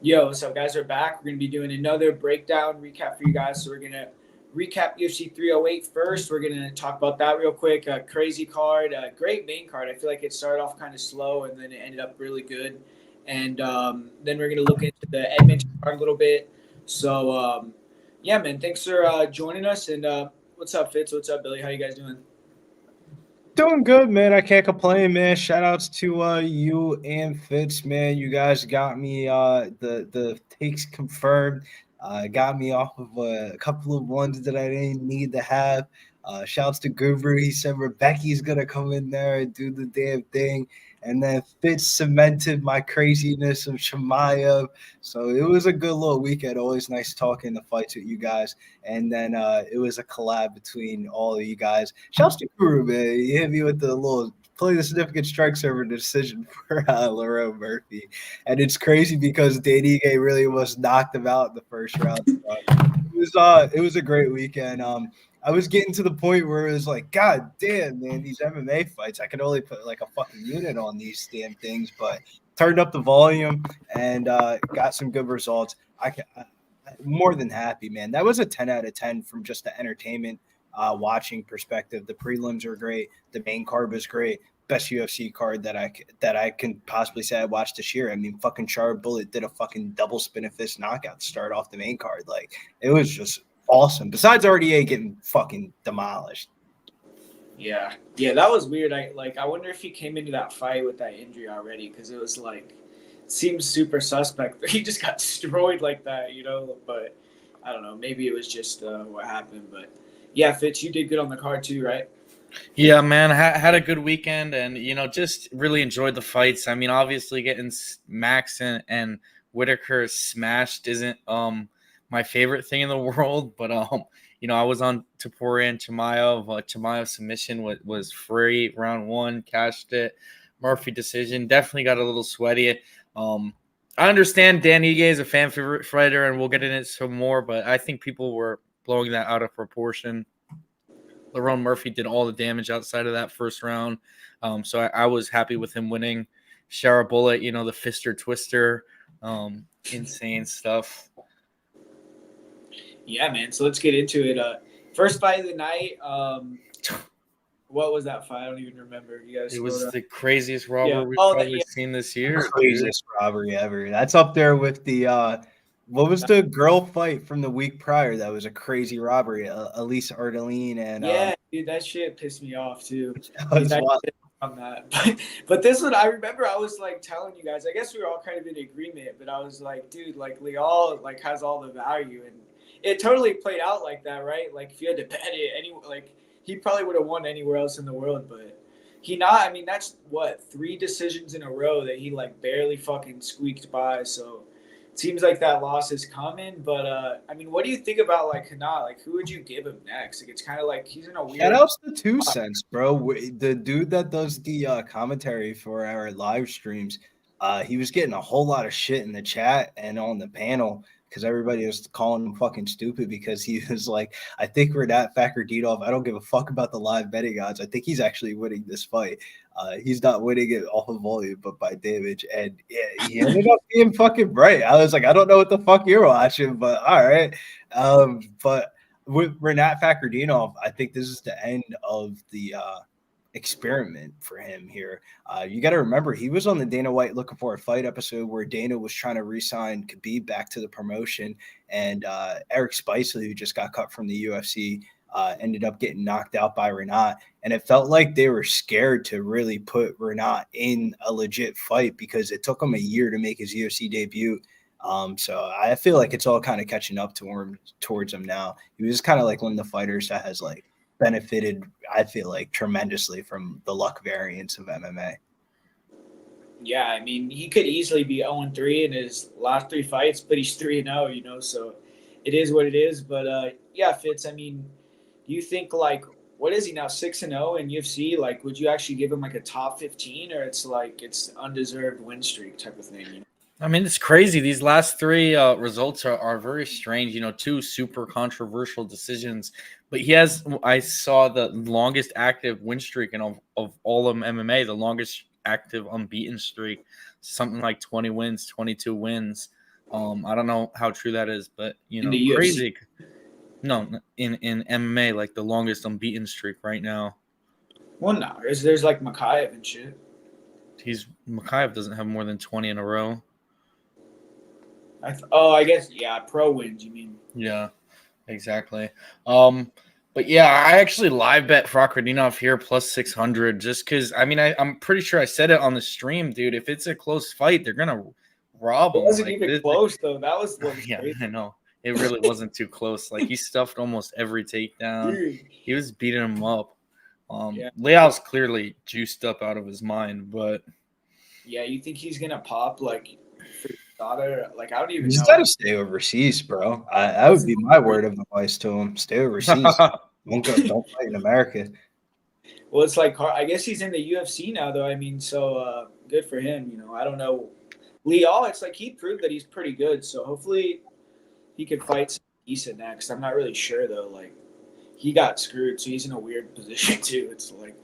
Yo, what's up, guys? We're back. We're going to be doing another breakdown recap for you guys. So, we're going to recap UFC 308 first. We're going to talk about that real quick. Crazy card, great main card. I feel like it started off kind of slow and then it ended up really good. And then we're going to look into the Edmonton card a little bit. So, yeah, man, thanks for joining us. And what's up, Fitz? What's up, Billy? How you guys doing? Doing good, man. I can't complain, man. Shout outs to you and Fitz, man. You guys got me the takes confirmed. Got me off of a couple of ones that I didn't need to have. Shouts to Guru. He said Rebecca's gonna come in there and do the damn thing. And then Fitz cemented my craziness of Shemaev. So it was a good little weekend. Always nice talking the fights with you guys. And then it was a collab between all of you guys. Shouts to Guru, man. He hit me with the little play the significant strike server decision for Lerone Murphy. And it's crazy because Danny Gay really almost knocked him out in the first round. It was a great weekend. I was getting to the point where it was like, God damn, man, these MMA fights, I could only put like a fucking unit on these damn things, but turned up the volume and got some good results. More than happy, man. That was a 10 out of 10 from just the entertainment watching perspective. The prelims are great. The main card was great. Best UFC card that I can possibly say I watched this year. I mean, fucking Char Bullet did a fucking double spin of fist knockout to start off the main card. Like it was just awesome. Besides RDA getting fucking demolished. Yeah, that was weird. I wonder if he came into that fight with that injury already because it was like seems super suspect. He just got destroyed like that. But I don't know. Maybe it was just what happened. But yeah, Fitz, you did good on the card too, right? Yeah, man, had a good weekend, and just really enjoyed the fights. I mean, obviously, getting Max and Whitaker smashed isn't my favorite thing in the world, but I was on Topuria and Chimaev. Chimaev submission was free round one, cashed it. Murphy decision definitely got a little sweaty. I understand Dan Ige is a fan favorite fighter, and we'll get into it some more, but I think people were blowing that out of proportion. Lerone Murphy did all the damage outside of that first round. So I was happy with him winning. Shara Bullet, the fister twister, insane stuff. Yeah, man. So let's get into it. First fight of the night. What was that fight? I don't even remember. You guys It scrolled was up. the craziest robbery Yeah. we've Oh, probably yeah. seen this year. Dude. Craziest robbery ever. That's up there with the what was the girl fight from the week prior? That was a crazy robbery. Elise Ardeline and Yeah, dude, that shit pissed me off too. that He's was actually what on that. But this one, I remember I was like telling you guys. I guess we were all kind of in agreement, but I was like, dude, like Leal like has all the value, and it totally played out like that, right? Like if you had to bet it, like he probably would have won anywhere else in the world, but he not. I mean, that's what 3 decisions in a row that he like barely fucking squeaked by. So it seems like that loss is coming. But I mean, what do you think about like Kana? Like, who would you give him next? Like, it's kind of like he's in a shout weird. outs to 2 cents, bro. The dude that does the commentary for our live streams, he was getting a whole lot of shit in the chat and on the panel because everybody was calling him fucking stupid because he was like, I think we're that Fakardinov. I don't give a fuck about the live betting odds. I think he's actually winning this fight. He's not winning it off of volume, but by damage. And yeah, he ended up being fucking right. I was like, I don't know what the fuck you're watching, but all right. But with Renat Fakardinov, I think this is the end of the experiment for him here. You got to remember, he was on the Dana White Looking for a Fight episode where Dana was trying to re-sign Khabib back to the promotion, and Eric Spicely, who just got cut from the UFC, ended up getting knocked out by Renat. And it felt like they were scared to really put Renat in a legit fight because it took him a year to make his UFC debut. So I feel like it's all kind of catching up to him towards him now. He was kind of like one of the fighters that has like benefited, I feel like, tremendously from the luck variance of MMA. Yeah, I mean, he could easily be 0-3 in his last 3 fights, but he's 3-0. So it is what it is. But yeah, Fitz. I mean, do you think like what is he now 6-0 in UFC? Like, would you actually give him like a top 15, or it's like it's undeserved win streak type of thing? I mean, it's crazy. These last three results are very strange. Two super controversial decisions. But I saw the longest active win streak of all of MMA, the longest active unbeaten streak, something like 20 wins, 22 wins. I don't know how true that is, but In the UFC. crazy. No, in MMA, like the longest unbeaten streak right now. Well, no, there's like Makayev and shit. Makayev doesn't have more than 20 in a row. I guess pro wins. You mean? Yeah, exactly. But yeah, I actually live bet Frakradinov here plus 600 just because. I mean, I'm pretty sure I said it on the stream, dude. If it's a close fight, they're gonna rob him. It wasn't even close though. That was yeah, crazy. I know. It really wasn't too close. Like he stuffed almost every takedown. Dude. He was beating him up. Yeah. Leal's clearly juiced up out of his mind, but yeah, you think he's gonna pop like for daughter? Like I don't even He's know. got to stay overseas, bro. That would be my word of advice to him. Stay overseas. Don't fight in America. Well, it's like I guess he's in the UFC now, though. I mean, so good for him. I don't know. Leal, it's like he proved that he's pretty good. So hopefully he could fight some decent next. I'm not really sure though. Like he got screwed, so he's in a weird position too. It's like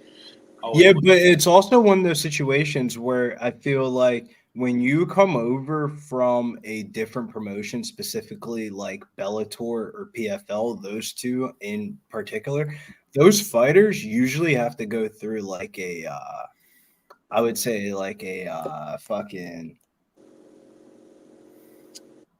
yeah, but it's also one of those situations where I feel like when you come over from a different promotion, specifically like Bellator or PFL, those two in particular, those fighters usually have to go through like I would say like a fucking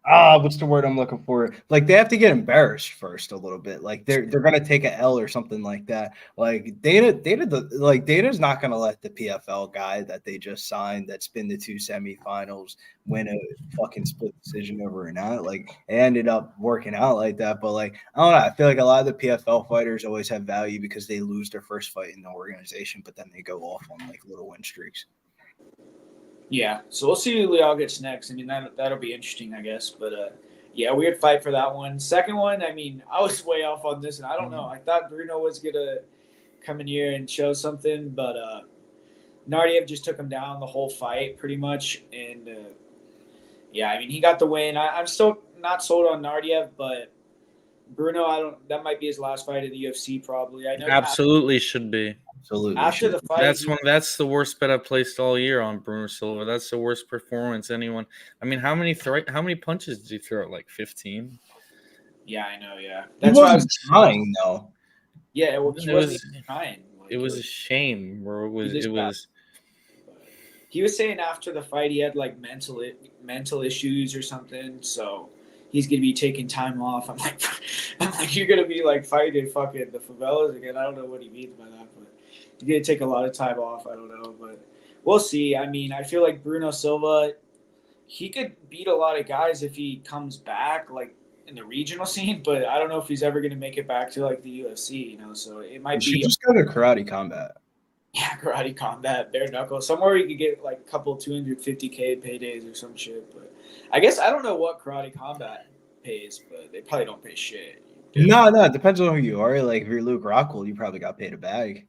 what's the word I'm looking for? Like they have to get embarrassed first a little bit. Like they're gonna take a L or something like that. Like Dana's not gonna let the PFL guy that they just signed that's been to 2 semifinals win a fucking split decision over an out. Like it ended up working out like that. But like I don't know, I feel like a lot of the PFL fighters always have value because they lose their first fight in the organization, but then they go off on like little win streaks. Yeah, so we'll see who Leal gets next. I mean, that'll be interesting, I guess. But yeah, weird fight for that one. Second one, I mean, I was way off on this, and I don't know. I thought Bruno was gonna come in here and show something, but Nardiev just took him down the whole fight, pretty much. And yeah, I mean, he got the win. I'm still not sold on Nardiev, but Bruno, that might be his last fight in the UFC, probably. I know absolutely should be. Absolutely. After the fight, that's the worst bet I've placed all year on Bruno Silva. That's the worst performance anyone. I mean, how many punches did he throw? Like 15? Yeah, I know. Yeah, that's why I was trying though. Yeah, he wasn't trying. It was a shame. Where it was. He was saying after the fight he had like mental issues or something, so he's gonna be taking time off. I'm like, you're gonna be like fighting fucking the favelas again. I don't know what he means by that, but he's gonna take a lot of time off. I don't know, but we'll see. I mean, I feel like Bruno Silva, he could beat a lot of guys if he comes back, like in the regional scene. But I don't know if he's ever gonna make it back to like the UFC. So it might be. Just go to Karate Combat. Yeah, Karate Combat, bare knuckle, somewhere you could get like a couple $250K paydays or some shit. But I guess I don't know what Karate Combat pays, but they probably don't pay shit. No, it depends on who you are. Like if you're Luke Rockhold, you probably got paid a bag.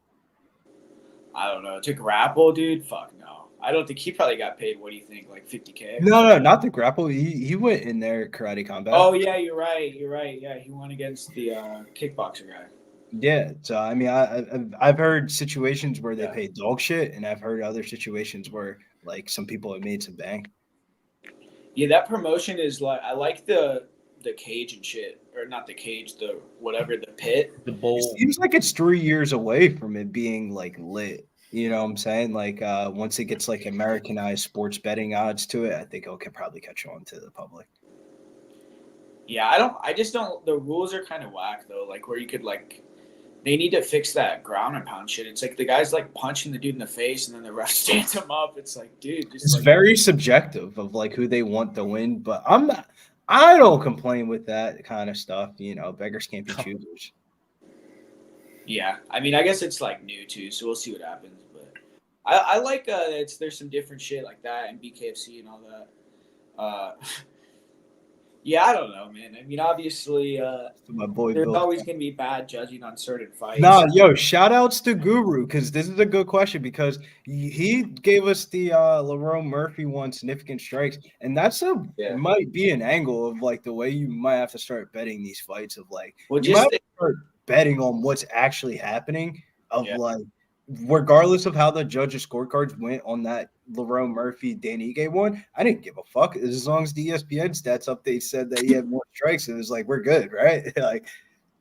I don't know. To grapple, dude, fuck no. I don't think he probably got paid. What do you think, like $50K? No, not the grapple. He went in there Karate Combat. Oh yeah, you're right. Yeah, he won against the kickboxer guy. Yeah, so I mean, I've heard situations where they pay dog shit, and I've heard other situations where like some people have made some bank. Yeah, that promotion is like I like the cage and shit, or not the cage, the whatever, the pit, the bowl. It seems like it's 3 years away from it being like lit. You know what I'm saying? Like once it gets like Americanized sports betting odds to it, I think it can probably catch on to the public. Yeah, I just don't. The rules are kind of whack though. Like where you could like. They need to fix that ground and pound shit. It's like the guy's like punching the dude in the face and then the ref stands him up. It's like, dude. It's very subjective of like who they want to win, but I don't complain with that kind of stuff. Beggars can't be choosers. Yeah. I mean, I guess it's like new too, so we'll see what happens. But I like there's some different shit like that and BKFC and all that. Yeah, I don't know, man. I mean, obviously, my boy there's Bill. always going to be bad judging on certain fights. Nah, yo, shout outs to Guru, because this is a good question, because he gave us the Lerone Murphy one, significant strikes, and that's might be an angle of like the way you might have to start betting these fights of like, you might have to start betting on what's actually happening of like regardless of how the judges' scorecards went on that Lerone Murphy Dan Ige one, I didn't give a fuck as long as the ESPN stats update said that he had more strikes. It was like we're good, right? Like,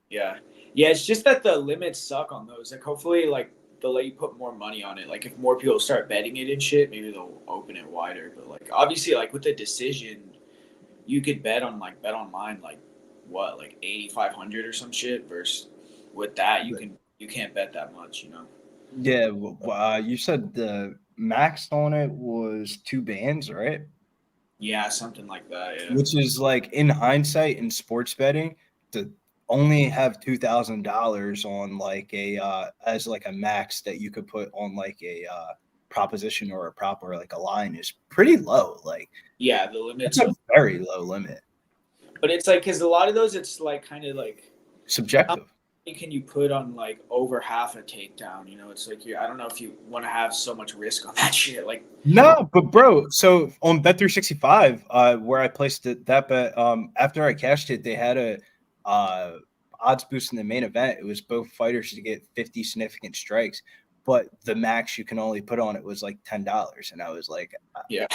Yeah. Yeah, it's just that the limits suck on those. Like, hopefully, like, they'll let you put more money on it. Like, if more people start betting it and shit, maybe they'll open it wider. But, like, obviously, like, with the decision, you could bet on, like, bet online, like, what, like 8,500 or some shit versus with that, you can't bet that much, you know? yeah, you said the max on it was 2 bands, right? Yeah, something like that. Yeah. Which is like in hindsight in sports betting to only have $2,000 on like a as like a max that you could put on like a proposition or a prop or like a line is pretty low. Like Yeah, the it's limits. a very low limit. But it's like, because a lot of those, it's like kind of like, how Subjective. many can you put on like over half a takedown? You know, it's like, I don't know if you want to have so much risk on that shit. Like, No, but bro, so on Bet365, where I placed that bet, after I cashed it, they had a odds boost in the main event. It was both fighters to get 50 significant strikes, but the max you can only put on it was like $10. And I was like, yeah,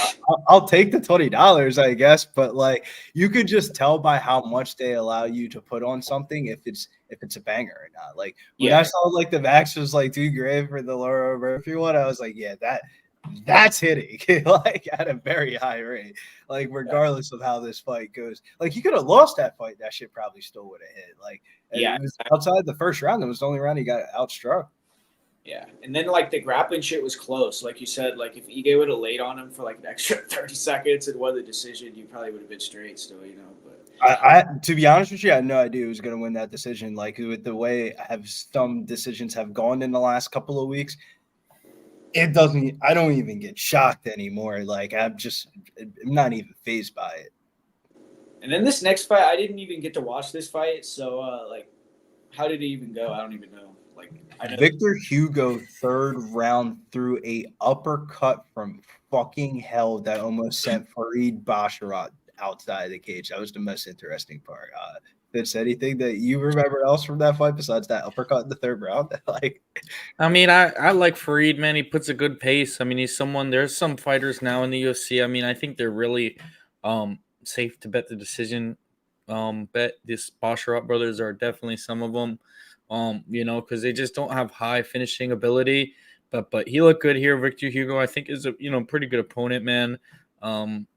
I'll take the $20, I guess. But like, you could just tell by how much they allow you to put on something if it's a banger or not. Like when yeah, I saw like the max was like $2,000 for the Laura Murphy one, I was like, yeah, that's hitting like at a very high rate. Like regardless of how this fight goes, like he could have lost that fight. That shit probably still would have hit. Like yeah, it was outside the first round. It was the only round he got outstruck. yeah. And then like the grappling shit was close. Like you said, like if Ige would have laid on him for like an extra 30 seconds and won the decision, you probably would have been straight still, you know. But I to be honest with you, I had no idea who was going to win that decision. Like with the way some decisions have gone in the last couple of weeks, it doesn't. I don't even get shocked anymore. Like I'm not even fazed by it. and then this next fight, I didn't even get to watch this fight. So like, how did it even go? I don't even know. Like I know. Victor Hugo, third round, threw a uppercut from fucking hell that almost sent Fareed Basharat outside the cage. That was the most interesting part. Fitz, anything that you remember else from that fight besides that uppercut in the third round? Like, I mean, I like Fareed, man. He puts a good pace. I mean, he's someone. There's some fighters now in the UFC. I mean, I think they're really safe to bet the decision. Bet this Basharat brothers are definitely some of them. You know, because they just don't have high finishing ability. But he looked good here. Victor Hugo, I think, is a pretty good opponent, man.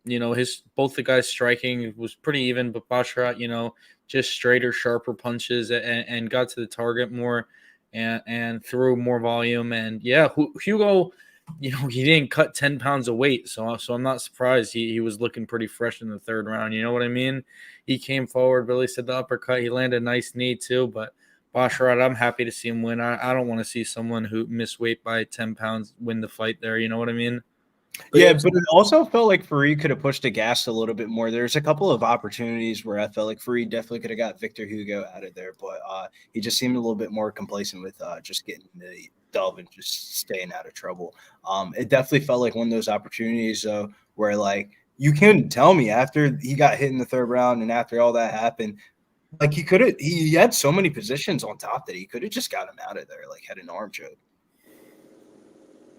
You know, both the guys striking was pretty even, but Basharat, just straighter, sharper punches and got to the target more and threw more volume. And yeah, Hugo, he didn't cut 10 pounds of weight. So I'm not surprised he was looking pretty fresh in the third round. You know what I mean? He came forward, Billy said the uppercut. He landed a nice knee too, but Basharat, I'm happy to see him win. I don't want to see someone who missed weight by 10 pounds win the fight there. You know what I mean? yeah, but it also felt like Fareed could have pushed the gas a little bit more. There's a couple of opportunities where I felt like Fareed definitely could have got Victor Hugo out of there, but he just seemed a little bit more complacent with just getting the dub and just staying out of trouble. It definitely felt like one of those opportunities where like you can tell me after he got hit in the third round and after all that happened, like he had so many positions on top that he could have just got him out of there, like had an arm choke.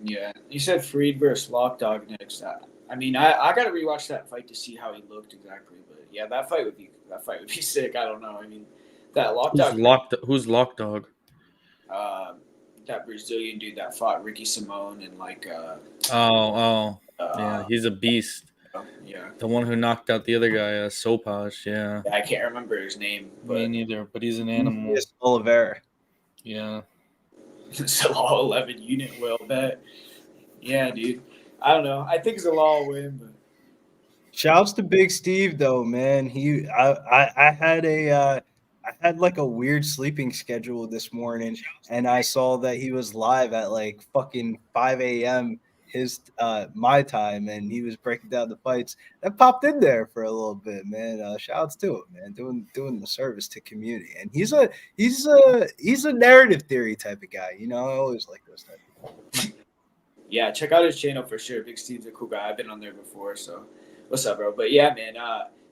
Yeah, you said Freed versus Lockdog next. I mean, I got to rewatch that fight to see how he looked exactly. But yeah, that fight would be sick. I don't know. I mean, that Lockdog. Who's Lockdog? That Brazilian dude that fought Ricky Simone and like. Yeah, he's a beast. Yeah. The one who knocked out the other guy, Sopaj. Yeah. I can't remember his name. But me neither. But he's an animal. It's Oliveira. Yeah. Zalal 11 unit will bet. Yeah, dude. I don't know. I think Zalal will win, but shouts to Big Steve though, man. I had like a weird sleeping schedule this morning, and I saw that he was live at like fucking 5 a.m. his my time, and he was breaking down the fights. That popped in there for a little bit, man. Shouts to him, man, doing the service to community. And he's a narrative theory type of guy, I always like those type of people. Yeah, check out his channel for sure. Big Steve's a cool guy. I've been on there before, so what's up, bro? But yeah, man,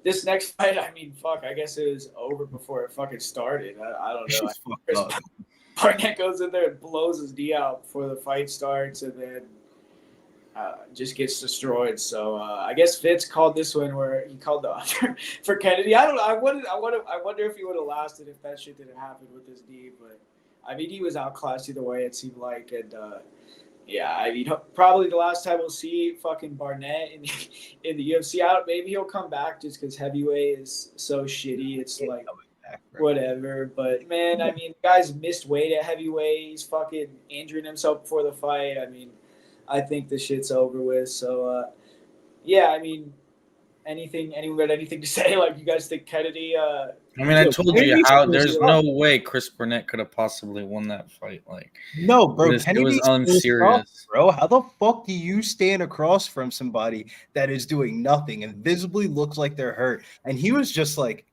this next fight, I mean, fuck, I guess it was over before it fucking started. I don't know. Barnett goes in there and blows his knee out before the fight starts, and then just gets destroyed. So I guess Fitz called this one where he called the under for Kennedy. I don't know. I wonder if he would have lasted if that shit didn't happen with his knee. But I mean, he was outclassed either way. It seemed like, and yeah, I mean, probably the last time we'll see fucking Barnett in the UFC. Maybe he'll come back just because heavyweight is so shitty. It's like whatever. But man, I mean, guys missed weight at heavyweight. He's fucking injuring himself before the fight. I mean, I think the shit's over with. So yeah, I mean, anyone got anything to say? Like, you guys think Kennedy? I mean, I told you how there's no way Chris Burnett could have possibly won that fight. Like, no, bro, it was unserious, bro. How the fuck do you stand across from somebody that is doing nothing and visibly looks like they're hurt? And he was just like,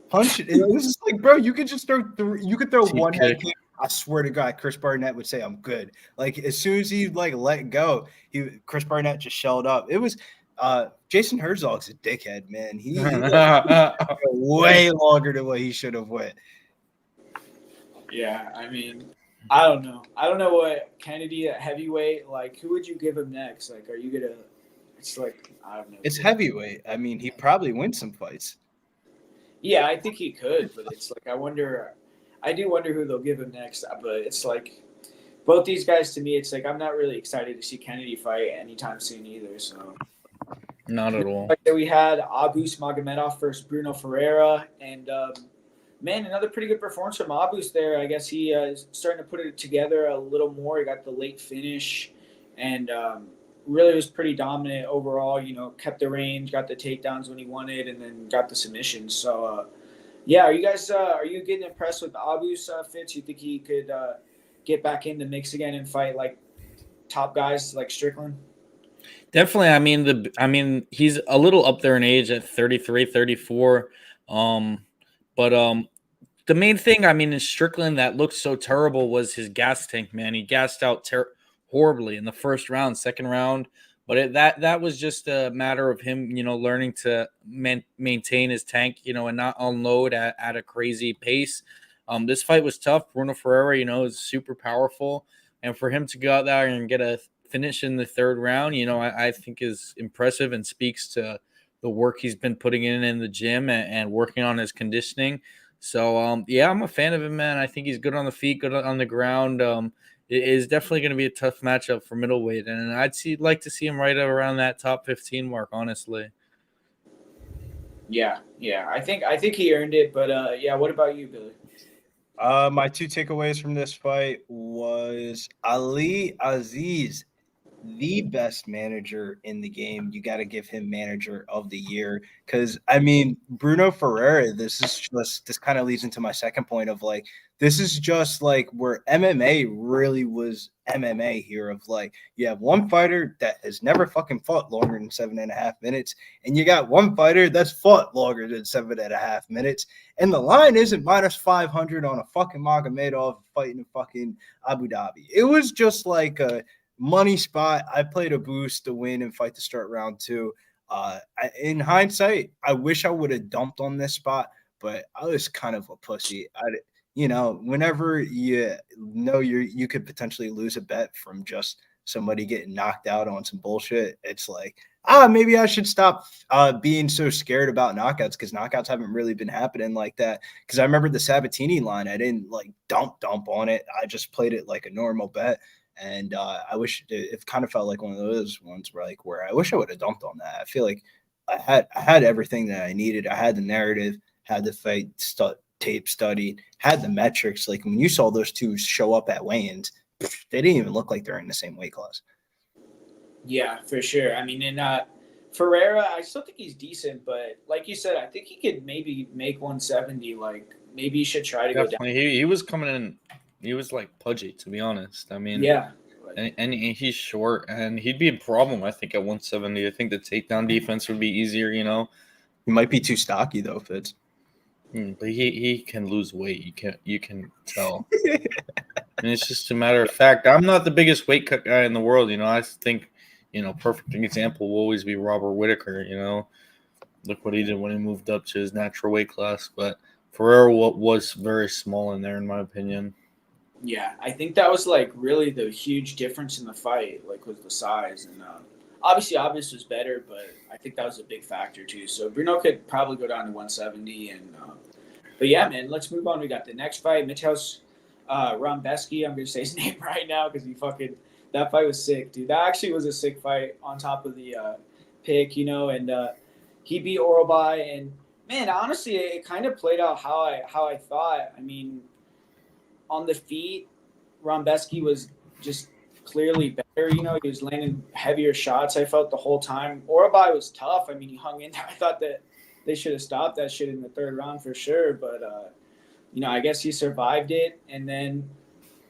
punch it. It was just like, bro, you could just throw one head kick. I swear to God, Chris Barnett would say, "I'm good." Like, as soon as he like let go, Chris Barnett just shelled up. It was Jason Herzog's a dickhead, man. He way longer than what he should have went. Yeah, I mean, I don't know. I don't know what Kennedy at heavyweight. Like, who would you give him next? Like, are you gonna? It's like, I don't know. It's heavyweight. I mean, he probably wins some fights. Yeah, I think he could, but it's like I do wonder who they'll give him next. But it's like both these guys to me, it's like I'm not really excited to see Kennedy fight anytime soon either. So not at all. Like we had Abus Magomedov versus Bruno Ferreira, and man, another pretty good performance from Abus there. I guess he is starting to put it together a little more. He got the late finish, and really was pretty dominant overall. You know, kept the range, got the takedowns when he wanted, and then got the submissions. So, yeah, are you guys are you getting impressed with Abus Fitz? You think he could get back in the mix again and fight like top guys like Strickland? Definitely. I mean, he's a little up there in age at 33, 34. But the main thing, I mean, in Strickland that looked so terrible was his gas tank, man. He gassed out horribly in the first round, second round. But that was just a matter of him, you know, learning to maintain his tank, you know, and not unload at a crazy pace. This fight was tough. Bruno Ferreira, you know, is super powerful. And for him to go out there and get a finish in the third round, you know, I think is impressive and speaks to the work he's been putting in the gym and working on his conditioning. So, yeah, I'm a fan of him, man. I think he's good on the feet, good on the ground. It is definitely going to be a tough matchup for middleweight, and like to see him right around that top 15 mark, honestly. Yeah. I think he earned it, but yeah. What about you, Billy? My two takeaways from this fight was Ali Aziz, the best manager in the game. You got to give him manager of the year because, I mean, Bruno Ferreira, this kind of leads into my second point of like, this is just like where MMA really was MMA here of like, you have one fighter that has never fucking fought longer than 7.5 minutes, and you got one fighter that's fought longer than 7.5 minutes, and the line isn't -500 on a fucking Magomedov fighting in fucking Abu Dhabi. It was just like a money spot. I played a boost to win and fight to start round two. In hindsight, I wish I would have dumped on this spot, but I was kind of a pussy. You know, whenever you know you could potentially lose a bet from just somebody getting knocked out on some bullshit, it's like, maybe I should stop being so scared about knockouts because knockouts haven't really been happening like that. Because I remember the Sabatini line, I didn't like dump on it. I just played it like a normal bet. And I wish it kind of felt like one of those ones where I wish I would have dumped on that. I feel like I had everything that I needed. I had the narrative, had the fight tape studied, had the metrics. Like when you saw those two show up at weigh-ins, they didn't even look like they're in the same weight class. Yeah, for sure. I mean, in Ferreira, I still think he's decent, but like you said, I think he could maybe make 170. Like maybe he should try to go down. He was coming in. He was like pudgy, to be honest. I mean, yeah. And he's short, and he'd be a problem, I think, at 170. I think the takedown defense would be easier, you know. He might be too stocky, though, Fitz. But he can lose weight. You can tell. And it's just a matter of fact. I'm not the biggest weight cut guy in the world, you know. I think, you know, perfect example will always be Robert Whittaker, you know. Look what he did when he moved up to his natural weight class. But Ferrero was very small in there, in my opinion. Yeah, I think that was like really the huge difference in the fight, like with the size, and obviously Obvious was better, but I think that was a big factor too. So Bruno could probably go down to 170, and but yeah, man, let's move on. We got the next fight, Mateusz Rombeski. I'm gonna say his name right now because he fucking that fight was sick, dude. That actually was a sick fight on top of the pick, and he beat Orobai, and man, honestly, it kind of played out how I thought. I mean, on the feet, Rombeski was just clearly better. He was landing heavier shots. I felt the whole time. Orobai was tough. I mean, he hung in there. I thought that they should have stopped that shit in the third round for sure. But I guess he survived it. And then,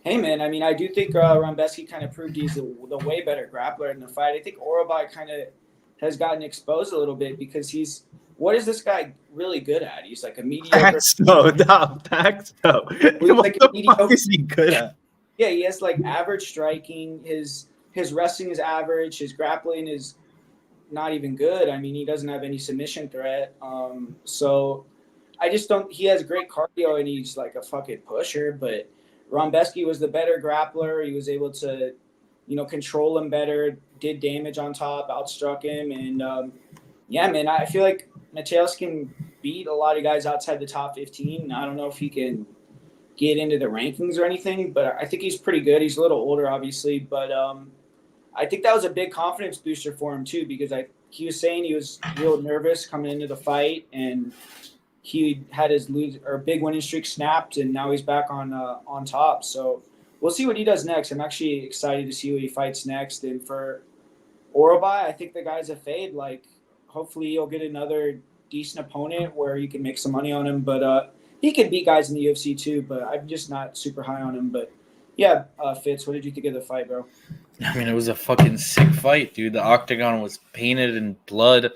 hey man, I mean, I do think Rombeski kind of proved he's the way better grappler in the fight. I think Orobai kind of has gotten exposed a little bit because what is this guy really good at? He's like a mediocre. Facts though. Like What the fuck is he good at? Yeah, he has like average striking. His wrestling is average. His grappling is not even good. I mean, he doesn't have any submission threat. So I just don't. He has great cardio and he's like a fucking pusher. But Rombeski was the better grappler. He was able to, control him better. Did damage on top. Outstruck him. And yeah, man, I feel like Mateusz can beat a lot of guys outside the top 15. I don't know if he can get into the rankings or anything, but I think he's pretty good. He's a little older, obviously, but I think that was a big confidence booster for him too, because he was saying he was real nervous coming into the fight, and he had his big winning streak snapped, and now he's back on top. So we'll see what he does next. I'm actually excited to see what he fights next. And for Orobai, I think the guy's a fade. Like, hopefully he'll get another decent opponent where you can make some money on him, but he can beat guys in the UFC too, but I'm just not super high on him. But yeah, Fitz, what did you think of the fight, bro? I mean, it was a fucking sick fight, dude. The octagon was painted in blood.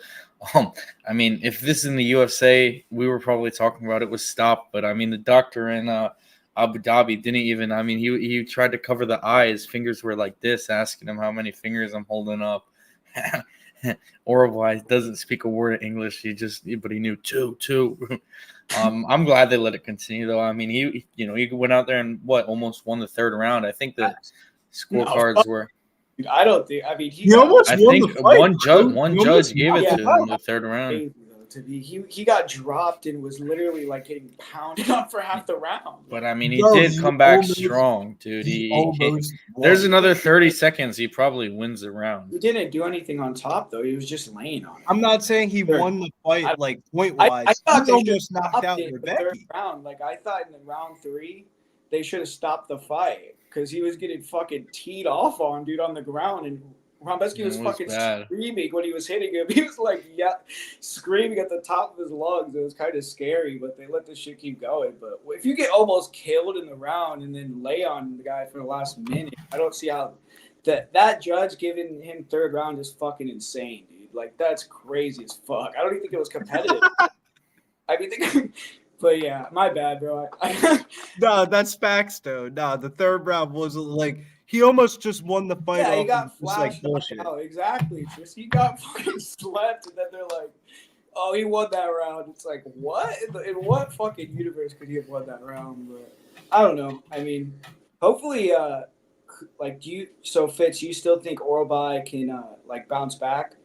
I mean, if this is in the UFC, we were probably talking about it was stopped. But I mean, the doctor in Abu Dhabi didn't even. I mean, he tried to cover the eye. His fingers were like this, asking him how many fingers I'm holding up. Orobai doesn't speak a word of English. But he knew two. I'm glad they let it continue, though. I mean, he went out there and almost won the third round. I think the scorecards were. I don't think. I mean, he almost I won think the fight. one judge gave it to him in the third round. He got dropped and was literally like getting pounded up for half the round. But I mean, he did come back strong, dude. There's another 30 seconds. He probably wins the round. He didn't do anything on top though. He was just laying on it. I'm not saying he won the fight like point wise. I thought he almost knocked out the third round. Like, I thought in the round 3 they should have stopped the fight because he was getting fucking teed off on, dude, on the ground, and Rombeski was fucking screaming when he was hitting him. He was like, screaming at the top of his lungs. It was kind of scary, but they let the shit keep going. But if you get almost killed in the round and then lay on the guy for the last minute, I don't see how that judge giving him third round is fucking insane, dude. Like, that's crazy as fuck. I don't even think it was competitive. I mean, but yeah, my bad, bro. No, that's facts, though. No, the third round was like. He almost just won the fight. Yeah, he got flashed out. Exactly. Just he got fucking slept, and then they're like, "Oh, he won that round." It's like, what? In what fucking universe could he have won that round? But I don't know. I mean, hopefully, Fitz, you still think Orobai can bounce back?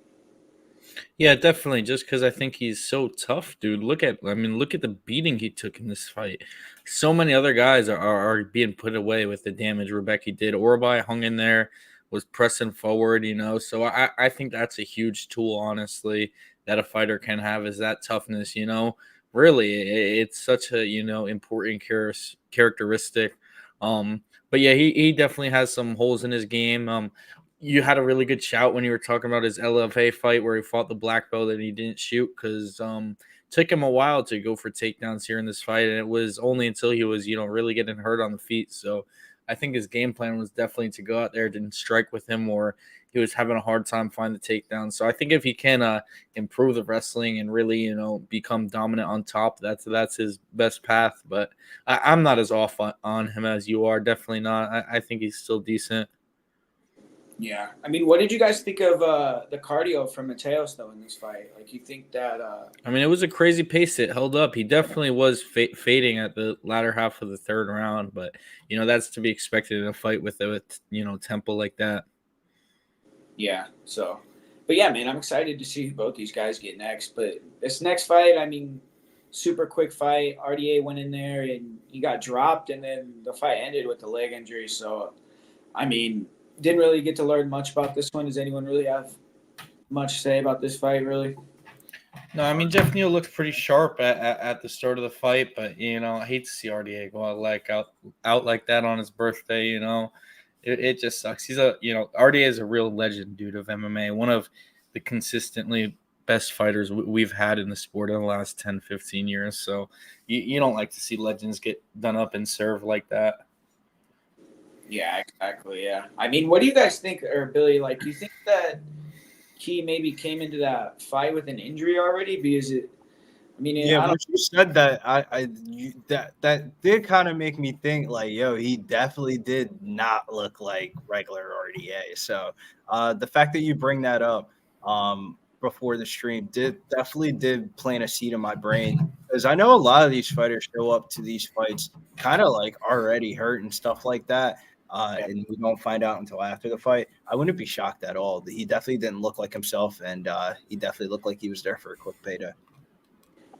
Yeah, definitely. Just because I think he's so tough, dude. Look at the beating he took in this fight. So many other guys are being put away with the damage Rebecca did. Orobai hung in there, was pressing forward, So I think that's a huge tool, honestly, that a fighter can have, is that toughness, Really, it's such a, important characteristic. But yeah, he definitely has some holes in his game. You had a really good shout when you were talking about his LFA fight where he fought the black belt and he didn't shoot because took him a while to go for takedowns here in this fight, and it was only until he was, really getting hurt on the feet. So I think his game plan was definitely to go out there, didn't strike with him, or he was having a hard time finding the takedown. So I think if he can improve the wrestling and really, become dominant on top, that's his best path. But I'm not as off on him as you are. Definitely not. I think he's still decent. Yeah. I mean, what did you guys think of the cardio from Mateos though in this fight? Like, you think that? I mean, it was a crazy pace it held up. He definitely was fading at the latter half of the third round, but that's to be expected in a fight with a tempo like that. Yeah. So, but yeah, man, I'm excited to see who both these guys get next. But this next fight, I mean, super quick fight. RDA went in there and he got dropped, and then the fight ended with a leg injury. So, I mean, didn't really get to learn much about this one. Does anyone really have much to say about this fight, really? No, I mean Jeff Neal looked pretty sharp at the start of the fight, but I hate to see RDA go out like that on his birthday. It just sucks. He's RDA is a real legend, dude, of MMA. One of the consistently best fighters we've had in the sport in the last 10, 15 years. So you don't like to see legends get done up and served like that. Yeah, exactly. Yeah. I mean, what do you guys think, or Billy? Like, you think that he maybe came into that fight with an injury already? Because I mean, Yeah, I when don't. you said that, that did kind of make me think like, yo, he definitely did not look like regular RDA. So, the fact that you bring that up, before the stream did plant a seed in my brain, because I know a lot of these fighters show up to these fights kind of like already hurt and stuff like that. And we don't find out until after the fight. I wouldn't be shocked at all. He definitely didn't look like himself, and he definitely looked like he was there for a quick payday.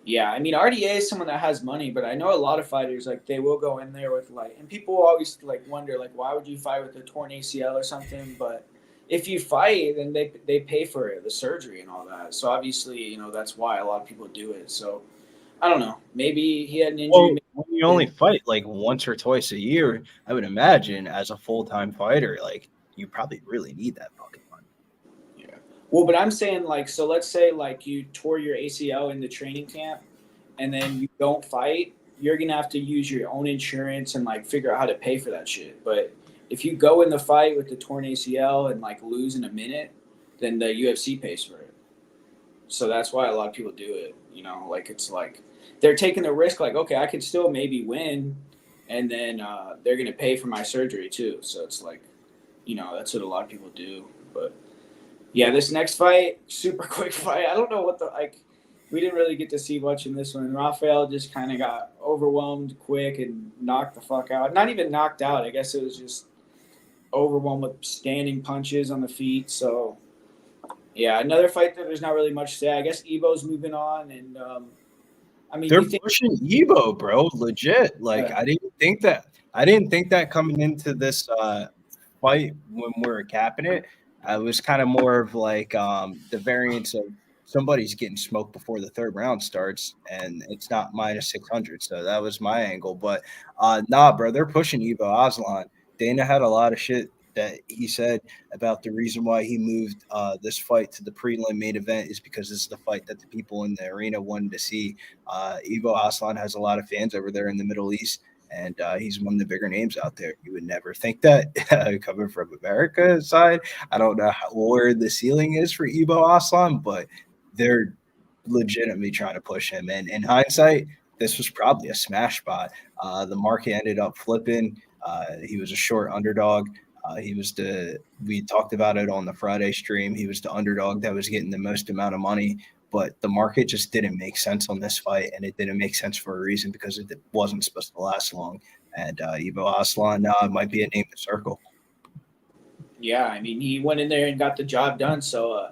Yeah, I mean, RDA is someone that has money, but I know a lot of fighters like they will go in there with like, and people always like wonder like, why would you fight with a torn ACL or something? But if you fight, then they pay for it, the surgery and all that. So obviously, that's why a lot of people do it. So I don't know. Maybe he had an injury. Well, when you only fight like once or twice a year, I would imagine as a full-time fighter, like you probably really need that fucking money. Yeah. Well, but I'm saying like, so let's say like you tore your ACL in the training camp and then you don't fight, you're going to have to use your own insurance and like figure out how to pay for that shit. But if you go in the fight with the torn ACL and like lose in a minute, then the UFC pays for it. So that's why a lot of people do it. Like it's like they're taking the risk like, okay, I could still maybe win. And then they're going to pay for my surgery too. So it's like, that's what a lot of people do. But yeah, this next fight, super quick fight. I don't know what the like. We didn't really get to see much in this one. Rafael just kind of got overwhelmed quick and knocked the fuck out. Not even knocked out. I guess it was just overwhelmed with standing punches on the feet. So yeah, another fight that there's not really much to say. I guess Ebo's moving on, and I mean, They're you think? pushing Evo, bro, legit. Like Uh, I didn't think that. I didn't think that coming into this fight when we were capping it. I was kind of more of like the variance of somebody's getting smoked before the third round starts, and it's not minus 600. So that was my angle. But nah, bro, they're pushing Evo Aslan. Dana had a lot of shit that he said about the reason why he moved this fight to the prelim main event is because it's the fight that the people in the arena wanted to see. Evo Aslan has a lot of fans over there in the Middle East, and he's one of the bigger names out there. You would never think that coming from America side. I don't know where the ceiling is for Evo Aslan, but they're legitimately trying to push him. And in hindsight, this was probably a smash spot. The market ended up flipping. He was a short underdog. We talked about it on the Friday stream. He was the underdog that was getting the most amount of money, but the market just didn't make sense on this fight, and it didn't make sense for a reason because it wasn't supposed to last long. And Evo Aslan might be a name to circle. yeah, I mean, he went in there and got the job done. So,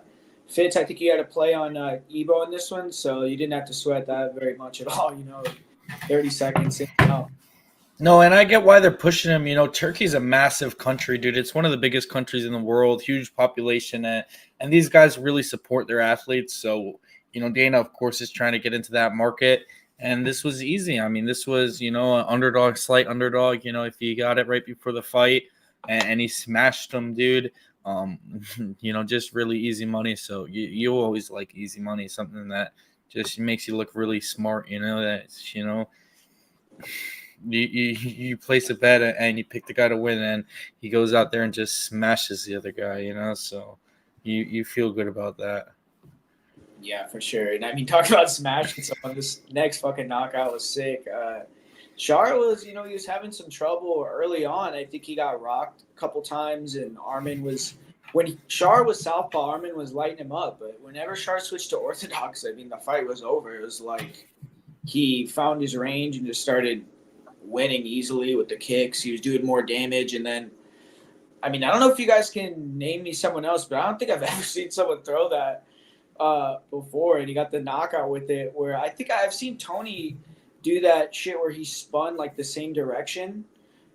Fitz, I think you had to play on Ebo in this one, so you didn't have to sweat that very much at all. 30 seconds in and out. No, and I get why they're pushing him. Turkey's a massive country, dude. It's one of the biggest countries in the world, huge population, and these guys really support their athletes. So, Dana, of course, is trying to get into that market. And this was easy. I mean, this was, an underdog, slight underdog, if he got it right before the fight and he smashed him, dude. Just really easy money. So you always like easy money, something that just makes you look really smart, you place a bet and you pick the guy to win, and he goes out there and just smashes the other guy, so you feel good about that. Yeah, for sure. And I mean, talking about smashing someone, this next fucking knockout was sick. Char was, he was having some trouble early on. I think he got rocked a couple times, and Armin was when Shar was southpaw, Armin was lighting him up. But whenever Shar switched to orthodox, I mean, the fight was over. It was like he found his range and just started winning easily with the kicks. He was doing more damage. And then, I mean, I don't know if you guys can name me someone else, but I don't think I've ever seen someone throw that before. And he got the knockout with it, where I think I've seen Tony do that shit where he spun like the same direction,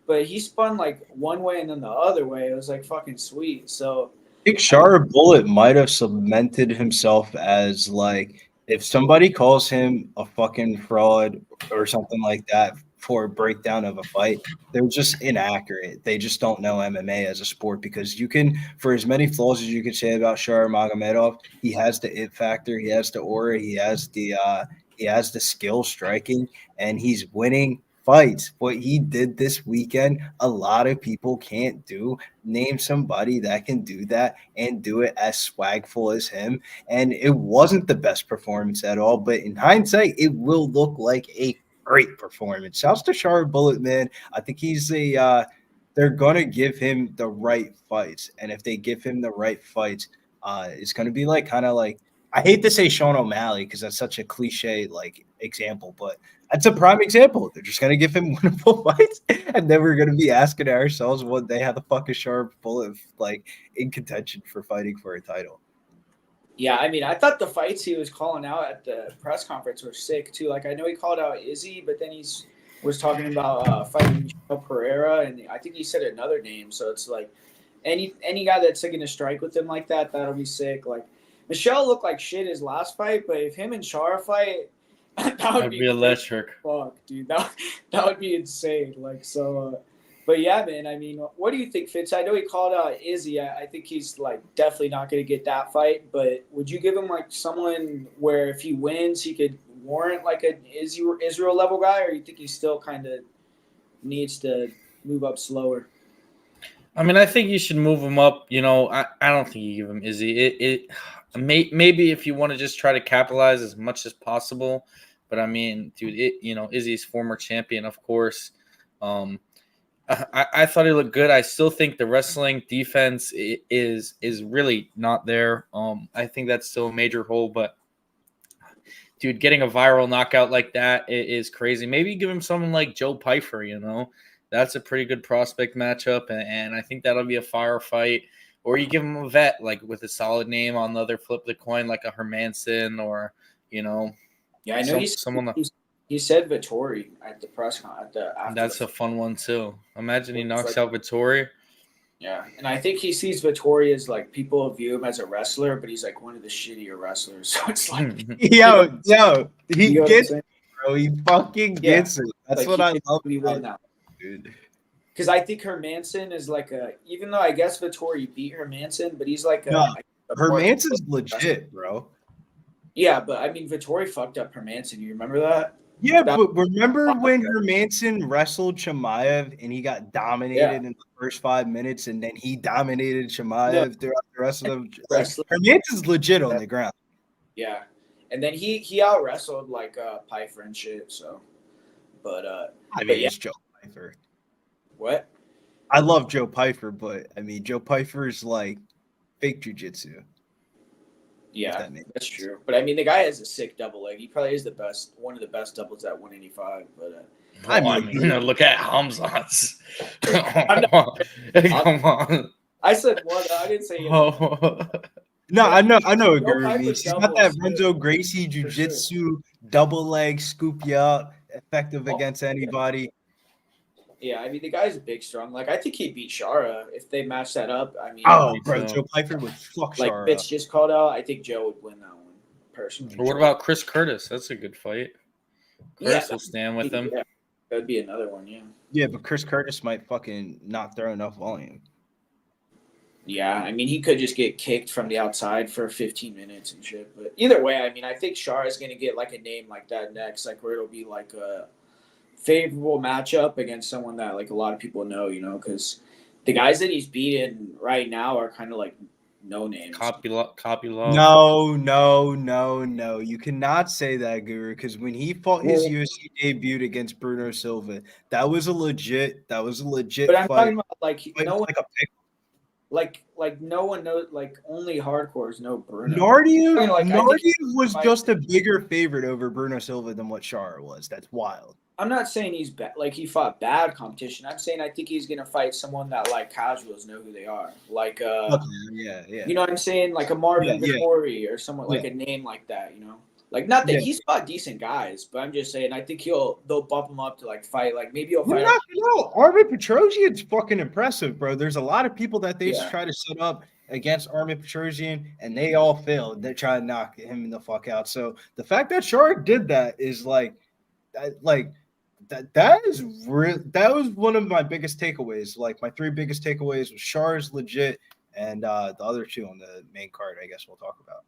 but he spun like one way and then the other way. It was like fucking sweet. So I think Shar Bullet might have cemented himself as like, if somebody calls him a fucking fraud or something like that for a breakdown of a fight, they're just inaccurate. They just don't know MMA as a sport, because you can, for as many flaws as you can say about Shar Magomedov, he has the it factor, he has the aura, he has the skill striking, and he's winning fights. What he did this weekend, a lot of people can't do. Name somebody that can do that and do it as swagful as him. And it wasn't the best performance at all, but in hindsight, it will look like a great performance. Shouts to Shar Bullet, man. I think he's they're gonna give him the right fights. And if they give him the right fights, it's gonna be like kind of like, I hate to say Sean O'Malley because that's such a cliche like example, but that's a prime example. They're just gonna give him winnable fights, and then we're gonna be asking ourselves one day how the fuck is Sharp Bullet like in contention for fighting for a title. yeah, I mean, I thought the fights he was calling out at the press conference were sick too. Like, I know he called out Izzy, but then was talking about fighting Michelle Pereira, and I think he said another name. So it's like any guy that's going to strike with him like that, that'll be sick. Like, Michelle looked like shit his last fight, but if him and Chara fight, that would be electric. Fuck, dude, that would be insane. Like, so. But yeah, man, I mean, what do you think, Fitz? I know he called out Izzy. I think he's like definitely not going to get that fight. But would you give him like someone where if he wins, he could warrant like an Israel level guy, or you think he still kind of needs to move up slower? I mean, I think you should move him up. You know, I don't think you give him Izzy. Maybe if you want to just try to capitalize as much as possible. But I mean, dude, Izzy's former champion, of course. I thought he looked good. I still think the wrestling defense is really not there. I think that's still a major hole. But dude, getting a viral knockout like that is crazy. Maybe give him someone like Joe Pyfer. That's a pretty good prospect matchup, and I think that'll be a fire fight. Or you give him a vet like with a solid name on the other flip of the coin, like a Hermanson, or Yeah, I know someone. He said Vettori at the press con. That's a fun one too. Imagine he knocks out Vettori. Yeah, and I think he sees Vettori as like people view him as a wrestler, but he's like one of the shittier wrestlers. So it's like, yo, he gets it, bro. He fucking gets it. That's like, what I love about that, dude. Because I think Hermanson is like even though I guess Vettori beat Hermanson, but he's like Hermanson's legit, bro. Yeah, but I mean Vettori fucked up Hermanson. You remember that? Yeah, but remember when Hermanson wrestled Chimaev and he got dominated in the first 5 minutes, and then he dominated Chimaev throughout the rest of the Hermanson's legit on the ground. Yeah, and then he out wrestled like Pyfer and shit. So, but I mean, it's Joe Pyfer. What? I love Joe Pyfer, but I mean Joe Pyfer is like fake jujitsu. Yeah, that's true. But I mean, the guy has a sick double leg. He probably is one of the best doubles at 185. But I mean, look at Hamzat's. Come on. I said one. I didn't say. No, I know what Guru means. He's got that Renzo Gracie jujitsu double leg, scoop you up, effective against anybody. Yeah, I mean, the guy's big, strong. Like, I think he beat Shara if they match that up. I mean, bro, Joe Pyfer would fuck Shara. Like Fitz just called out, I think Joe would win that one personally. What about Chris Curtis? That's a good fight. Chris will stand with him. Yeah, that'd be another one. Yeah. Yeah, but Chris Curtis might fucking not throw enough volume. Yeah, I mean, he could just get kicked from the outside for 15 minutes and shit. But either way, I mean, I think Shara is gonna get like a name like that next, like where it'll be like a favorable matchup against someone that like a lot of people know, because the guys that he's beating right now are kind of like no names. Copy law. No. You cannot say that, Guru, because when he fought his UFC debut against Bruno Silva, that was a legit But I'm fight. talking about like no one. like no one knows, like only hardcores know Bruno. Nardia, I mean, like, I think Nardia was just a bigger favorite over Bruno Silva than what Shara was. That's wild. I'm not saying he's bad, like he fought bad competition. I'm saying I think he's gonna fight someone that like casuals know who they are, like Okay, yeah. you know what I'm saying, like a Marvin Yeah. Vettori or someone like Yeah. a name like that, you know. Like not that Yeah. he's fought decent guys, but I'm just saying I think they'll bump him up to like fight, like maybe he'll fight. Armin Petrosian's fucking impressive, bro. There's a lot of people that they Yeah. try to set up against Armin Petrosian, and they all failed. They try to knock him the fuck out. So the fact that Shark did that is like that is real. That was one of my biggest takeaways. Like my 3 biggest takeaways was Char's legit, and the other 2 on the main card, I guess we'll talk about.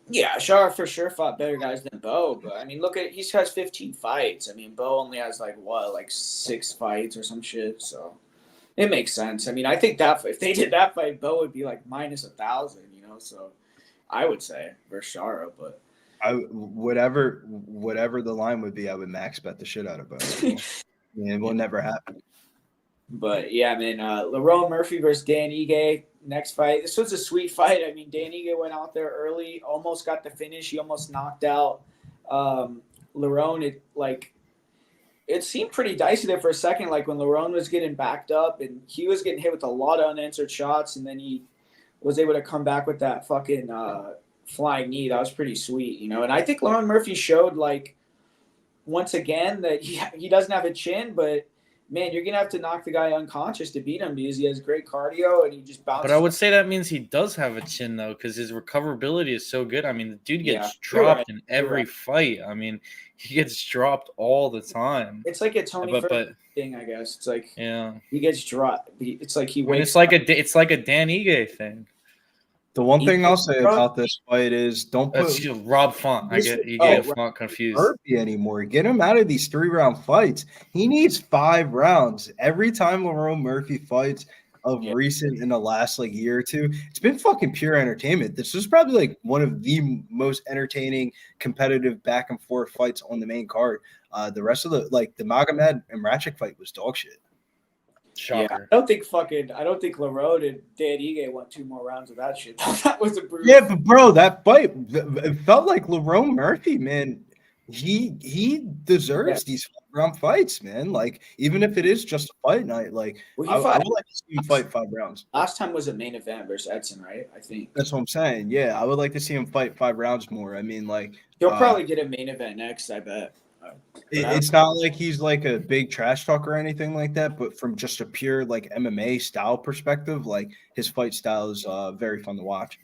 Yeah, Shara for sure fought better guys than Bo, but I mean, look at he has 15 fights. I mean, Bo only has like 6 fights or some shit, so it makes sense. I mean, I think that if they did that fight, Bo would be like minus 1,000, you know. So I would say versus Shara, but whatever the line would be, I would max bet the shit out of Bo. It will never happen. But yeah, man, Lerone Murphy versus Dan Ige. Next fight. This was a sweet fight. I mean, Dan Ige went out there early, almost got the finish. He almost knocked out Lerone. It seemed pretty dicey there for a second, like when Lerone was getting backed up and he was getting hit with a lot of unanswered shots, and then he was able to come back with that fucking flying knee. That was pretty sweet, you know. And I think Lerone Murphy showed, like, once again that he doesn't have a chin, but man, you're gonna have to knock the guy unconscious to beat him because he has great cardio and he just bounces. But I would say that means he does have a chin though, because his recoverability is so good. I mean, the dude gets dropped in every fight. I mean, he gets dropped all the time. It's like a Tony thing, I guess. It's like he gets dropped. It's like he wakes. It's like a Dan Ige thing. The one thing I'll say about this fight is don't put Rob Font. I get Font confused. Murphy anymore. Get him out of these 3-round fights. He needs 5 rounds. Every time Lerone Murphy fights of recent in the last year or 2, it's been fucking pure entertainment. This was probably like one of the most entertaining competitive back and forth fights on the main card. The rest of the Magomed and Ratchik fight was dog shit. Shocker. Yeah, I don't think Lerone and Dan Ige won 2 more rounds of that shit. That was a brutal. Yeah, but bro, that fight, it felt like Lerone Murphy, man. He deserves these 5-round fights, man. Like, even if it is just a fight night, like I would like to see him fight 5 rounds. Last time was a main event versus Edson, right? I think that's what I'm saying. Yeah, I would like to see him fight 5 rounds more. I mean, like he'll probably get a main event next, I bet. It's not like he's like a big trash talk or anything like that, but from just a pure MMA style perspective, like his fight style is very fun to watch.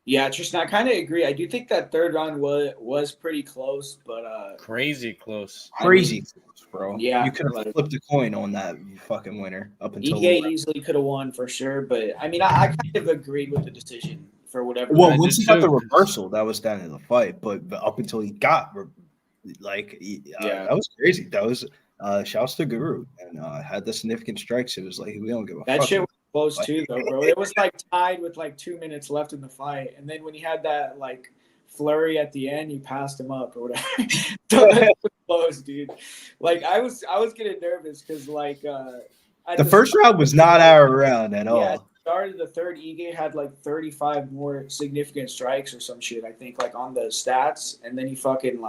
Yeah, Tristan, I kind of agree. I do think that 3rd round was pretty close, but crazy close, close, bro. Yeah, you could have flipped a coin on that fucking winner up until Ige easily could have won for sure. But I mean, I kind of agreed with the decision for whatever. Well, once he got the reversal, that was down in the fight, but up until he got. That was crazy. That was shouts to Guru and had the significant strikes. It was like we don't give a fuck. That shit was close too, though, bro. It was tied with 2 minutes left in the fight, and then when he had that flurry at the end, he passed him up or whatever. That was close, dude. I was getting nervous because the first round was not our round at all. Yeah, started the 3rd. Ige had 35 more significant strikes or some shit. I think on the stats, and then he fucking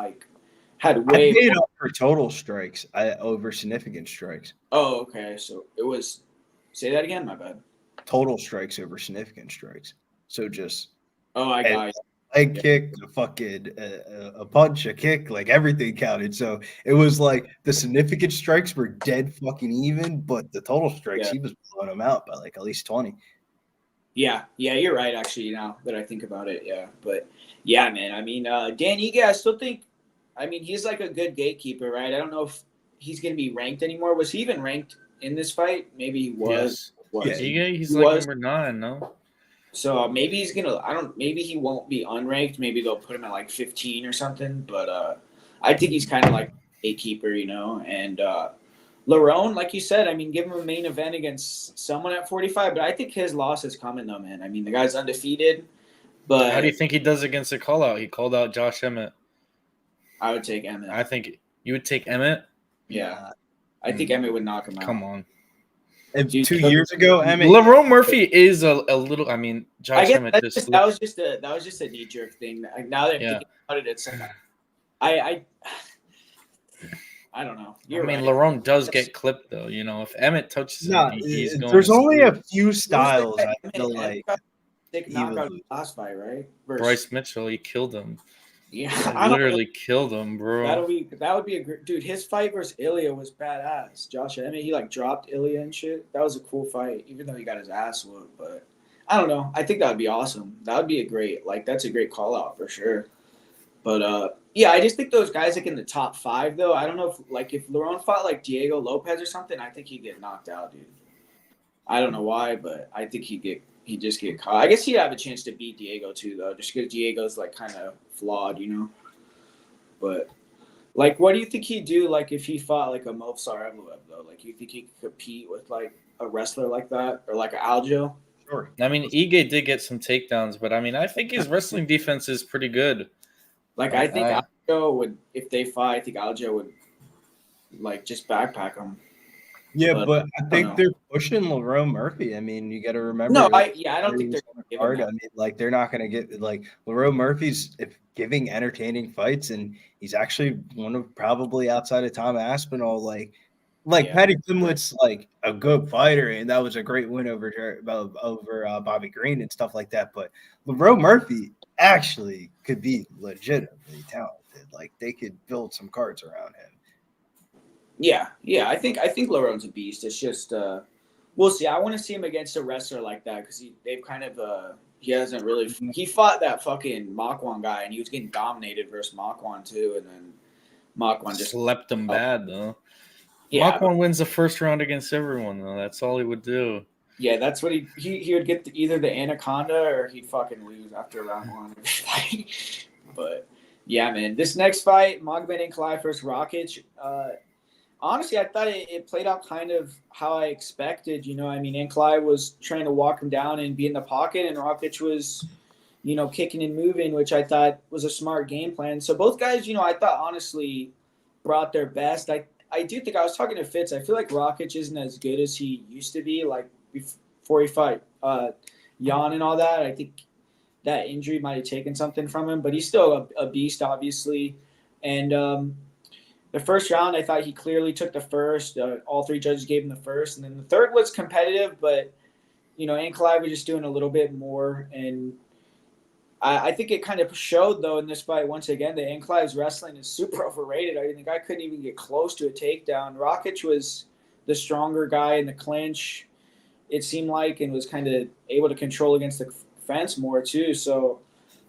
had way. I paid up for total strikes over significant strikes. Oh, okay. So it was. Say that again. My bad. Total strikes over significant strikes. So just. Oh, I got you. Leg kick, a fucking a punch, a kick, everything counted. So it was the significant strikes were dead fucking even, but the total strikes he was blowing them out by at least 20. Yeah, you're right. Actually, now that I think about it, but yeah, man. I mean, Dan Ige, I still think. I mean, he's a good gatekeeper, right? I don't know if he's going to be ranked anymore. Was he even ranked in this fight? Maybe he was. Yes. He's number 9, no? So maybe he's going to – maybe he won't be unranked. Maybe they'll put him at 15 or something. But I think he's kind of like a gatekeeper, you know. And Lerone, like you said, I mean, give him a main event against someone at 45. But I think his loss is coming, though, man. I mean, the guy's undefeated. But how do you think he does against a call-out? He called out Josh Emmett. I would take Emmett. I think you would take Emmett? Yeah. I think Emmett would knock him out. Come on. And Dude, 2 years ago, Emmett. Lerone Murphy is a little. I mean, I Josh guess Emmett that was just a knee jerk thing. Like, now that I'm Yeah. thinking about it, it's like I don't know. I You're mean, right. Lerone does get clipped though. You know, if Emmett touches him, No, he's going. there's to only sleep. a few styles I feel Emmett like got sick he would knockout lose. last fight, right? Bryce Mitchell, he killed him. Yeah, He I don't know. literally killed him, bro. That would be a great dude. His fight versus Ilya was badass. Josh Emmett, he like dropped Ilya and shit. That was a cool fight, even though he got his ass whooped. But I don't know. I think that would be awesome. That would be that's a great call out for sure. But yeah, I just think those guys like in the top 5 though. I don't know if Lerone fought like Diego Lopez or something, I think he'd get knocked out, dude. I don't know why, but I think he'd just get caught. I guess he'd have a chance to beat Diego too, though, just because Diego's like kind of flawed, you know. But like, what do you think he'd do like if he fought like a Movsar Evloev though? Like, you think he could compete with like a wrestler like that or like an Aljo? Sure. I mean, Ige did get some takedowns, but I mean, I think his wrestling defense is pretty good. Like, I think Aljo would, if they fight, I think Aljo would like just backpack him. Yeah, but I think they're pushing Lerone Murphy. I mean, you got to remember. No, I don't think they're hard. I mean, like they're not going to get like Lerone Murphy's giving entertaining fights, and he's actually one of probably outside of Tom Aspinall, like Paddy Pimlet's like a good fighter, and that was a great win over Bobby Green and stuff like that. But Lerone Murphy actually could be legitimately talented. Like they could build some cards around him. Yeah. I think Lerone's a beast. It's just we'll see. I want to see him against a wrestler like that because they've kind of he hasn't really he fought that fucking Makwan guy and he was getting dominated versus Makwan too, and then Makwan just slept him bad though. Yeah, Makwan wins the first round against everyone though. That's all he would do. Yeah, that's what he would get either the Anaconda or he'd fucking lose after round 1 every fight. But yeah, man, this next fight, Magomed Ankalaev versus Rakic. Honestly, I thought it played out kind of how I expected. You know, I mean, Ankalaev was trying to walk him down and be in the pocket, and Rakic was, kicking and moving, which I thought was a smart game plan. So both guys, I thought honestly brought their best. I do think I was talking to Fitz. I feel like Rakic isn't as good as he used to be. Like before he fought Jan and all that, I think that injury might have taken something from him. But he's still a beast, obviously, and. The first round, I thought he clearly took the first. All 3 judges gave him the first. And then the third was competitive, but, Ankalaev was just doing a little bit more. And I think it kind of showed, though, in this fight, once again, that Ankalaev's wrestling is super overrated. I think I couldn't even get close to a takedown. Rakic was the stronger guy in the clinch, it seemed like, and was kind of able to control against the fence more, too. So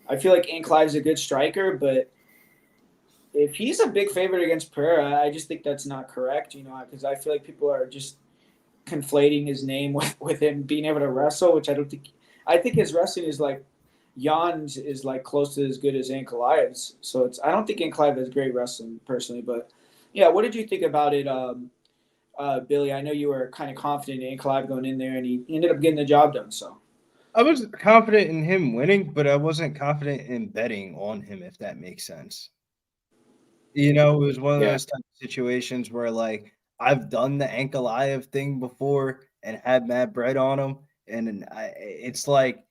I feel like Ankalaev's a good striker, but if he's a big favorite against Pereira, I just think that's not correct, because I feel like people are just conflating his name with him being able to wrestle, which I don't think. I think his wrestling is like Jan's is like close to as good as Ankalaev's. So I don't think Ankalaev has great wrestling personally, but yeah, what did you think about it, Billy? I know you were kind of confident in Ankalaev going in there, and he ended up getting the job done. So I was confident in him winning, but I wasn't confident in betting on him, if that makes sense. It was one of those type of situations where, like, I've done the Ankalaev thing before and had mad bread on him, and it's like,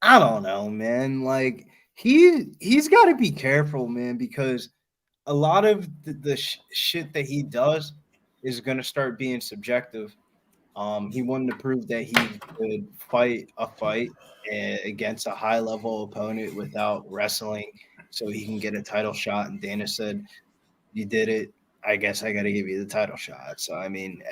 I don't know, man. Like, he's got to be careful, man, because a lot of the shit that he does is going to start being subjective. He wanted to prove that he could fight a fight against a high-level opponent without wrestling so he can get a title shot. And Dana said, you did it. I guess I got to give you the title shot. So, I mean,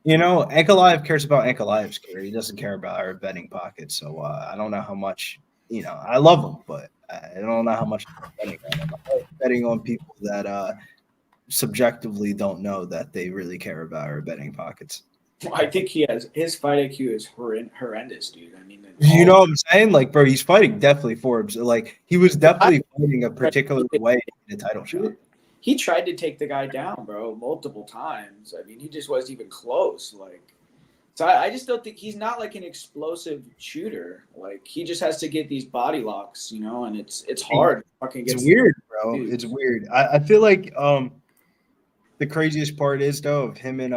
Ankalaev cares about Ankalaev's career. He doesn't care about our betting pockets. So, I don't know how much, I love him, but I don't know how much I'm betting on him. I'm betting on people that subjectively don't know that they really care about our betting pockets. I think his fight IQ is horrendous, dude. I mean, you know what I'm saying? Like, bro, he's fighting definitely Forbes. Like, he was definitely fighting a particular way in the title shot. He tried to take the guy down, bro, multiple times. I mean, he just wasn't even close. Like, so I just don't think he's not like an explosive shooter. Like, he just has to get these body locks, and it's hard. It's weird, bro. Dude. It's weird. I feel like the craziest part is though of him and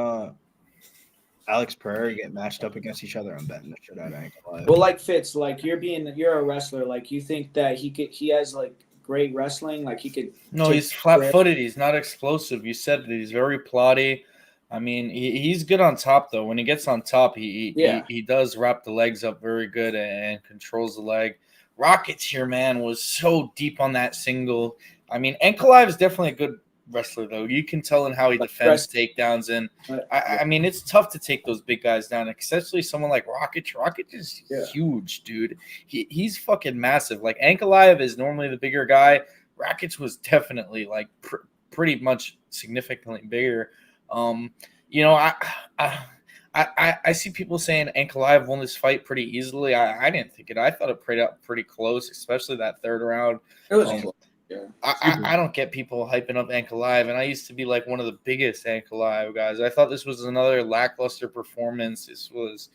Alex Pereira get matched up against each other, I'm betting the shit out of Ankalaev. Well, like Fitz, like you're a wrestler. Like you think that he has like great wrestling. Like he could. No, he's flat-footed. He's not explosive. You said that he's very plotty. I mean, he's good on top though. When he gets on top, he does wrap the legs up very good and controls the leg. Rockets here, man, was so deep on that single. I mean, Ankalaev is definitely a good wrestler though. You can tell in how he defends takedowns, and I mean, it's tough to take those big guys down, especially someone like Rocket. Rocket is huge, dude. He's fucking massive. Like Ankalaev is normally the bigger guy. Rakic was definitely like pretty much significantly bigger. You know, I see people saying Ankalaev won this fight pretty easily. I didn't think it. I thought it played out pretty close, especially that third round. It was close. Yeah. I don't get people hyping up Ankalaev, and I used to be like one of the biggest Ankalaev guys. I thought this was another lackluster performance. This was,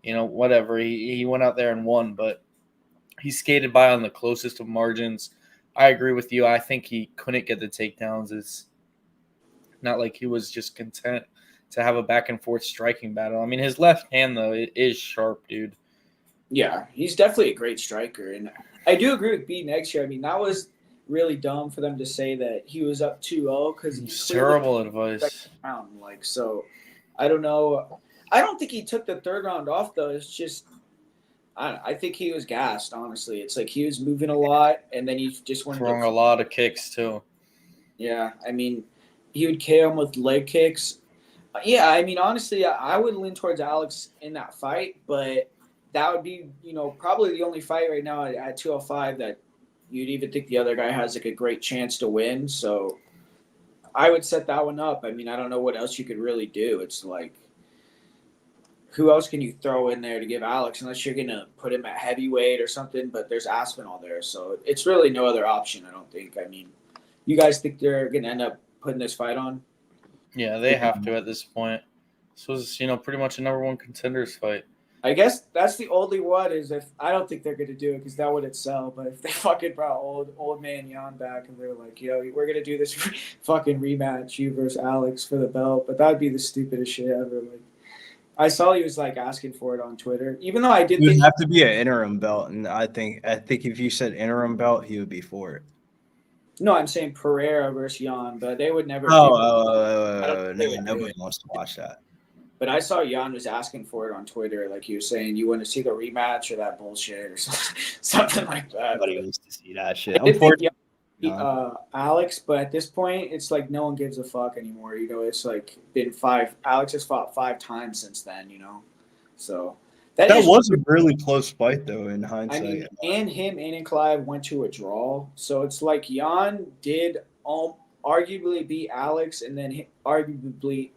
you know, whatever. He went out there and won, but he skated by on the closest of margins. I agree with you. I think he couldn't get the takedowns. It's not like he was just content to have a back and forth striking battle. I mean, his left hand though, it is sharp, dude. Yeah, he's definitely a great striker, and I do agree with B next year. I mean, that was really dumb for them to say that he was up 2-0 because he's terrible advice. Like, so I don't know. I don't think he took the third round off though. It's just I think he was gassed. Honestly, it's like he was moving a lot, and then he just went throwing a lot of kicks too. Yeah, I mean, he would KO him with leg kicks. Yeah, I mean, honestly, I would lean towards Alex in that fight, but that would be, you know, probably the only fight right now at 205 that you'd even think the other guy has like a great chance to win. So I would set that one up. I mean, I don't know what else you could really do. It's like, who else can you throw in there to give Alex unless you're going to put him at heavyweight or something? But there's Aspinall there. So it's really no other option, I don't think. I mean, you guys think they're going to end up putting this fight on? Yeah, they have to at this point. This was, you know, pretty much a number one contenders fight. I guess that's the only one is if I don't think they're going to do it because that wouldn't sell. But if they fucking brought old man Jan back and they're like, yo, we're going to do this fucking rematch, you versus Alex for the belt. But that would be the stupidest shit ever. Like, I saw he was like asking for it on Twitter, even though I did. It would have to be an interim belt, and I think if you said interim belt, he would be for it. No, I'm saying Pereira versus Jan, but they would never. Nobody wants to watch that. But I saw Jan was asking for it on Twitter, like he was saying, "You want to see the rematch or that bullshit or something like that." Nobody wants to see that shit. Alex, but at this point, it's like no one gives a fuck anymore. You know, it's like been five. Alex has fought 5 times since then. You know, so that was a really close fight, though. In hindsight, I mean, and him and Clive went to a draw, so it's like Jan did arguably beat Alex, and then arguably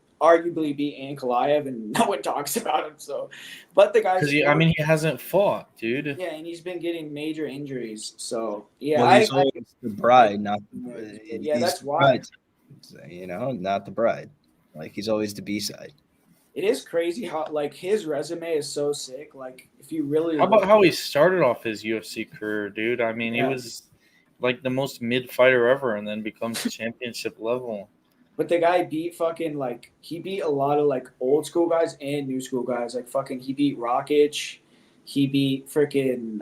beat Ankalaev, and no one talks about him. So, but the guy's he hasn't fought, dude. Yeah, and he's been getting major injuries. So yeah, well, he's always the bride, not that's why. You know, not the bride. Like he's always the B-side. It is crazy how like his resume is so sick. Like if you really how about how he started off his UFC career, dude? I mean, he was like the most mid fighter ever, and then becomes championship level. But the guy beat he beat a lot of like old school guys and new school guys. Like fucking he beat Rockich. He beat freaking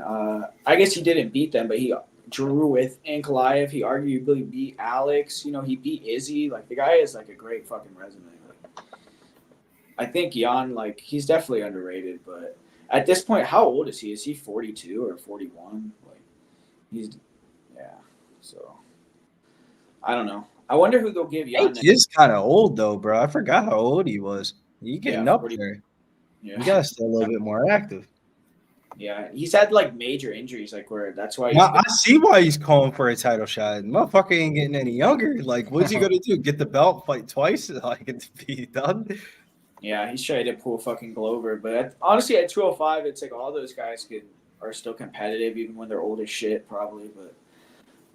I guess he didn't beat them, but he drew with Ankalaev. He arguably beat Alex. You know, he beat Izzy. Like the guy has like a great fucking resume. Like, I think Jan, like he's definitely underrated, but at this point, how old is he? Is he 42 or 41? Like so I don't know. I wonder who they'll give Jan. He is kind of old though, bro. I forgot how old he was. You getting up there? Yeah. You gotta stay a little bit more active. Yeah, he's had like major injuries, like where that's why. I see why he's calling for a title shot. Motherfucker ain't getting any younger. Like, what's he gonna do? Get the belt, fight twice, like it's be done. Yeah, he's trying to pull fucking Glover, but honestly, at 205, it's like all those guys are still competitive, even when they're old as shit, probably,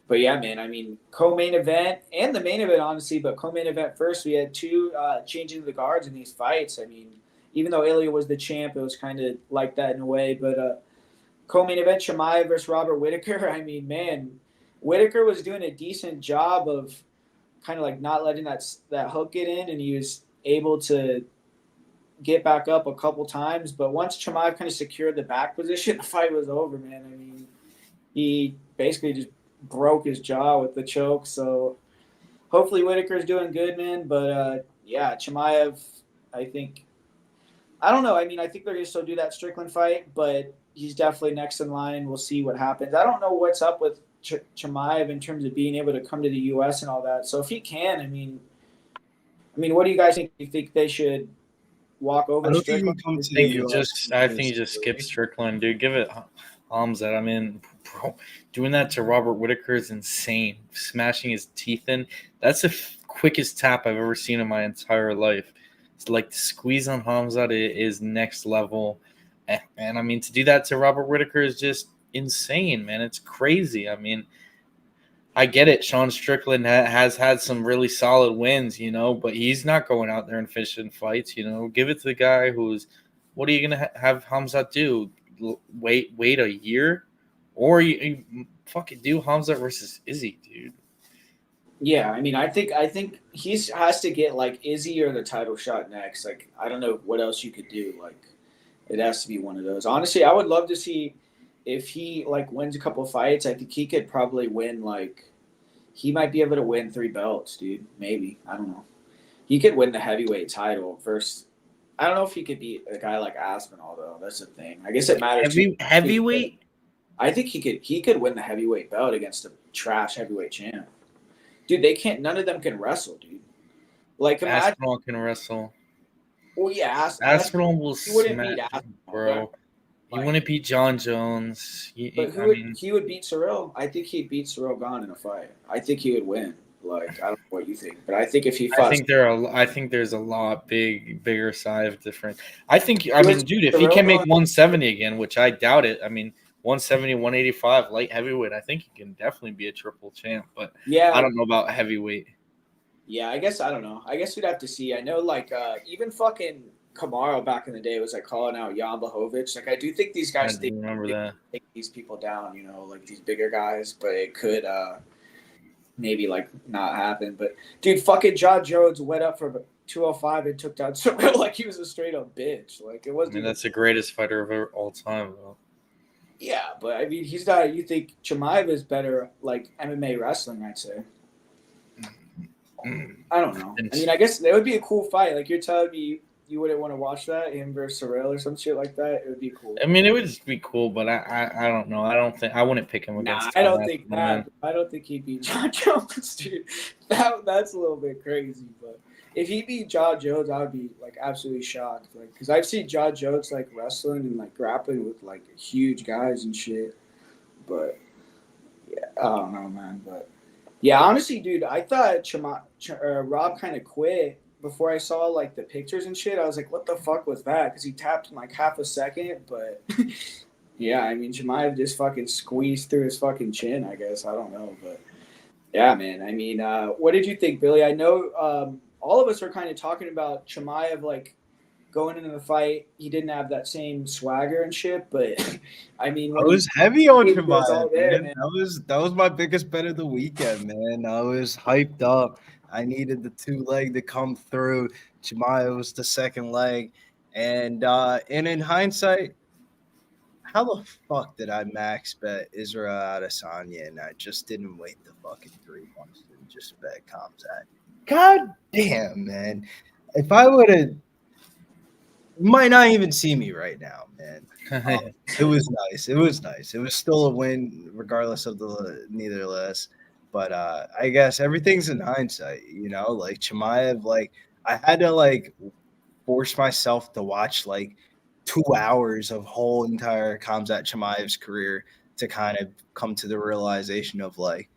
But yeah, man, I mean, co-main event and the main event, honestly, but co-main event first, we had 2 changing the guards in these fights. I mean, even though Ilya was the champ, it was kind of like that in a way. But co-main event, Chimaev versus Robert Whittaker. I mean, man, Whittaker was doing a decent job of kind of like not letting that hook get in, and he was able to get back up a couple times, but once Chimaev kind of secured the back position, the fight was over, man. I mean, he basically just broke his jaw with the choke. So hopefully Whitaker's doing good, man. But yeah, Chimaev, I think I don't know. I mean, I think they're gonna still do that Strickland fight, but he's definitely next in line. We'll see what happens. I don't know what's up with Chimaev in terms of being able to come to the U.S. and all that. So if he can, what do you guys think? Do you think they should walk over I don't think he Strickland? can come to I the think you U.S. I think you just skip Strickland, dude. Give it Hamzat. I mean, bro, doing that to Robert Whitaker is insane. Smashing his teeth in. That's the quickest tap I've ever seen in my entire life. It's like the squeeze on Hamzat is next level. And I mean, to do that to Robert Whitaker is just insane, man. It's crazy. I mean, I get it. Sean Strickland has had some really solid wins, but he's not going out there and fishing fights. Give it to the guy who's. What are you gonna have Hamzat do? Wait a year, or you fucking do Hamzat versus Izzy, dude. Yeah, I mean, I think he has to get like Izzy or the title shot next. Like, I don't know what else you could do. Like, it has to be one of those. Honestly, I would love to see if he like wins a couple of fights. I think he could probably win he might be able to win 3 belts, dude. Maybe, I don't know. He could win the heavyweight title first. I don't know if he could beat a guy like Aspinall though. That's the thing. I guess it matters. Heavyweight. I think he could win the heavyweight belt against a trash heavyweight champ. Dude, they can't. None of them can wrestle, dude. Like, imagine. Aspinall can wrestle. Well, yeah, Aspinall will he wouldn't beat smash, Aspinall, bro. He wouldn't beat John Jones. But he would beat Ciryl. I think he'd beat Ciryl Gane in a fight. I think he would win. Like, I don't know what you think, but I think if he fought, I think there's a lot bigger side of different. I mean, dude, if he can make 170 again, which I doubt it. I mean, 170, 185 light heavyweight. I think he can definitely be a triple champ. But yeah, I don't know about heavyweight. Yeah, I guess I don't know. I guess we'd have to see. I know, like, even fucking Kamaru back in the day was like calling out Jan Blachowicz. Like, I do think these guys think these people down, like these bigger guys, but it could maybe like not happen. But dude, fucking John Jones went up for 205 and took down Ciryl like he was a straight up bitch. Like, it wasn't. I mean, that's the greatest fighter of all time, though. Yeah, but I mean, he's not. You think Chimaev is better, like MMA wrestling? I'd say. I don't know. I mean, I guess that would be a cool fight. Like, you're telling me you wouldn't want to watch that, him versus Ciryl or some shit like that. It would be cool. I mean, it would just be cool, but I don't know. I wouldn't pick him against. I don't think that. I don't think he'd beat John Jones, dude. That's a little bit crazy. But if he beat John Jones, I would be like absolutely shocked. Like, because I've seen John Jones like wrestling and like grappling with like huge guys and shit. But yeah, I don't know, man. But yeah, honestly, dude, I thought Rob kind of quit before I saw like the pictures and shit. I was like, what the fuck was that? Because he tapped in like half a second. But yeah, I mean, Chimaev just fucking squeezed through his fucking chin, I guess. I don't know. But yeah, man. I mean, what did you think, Billy? I know all of us were kind of talking about Chimaev like going into the fight. He didn't have that same swagger and shit, but I mean, I was heavy on Chimaev, man. That was my biggest bet of the weekend, man. I was hyped up. I needed the 2 leg to come through. Chimaev was the second leg, and in hindsight, how the fuck did I max bet Israel Adesanya and I just didn't wait the fucking 3 months and just bet Khamzat? God damn, man! If I would have. You might not even see me right now, man. It was nice. It was nice. It was still a win, regardless of neitherless. But I guess everything's in hindsight, like Chimaev. Like, I had to like force myself to watch like 2 hours of whole entire Khamzat Chimaev's career to kind of come to the realization of like,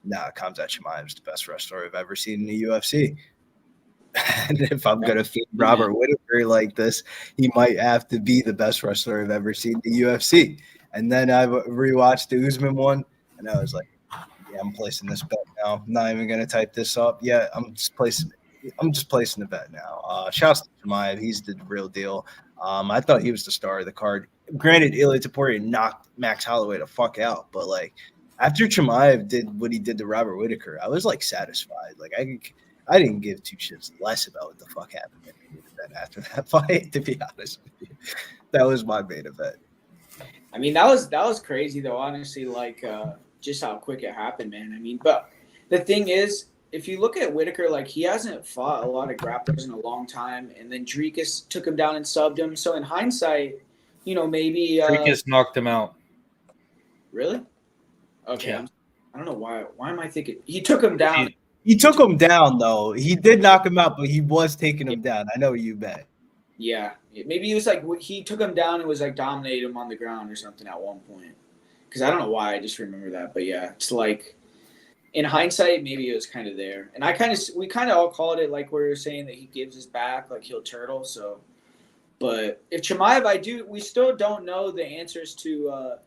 nah, Khamzat Chimaev's the best wrestler I've ever seen in the UFC. And if I'm going to feed Robert Whitaker like this, he might have to be the best wrestler I've ever seen in the UFC. And then I rewatched the Usman one, and I was like, yeah, I'm placing this bet now. I'm not even going to type this up. Yeah, I'm just placing the bet now. Shouts to Chimaev. He's the real deal. I thought he was the star of the card. Granted, Ilia Topuria knocked Max Holloway the fuck out, but like after Chimaev did what he did to Robert Whitaker, I was like satisfied. Like I didn't give two shits less about what the fuck happened in the main event after that fight, to be honest with you. That was my main event. I mean, that was crazy though. Honestly, like just how quick it happened, man. I mean, but the thing is, if you look at Whitaker, like he hasn't fought a lot of grapplers in a long time, and then Dricus took him down and subbed him. So in hindsight, maybe Dricus knocked him out. Really? Okay. Yeah. I don't know why. Why am I thinking he took him down? He took him down though. He did knock him out, but he was taking him down. I know what you bet. Yeah, maybe he was like he took him down and was like dominating him on the ground or something at one point. Because I don't know why, I just remember that. But yeah, it's like in hindsight, maybe it was kind of there. And we kind of all called it like we were saying that he gives his back, like he'll turtle. So, but if Chimaev, we still don't know the answers to,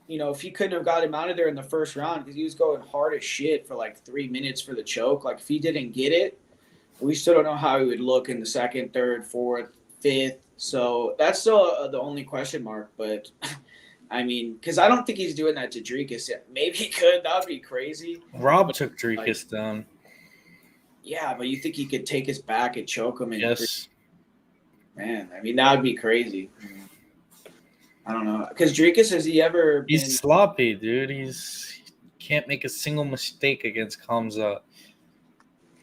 if he couldn't have got him out of there in the first round because he was going hard as shit for like 3 minutes for the choke. Like if he didn't get it, we still don't know how he would look in the second, third, fourth, fifth. So that's still the only question mark. But I mean, because I don't think he's doing that to Dricus yet. Maybe he could. That would be crazy. Rob took Dricus down. Yeah, but you think he could take his back and choke him? Yes. Man, I mean, that would be crazy. I don't know. Because Dricus, has he ever been... He's sloppy, dude. He can't make a single mistake against Hamza.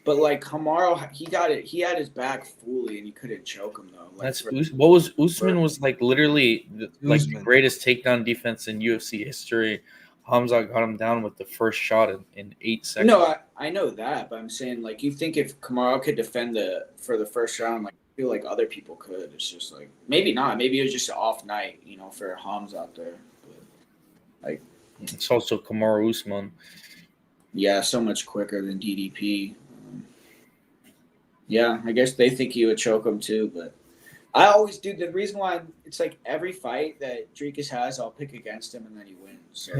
But like Kamaru, he got it. He had his back fully, and you couldn't choke him though. Like, what was Usman was like literally the greatest takedown defense in UFC history. Hamza got him down with the first shot in 8 seconds. No, I know that, but I'm saying like you think if Kamaru could defend for the first round, like I feel like other people could. It's just like maybe not. Maybe it was just an off night, for Hamza out there. But, like it's also Kamaru Usman. Yeah, so much quicker than DDP. Yeah, I guess they think he would choke him too, but I always do. The reason why it's like every fight that Dricus has, I'll pick against him and then he wins. So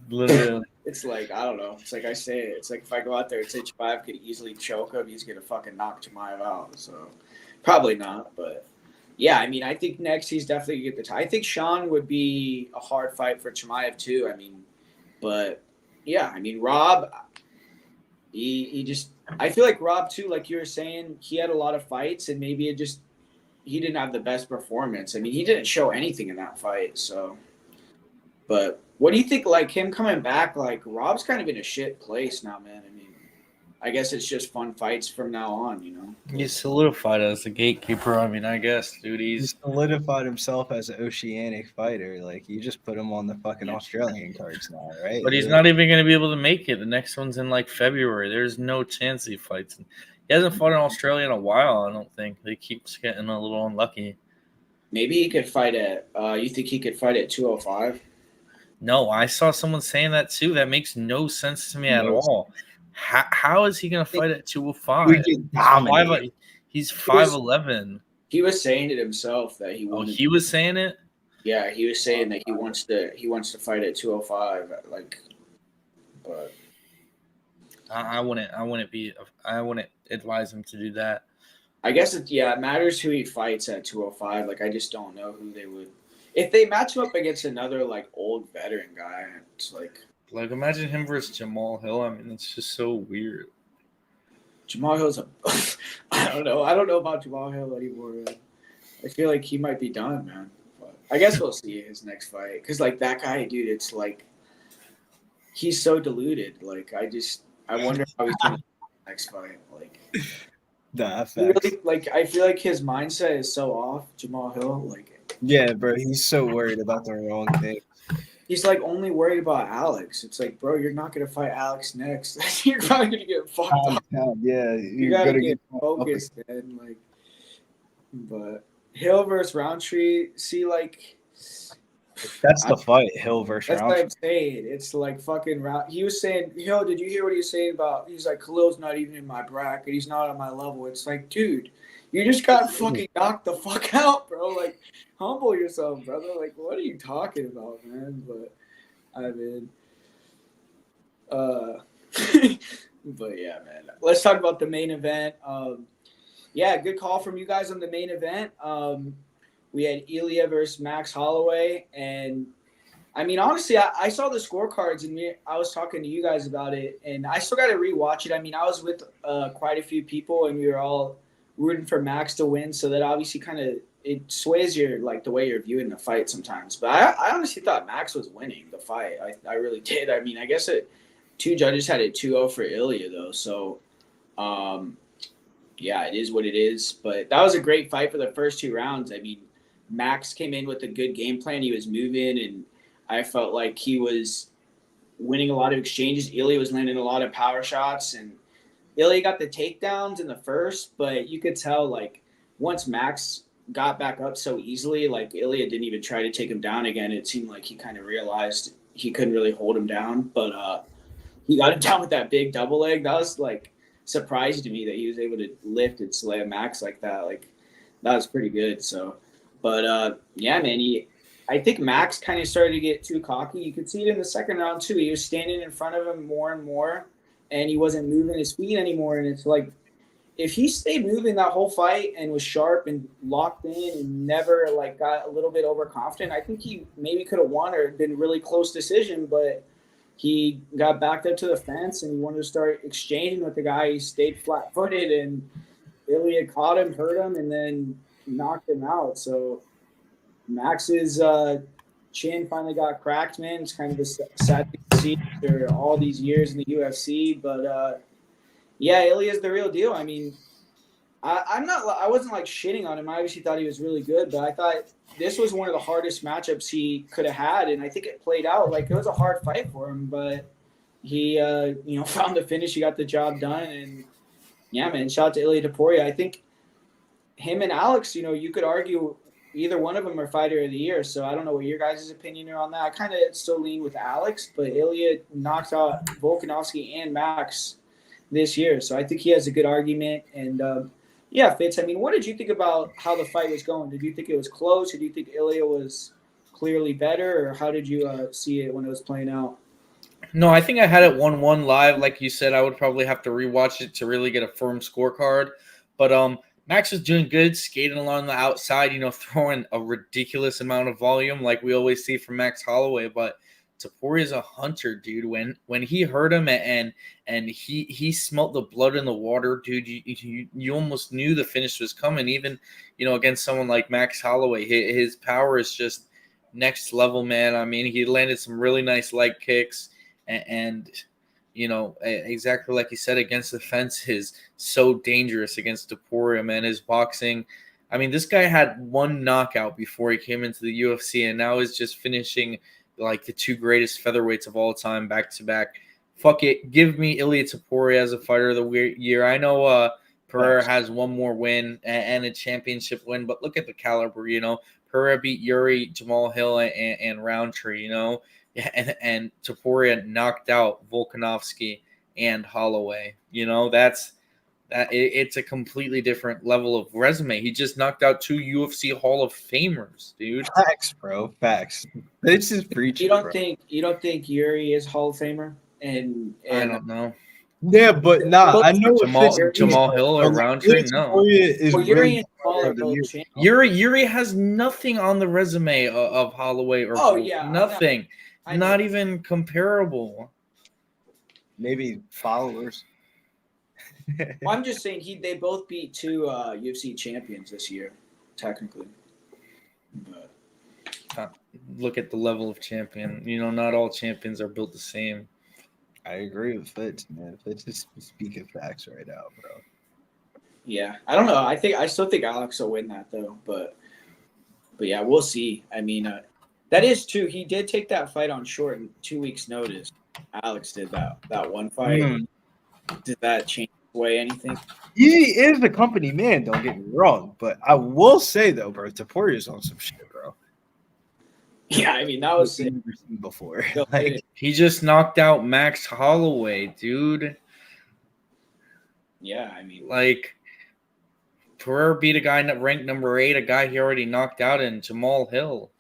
literally. It's like, I don't know. It's like I say it. It's like if I go out there and say Chimaev could easily choke him, he's going to fucking knock Chimaev out. So probably not, but yeah, I mean, I think next he's definitely going to get the I think Sean would be a hard fight for Chimaev too. I mean, but yeah, I mean, Rob, he just, I feel like Rob too, like you were saying, he had a lot of fights and maybe he didn't have the best performance. I mean, he didn't show anything in that fight. So, but what do you think, like him coming back, like Rob's kind of in a shit place now, man. I mean, I guess it's just fun fights from now on, He's solidified as a gatekeeper. I mean, I guess, dude, He solidified himself as an oceanic fighter. Like, you just put him on the fucking Australian cards now, right? But he's not even going to be able to make it. The next one's in like February. There's no chance he fights. He hasn't fought in Australia in a while, I don't think. He keeps getting a little unlucky. Maybe he could fight at you think he could fight at 205? No, I saw someone saying that too. That makes no sense to me at all. How is he going to fight at 205? He's 5'11". He was saying it himself that he wanted. Oh, he was saying it? Yeah, he was saying that he wants to fight at 205. Like, but I wouldn't advise him to do that. I guess it matters who he fights at 205. Like, I just don't know who they would. If they match him up against another like old veteran guy, it's like imagine him versus Jamal Hill. I mean, it's just so weird. Jamal Hill's I don't know about Jamal Hill anymore, man. I feel like he might be done, man. But I guess we'll see his next fight because like that guy, dude, it's like he's so diluted. Like I wonder how he's gonna next fight. Like, really, like I feel like his mindset is so off. Jamal Hill, like. Yeah, bro, he's so worried about the wrong thing. He's like only worried about Alex. It's like, bro, you're not gonna fight Alex next. You're probably gonna get fucked up. Yeah, you gotta get focused, man. Like, but Hill versus Roundtree. See, like, that's the fight. Hill versus Roundtree. Roundtree. That's what I'm saying. It's like fucking Round. He was saying, Hill. Did you hear what he was saying about? He's like, Khalil's not even in my bracket. He's not on my level. It's like, dude, you just got fucking knocked the fuck out, bro. Like, humble yourself, brother. Like, what are you talking about, man? But, I mean, but yeah, man. Let's talk about the main event. Yeah, good call from you guys on the main event. We had Ilya versus Max Holloway, and I mean, honestly, I saw the scorecards and I was talking to you guys about it, and I still got to rewatch it. I mean, I was with quite a few people, and we were all rooting for Max to win, so that obviously kind of it sways your like the way you're viewing the fight sometimes. But I honestly thought Max was winning the fight. I really did. I mean, I guess two judges had it 2-0 for Ilya though, so yeah, it is what it is. But that was a great fight for the first 2 rounds. I mean, Max came in with a good game plan. He was moving, and I felt like he was winning a lot of exchanges. Ilya was landing a lot of power shots, and Ilya got the takedowns in the first, but you could tell like once Max got back up so easily, like Ilya didn't even try to take him down again. It seemed like he kind of realized he couldn't really hold him down, but he got him down with that big double leg. That was like surprised to me that he was able to lift and slay a Max like that. Like that was pretty good. So, but yeah, man, I think Max kind of started to get too cocky. You could see it in the second round too. He was standing in front of him more and more, and he wasn't moving his feet anymore. And it's like, if he stayed moving that whole fight and was sharp and locked in and never like got a little bit overconfident, I think he maybe could have won or been a really close decision. But he got backed up to the fence and he wanted to start exchanging with the guy. He stayed flat-footed, and Ilya caught him, hurt him, and then knocked him out. So Max's chin finally got cracked, man. It's kind of a sad thing to see after all these years in the UFC, but yeah, Ilya's the real deal. I mean, I wasn't like shitting on him. I obviously thought he was really good, but I thought this was one of the hardest matchups he could have had, and I think it played out. Like, it was a hard fight for him, but he found the finish. He got the job done, and yeah, man, shout out to Ilya Topuria. I think him and Alex, you could argue either one of them are fighter of the year. So I don't know what your guys' opinion are on that. I kind of still lean with Alex, but Ilya knocked out Volkanovski and Max this year. So I think he has a good argument. And yeah, Fitz, I mean, what did you think about how the fight was going? Did you think it was close? Or do you think Ilya was clearly better? Or how did you see it when it was playing out? No, I think I had it 1-1 live. Like you said, I would probably have to rewatch it to really get a firm scorecard. But Max was doing good, skating along the outside, throwing a ridiculous amount of volume like we always see from Max Holloway. But Topuria's a hunter, dude. When he hurt him and he smelt the blood in the water, dude, you almost knew the finish was coming. Even, against someone like Max Holloway, his power is just next level, man. I mean, he landed some really nice leg kicks and exactly like you said, against the fence is so dangerous against Topuria, man. His boxing, I mean, this guy had one knockout before he came into the UFC, and now is just finishing like the two greatest featherweights of all time back to back. Fuck it, give me Ilya Topuria as a fighter of the year. I know Pereira has one more win and a championship win, but look at the caliber. Pereira beat Yuri, Jamal Hill, and Roundtree. And Topuria knocked out Volkanovski and Holloway. It's a completely different level of resume. He just knocked out 2 UFC Hall of Famers, dude. Facts, bro. Facts. This is preaching. You don't think Yuri is Hall of Famer? And I don't know. Yeah, but I know Jamal Hill or Roundtree. No, Yuri has nothing on the resume of Holloway or nothing. Not even comparable. Maybe followers. Well, I'm just saying they both beat 2 UFC champions this year, technically. But look at the level of champion. Not all champions are built the same. I agree with Fitz, man. Fitz is speaking facts right now, bro. Yeah, I don't know. I still think Alex will win that though, but yeah, we'll see. I mean, that is true. He did take that fight on short 2 weeks' notice. Alex did that one fight. Did that change way anything? He is a company man, don't get me wrong, but I will say though, bro, Topuria's on some shit, bro. Yeah, I mean, that was never seen before. Like, he just knocked out Max Holloway, dude. Yeah, I mean, like, Pereira beat a guy ranked number 8, a guy he already knocked out, in Jamal Hill.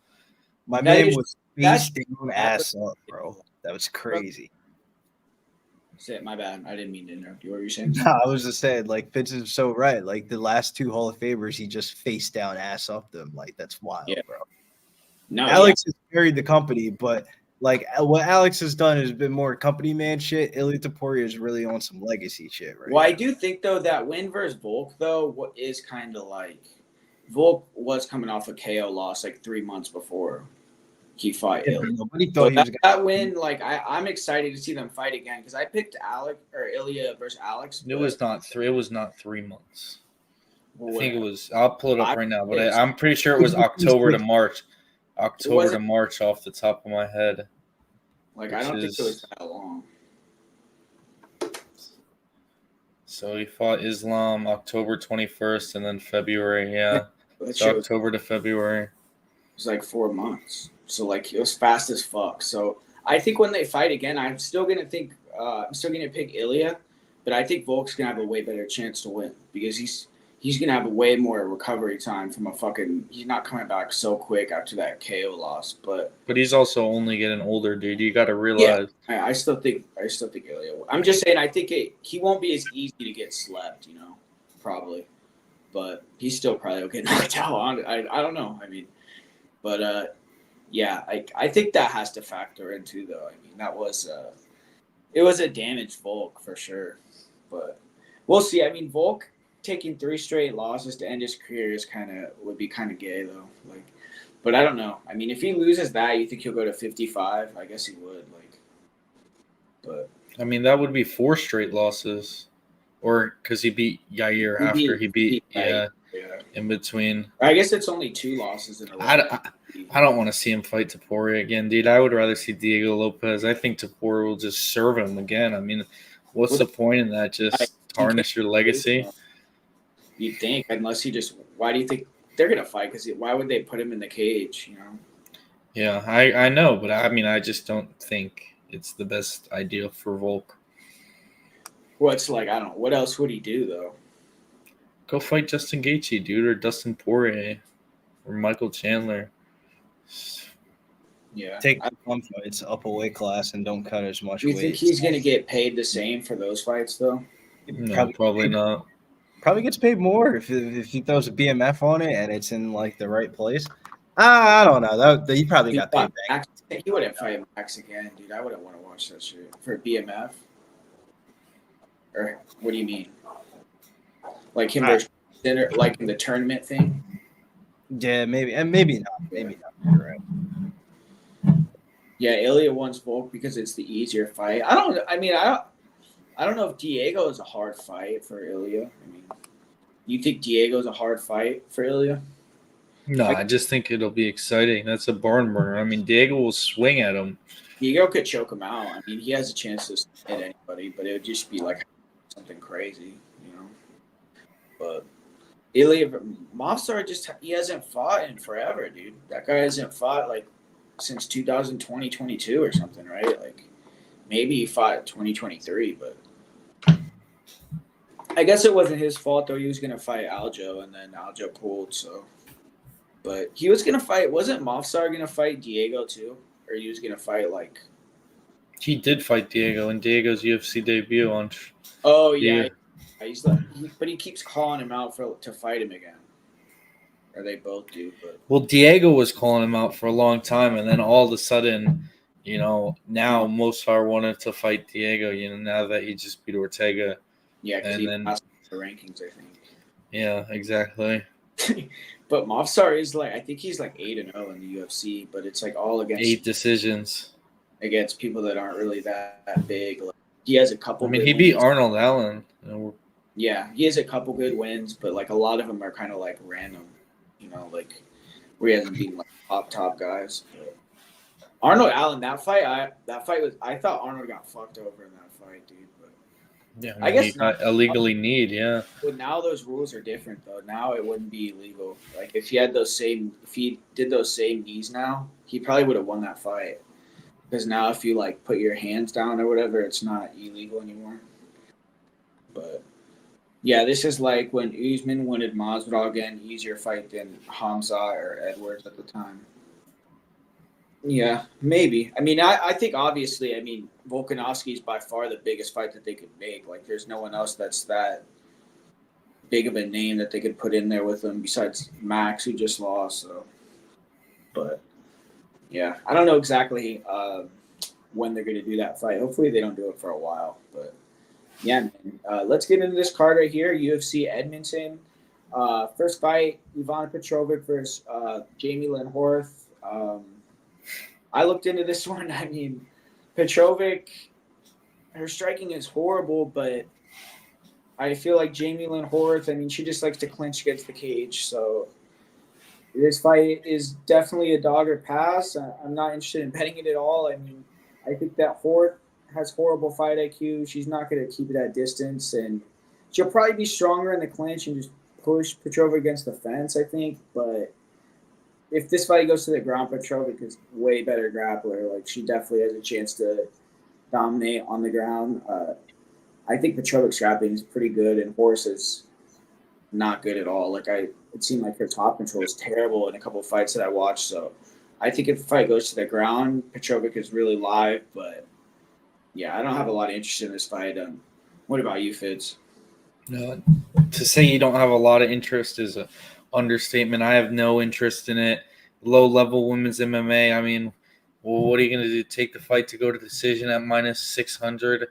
My man was beasting ass up, bro. That was crazy. My bad. I didn't mean to interrupt you. What were you saying? No, I was just saying, like, Fitz is so right. Like, the last 2 Hall of Famers, he just face down ass up them. Like, that's wild, bro. No, Alex has carried the company, but like what Alex has done has been more company man shit. Ilia Topuria is really on some legacy shit right Well, I now. do think though that win versus Volk though what is kind of like Volk was coming off a KO loss like 3 months before he fought Yeah, Ilya. nobody So thought he was that win, like I'm excited to see them fight again because I picked Alex or Ilya versus Alex. It was not 3. It was not 3 months. Well, I think it whatever. was. I'll pull it up I right now, but it's, I'm pretty sure it was October to March. it October to wasn't March off the top of my head, like I which don't think it was is that long. so he fought Islam October 21st and then February. Yeah, That so shit was, October to February. was like 4 months. So like it was fast as fuck. So I think when they fight again, I'm still gonna think I'm still gonna pick Ilya, but I think Volk's gonna have a way better chance to win because he's gonna have a way more recovery time from a fucking. He's not coming back so quick after that KO loss, but But he's also only getting older, dude. You got to yeah, realize. I still think Ilya. I'm just saying I think he won't be as easy to get slept, probably, but he's still probably will get knocked out. I don't know. I mean, but yeah, I think that has to factor in too, though. I mean, that was it was a damaged Volk for sure, but we'll see. I mean, Volk taking 3 straight losses to end his career is would be kind of gay though. Like, but I don't know. I mean, if he loses that, you think he'll go to 55? I guess he would. Like, but I mean, that would be 4 straight losses, or because he beat Yair after he beat yeah. in between. I guess it's only 2 losses in a row. I don't want to see him fight Topuria again, dude. I would rather see Diego Lopez. I think Topuria will just serve him again. I mean, what's the point in that? Just tarnish your legacy? You think, unless he just. Why do you think they're gonna fight? Because why would they put him in the cage? Yeah, I know, but I mean, I just don't think it's the best idea for Volk. What's like? I don't know. What else would he do though? Go fight Justin Gaethje, dude, or Dustin Poirier, or Michael Chandler. Yeah, Take the fun fights up a weight class and don't cut as much do you weight. think he's gonna get paid the same for those fights though? No, probably not. Probably gets paid more if he throws a BMF on it and it's in like the right place. I don't know. He probably got paid back. He wouldn't fight Max again, dude. I wouldn't want to watch that shit for BMF. Or what do you mean? Like him versus Sinner, like in the tournament thing? Yeah, maybe, and maybe not. Maybe not. You're right. Yeah, Ilya wants Volk because it's the easier fight. I don't know if Diego is a hard fight for Ilya. I mean, you think Diego's a hard fight for Ilya? No, I just think it'll be exciting. That's a barn burner. I mean, Diego will swing at him. Diego could choke him out. I mean, he has a chance to hit anybody, but it would just be like something crazy, But Ilya Movsar he hasn't fought in forever, dude. That guy hasn't fought like since 2020, 22 or something, right? Like maybe he fought 2023, but I guess it wasn't his fault though. He was gonna fight Aljo, and then Aljo pulled. So, but he was gonna fight. Wasn't Movsar gonna fight Diego too, or he was gonna fight like? He did fight Diego in Diego's UFC debut on. Oh yeah, he's like, but he keeps calling him out to fight him again. Or they both do, but well, Diego was calling him out for a long time, and then all of a sudden, now Mosar wanted to fight Diego. Now that he just beat Ortega. Yeah, because he passed the rankings, I think. Yeah, exactly. But Movsar is I think he's like 8-0 in the UFC, but it's like all against 8 decisions against people that aren't really that big. Like, he has a couple. I mean, he beat Arnold Allen. Yeah, he has a couple good wins, but like a lot of them are kind of like random. Like where he hasn't beaten like top guys. But Arnold Allen, that fight was. I thought Arnold got fucked over in that fight, dude. But yeah, I guess he got illegally kneed. Yeah. But now those rules are different, though. Now it wouldn't be illegal. Like if he did those same knees now, he probably would have won that fight. Because now if you like put your hands down or whatever, it's not illegal anymore. But yeah, this is like when Usman wanted Masvidal again, easier fight than Hamza or Edwards at the time. Yeah, maybe. I mean, I think obviously, Volkanovski is by far the biggest fight that they could make. Like, there's no one else that's that big of a name that they could put in there with them besides Max, who just lost. So, but Yeah, I don't know exactly when they're going to do that fight. Hopefully, they don't do it for a while. But yeah, man. Let's get into this card right here. UFC Edmonton. First fight: Ivana Petrovic versus Jamie Lynn Horth. I looked into this one. I mean, Petrovic, her striking is horrible, but I feel like Jamie Lynn Horth. I mean, she just likes to clinch against the cage. So this fight is definitely a dog or pass. I'm not interested in betting it at all. I mean, I think that Horth has horrible fight IQ. She's not going to keep it at distance, and she'll probably be stronger in the clinch and just push Petrova against the fence, I think. But if this fight goes to the ground, Petrovic is way better grappler. Like, she definitely has a chance to dominate on the ground. I think Petrovic's grappling is pretty good, and Horse is not good at all. It seemed like her top control was terrible in a couple of fights that I watched. So I think if the fight goes to the ground, Petrovic is really live. But yeah, I don't have a lot of interest in this fight. What about you, Fitz? No, to say you don't have a lot of interest is an understatement. I have no interest in it. Low-level women's MMA. I mean, well, what are you going to do? Take the fight to go to decision at minus 600?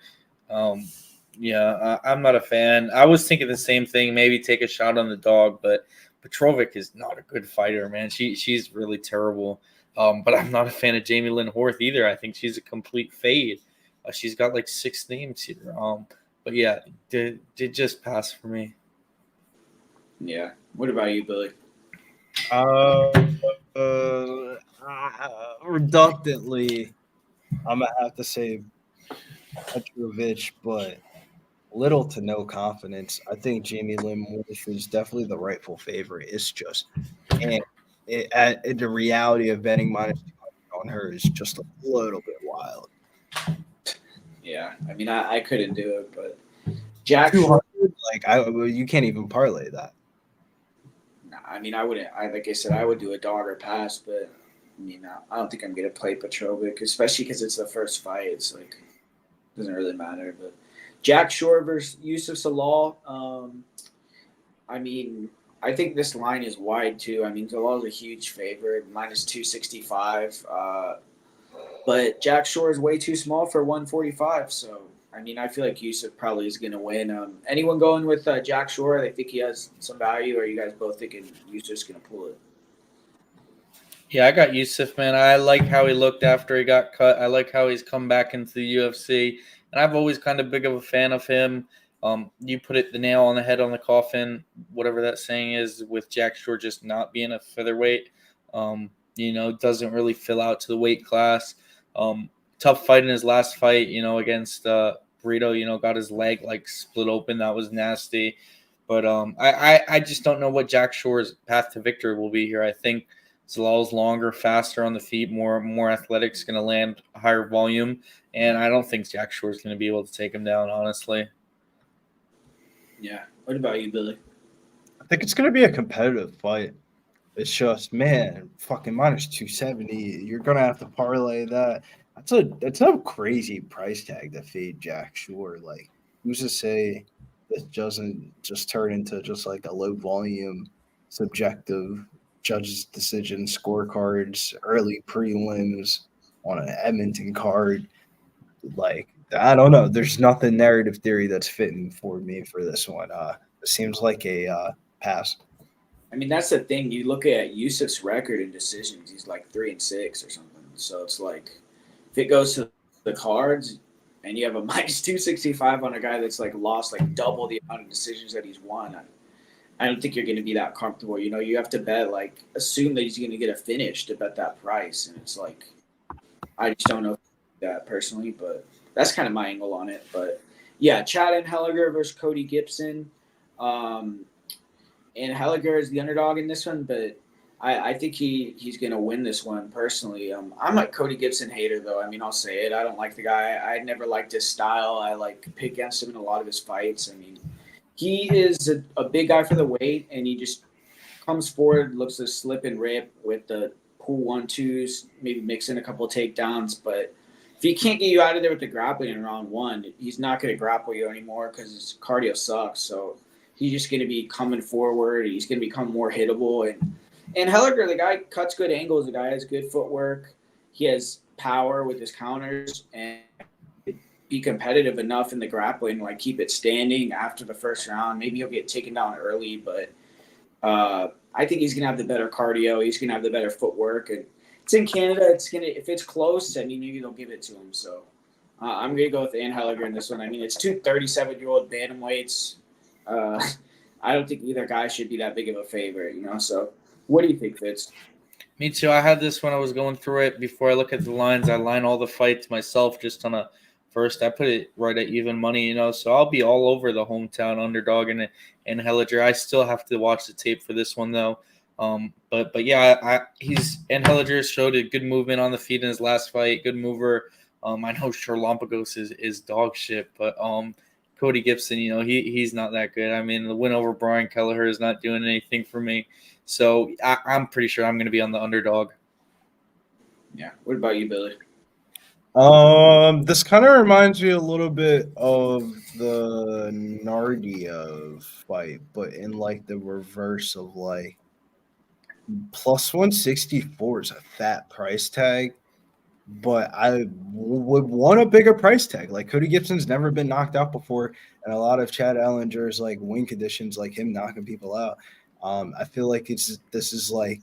Yeah, I'm not a fan. I was thinking the same thing. Maybe take a shot on the dog, but Petrovic is not a good fighter, man. She's really terrible. But I'm not a fan of Jamie Lynn Horth either. I think she's a complete fade. She's got like 6 names here. But yeah, did just pass for me. Yeah. What about you, Billy? Reductantly, I'm gonna have to say Petrovic, but little to no confidence. I think Jamie Lynn Morris is definitely the rightful favorite. It's just, and the reality of betting minus 200 on her is just a little bit wild. Yeah, I mean, I couldn't do it, but Jack 200, you can't even parlay that. I mean, I wouldn't. Like I said, I would do a dog or pass, but I mean, I don't think I'm gonna play Petrovic, especially because it's the first fight. It's like doesn't really matter. But Jack Shore versus Yusuf Salal. I mean, I think this line is wide too. I mean, Salal's a huge favorite, minus 265. But Jack Shore is way too small for 145. So I mean, I feel like Yusuf probably is going to win. Anyone going with Jack Shore? They think he has some value, or are you guys both thinking Yusuf's going to pull it? Yeah, I got Yusuf, man. I like how he looked after he got cut. I like how he's come back into the UFC, and I've always kind of big of a fan of him. You put the nail on the head on the coffin, whatever that saying is, with Jack Shore just not being a featherweight. Doesn't really fill out to the weight class. Tough fight in his last fight, against Burrito, got his leg like split open. That was nasty. But I just don't know what Jack Shore's path to victory will be here. I think Zalal's longer, faster on the feet, more athletic, is going to land higher volume. And I don't think Jack Shore's going to be able to take him down, honestly. Yeah. What about you, Billy? I think it's going to be a competitive fight. It's just, man, fucking minus 270. You're going to have to parlay that. That's a crazy price tag to fade Jack Shore. Like, who's to say this doesn't just turn into just like a low volume, subjective judges' decision scorecards, early prelims on an Edmonton card? Like, I don't know. There's nothing narrative theory that's fitting for me for this one. It seems like a pass. I mean, that's the thing. You look at Yusuf's record in decisions; he's like 3-6 or something. So it's like, if it goes to the cards, and you have a minus 265 on a guy that's like lost like double the amount of decisions that he's won, I don't think you're going to be that comfortable. You have to bet assume that he's going to get a finish to bet that price, and it's like, I just don't know that personally, but that's kind of my angle on it. But yeah, Chad Henniger versus Cody Gibson. And Henniger is the underdog in this one, but I think he's going to win this one personally. I'm a Cody Gibson hater, though. I mean, I'll say it. I don't like the guy. I never liked his style. I pick against him in a lot of his fights. I mean, he is a big guy for the weight, and he just comes forward, looks to slip and rip with the pull 1-2s, maybe mix in a couple of takedowns. But if he can't get you out of there with the grappling in round 1, he's not going to grapple you anymore because his cardio sucks. So he's just going to be coming forward. He's going to become more hittable. And Henniger, the guy cuts good angles. The guy has good footwork. he has power with his counters and be competitive enough in the grappling, like keep it standing after the first round. Maybe he'll get taken down early, but I think he's gonna have the better cardio. He's gonna have the better footwork, and it's in Canada. It's gonna if it's close, I mean, maybe they'll give it to him. So I'm gonna go with Ann Helliger in this one. I mean, it's two 37-year-old bantamweights. I don't think either guy should be that big of a favorite, So, what do you think, Fitz? Me too. I had this when I was going through it. Before I look at the lines, I line all the fights myself just on a first. I put it right at even money, So I'll be all over the hometown underdog and Helliger. I still have to watch the tape for this one though. But yeah, and Helliger showed a good movement on the feet in his last fight. Good mover. I know Charlampagos is dog shit, but Cody Gibson, he's not that good. I mean, the win over Brian Kelleher is not doing anything for me. So I'm pretty sure I'm going to be on the underdog. Yeah. What about you, Billy? This kind of reminds me a little bit of the Nardia fight, but in like the reverse of like plus 164 is a fat price tag, but I would want a bigger price tag. Like Cody Gibson's never been knocked out before, and a lot of Chad Ellinger's like win conditions, like him knocking people out. I feel like this is like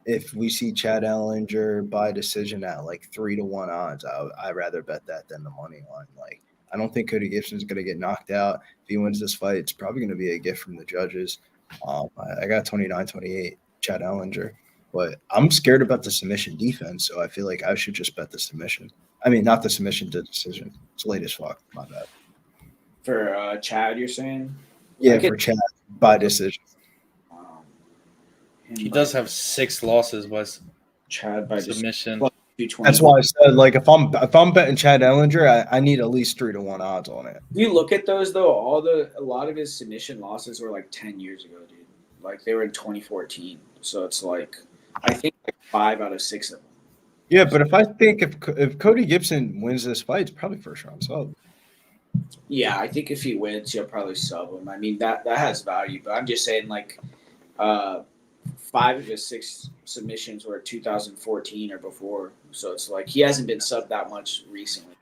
if we see Chad Ellinger by decision at like 3-1 odds, I'd rather bet that than the money line. Like I don't think Cody Gibson's going to get knocked out. If he wins this fight, it's probably going to be a gift from the judges. I got 29-28 Chad Ellinger, but I'm scared about the submission defense, so I feel like I should just bet the submission. I mean, not the submission, the decision. It's late as fuck. My bad. For Chad, you're saying? Yeah, for Chad by decision. He does have 6 losses by Chad by submission. That's why I said, like, if I'm betting Chad Ellinger, I need at least 3-1 odds on it. If you look at those though, a lot of his submission losses were like 10 years ago, dude. Like they were in 2014. So it's like I think like 5 out of 6 of them. Yeah, but if Cody Gibson wins this fight, it's probably first round sub. Yeah, I think if he wins, he'll probably sub him. I mean that has value, but I'm just saying like 5 of his 6 submissions were 2014 or before, so it's like he hasn't been subbed that much recently.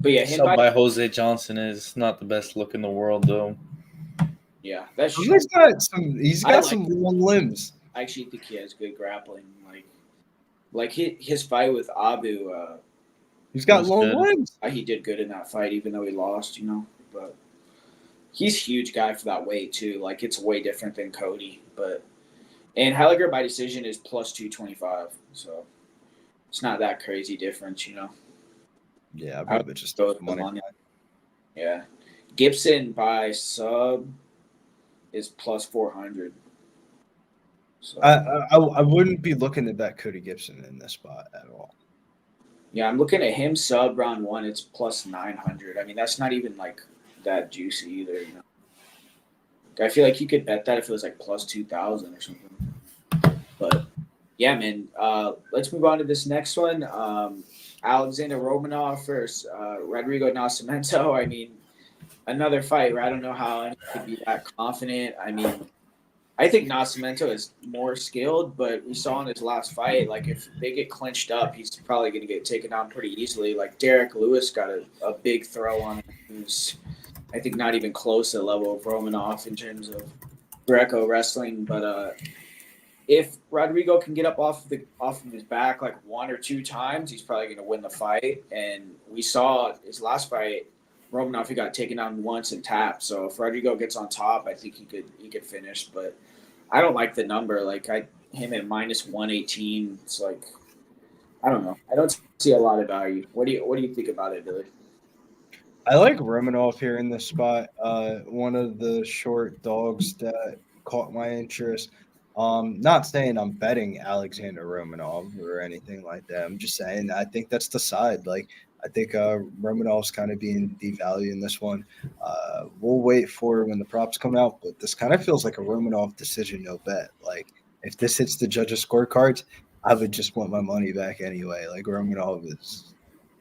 But yeah, him by Jose Johnson is not the best look in the world, though. Yeah, that's true. He's got some long limbs. I actually think he has good grappling. Like his fight with Abu. He's got long limbs. He did good in that fight, even though he lost. But he's a huge guy for that weight too. Like it's way different than Cody, and Helliger by decision is plus 225, so it's not that crazy difference, Yeah, I probably just go with money. Yeah, Gibson by sub is plus 400. So I wouldn't be looking to bet Cody Gibson in this spot at all. Yeah, I'm looking at him sub round 1. It's plus 900. I mean, that's not even like that juicy either. I feel like you could bet that if it was like plus 2,000 or something. But yeah, man. Let's move on to this next one. Alexander Romanov versus Rodrigo Nascimento. I mean, another fight where I don't know how anyone could be that confident. I mean, I think Nascimento is more skilled, but we saw in his last fight, like if they get clinched up, he's probably going to get taken down pretty easily. Like Derek Lewis got a big throw on him, who's I think not even close to the level of Romanov in terms of Greco wrestling. But if Rodrigo can get up off of his back like 1 or 2 times, he's probably going to win the fight. And we saw his last fight, Romanov, he got taken down once and tapped. So if Rodrigo gets on top, I think he could finish. But I don't like the number. Like him at minus 118. It's like I don't know. I don't see a lot of value. What do you think about it, Billy? I like Romanov here in this spot. One of the short dogs that caught my interest. Not saying I'm betting Alexander Romanov or anything like that. I'm just saying I think that's the side. Like I think Romanov's kind of being devalued in this one. We'll wait for when the props come out, but this kind of feels like a Romanov decision, no bet. Like if this hits the judges' scorecards, I would just want my money back anyway. Like Romanov is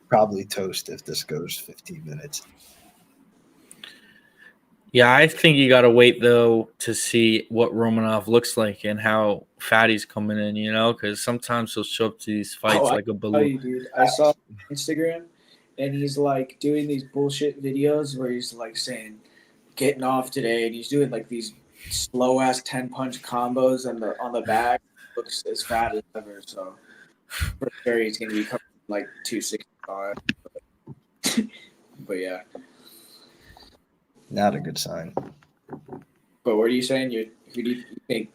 probably toast if this goes 15 minutes. Yeah, I think you got to wait, though, to see what Romanov looks like and how fat he's coming in, because sometimes he'll show up to these Oh, fights I like a tell balloon. you, dude. I saw Instagram, and he's like doing these bullshit videos where he's like saying, "Getting off today," and he's doing like these slow ass 10 punch combos on the back. Looks as fat as ever. So for sure, he's gonna be coming like 265. But yeah. Not a good sign. But what are you saying? Who do you think?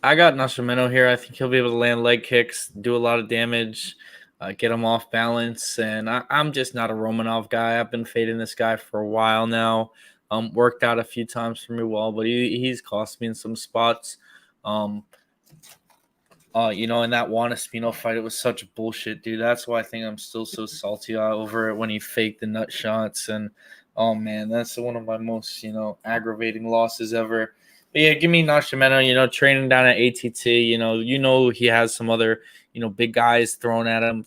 I got Nascimento here. I think he'll be able to land leg kicks, do a lot of damage, get him off balance. And I'm just not a Romanov guy. I've been fading this guy for a while now. Worked out a few times for me well, but he's cost me in some spots. In that Juan Espino fight, it was such bullshit, dude. That's why I think I'm still so salty over it when he faked the nut shots. And, oh, man, that's one of my most, aggravating losses ever. But, yeah, give me Nascimento, training down at ATT. He has some other, big guys thrown at him,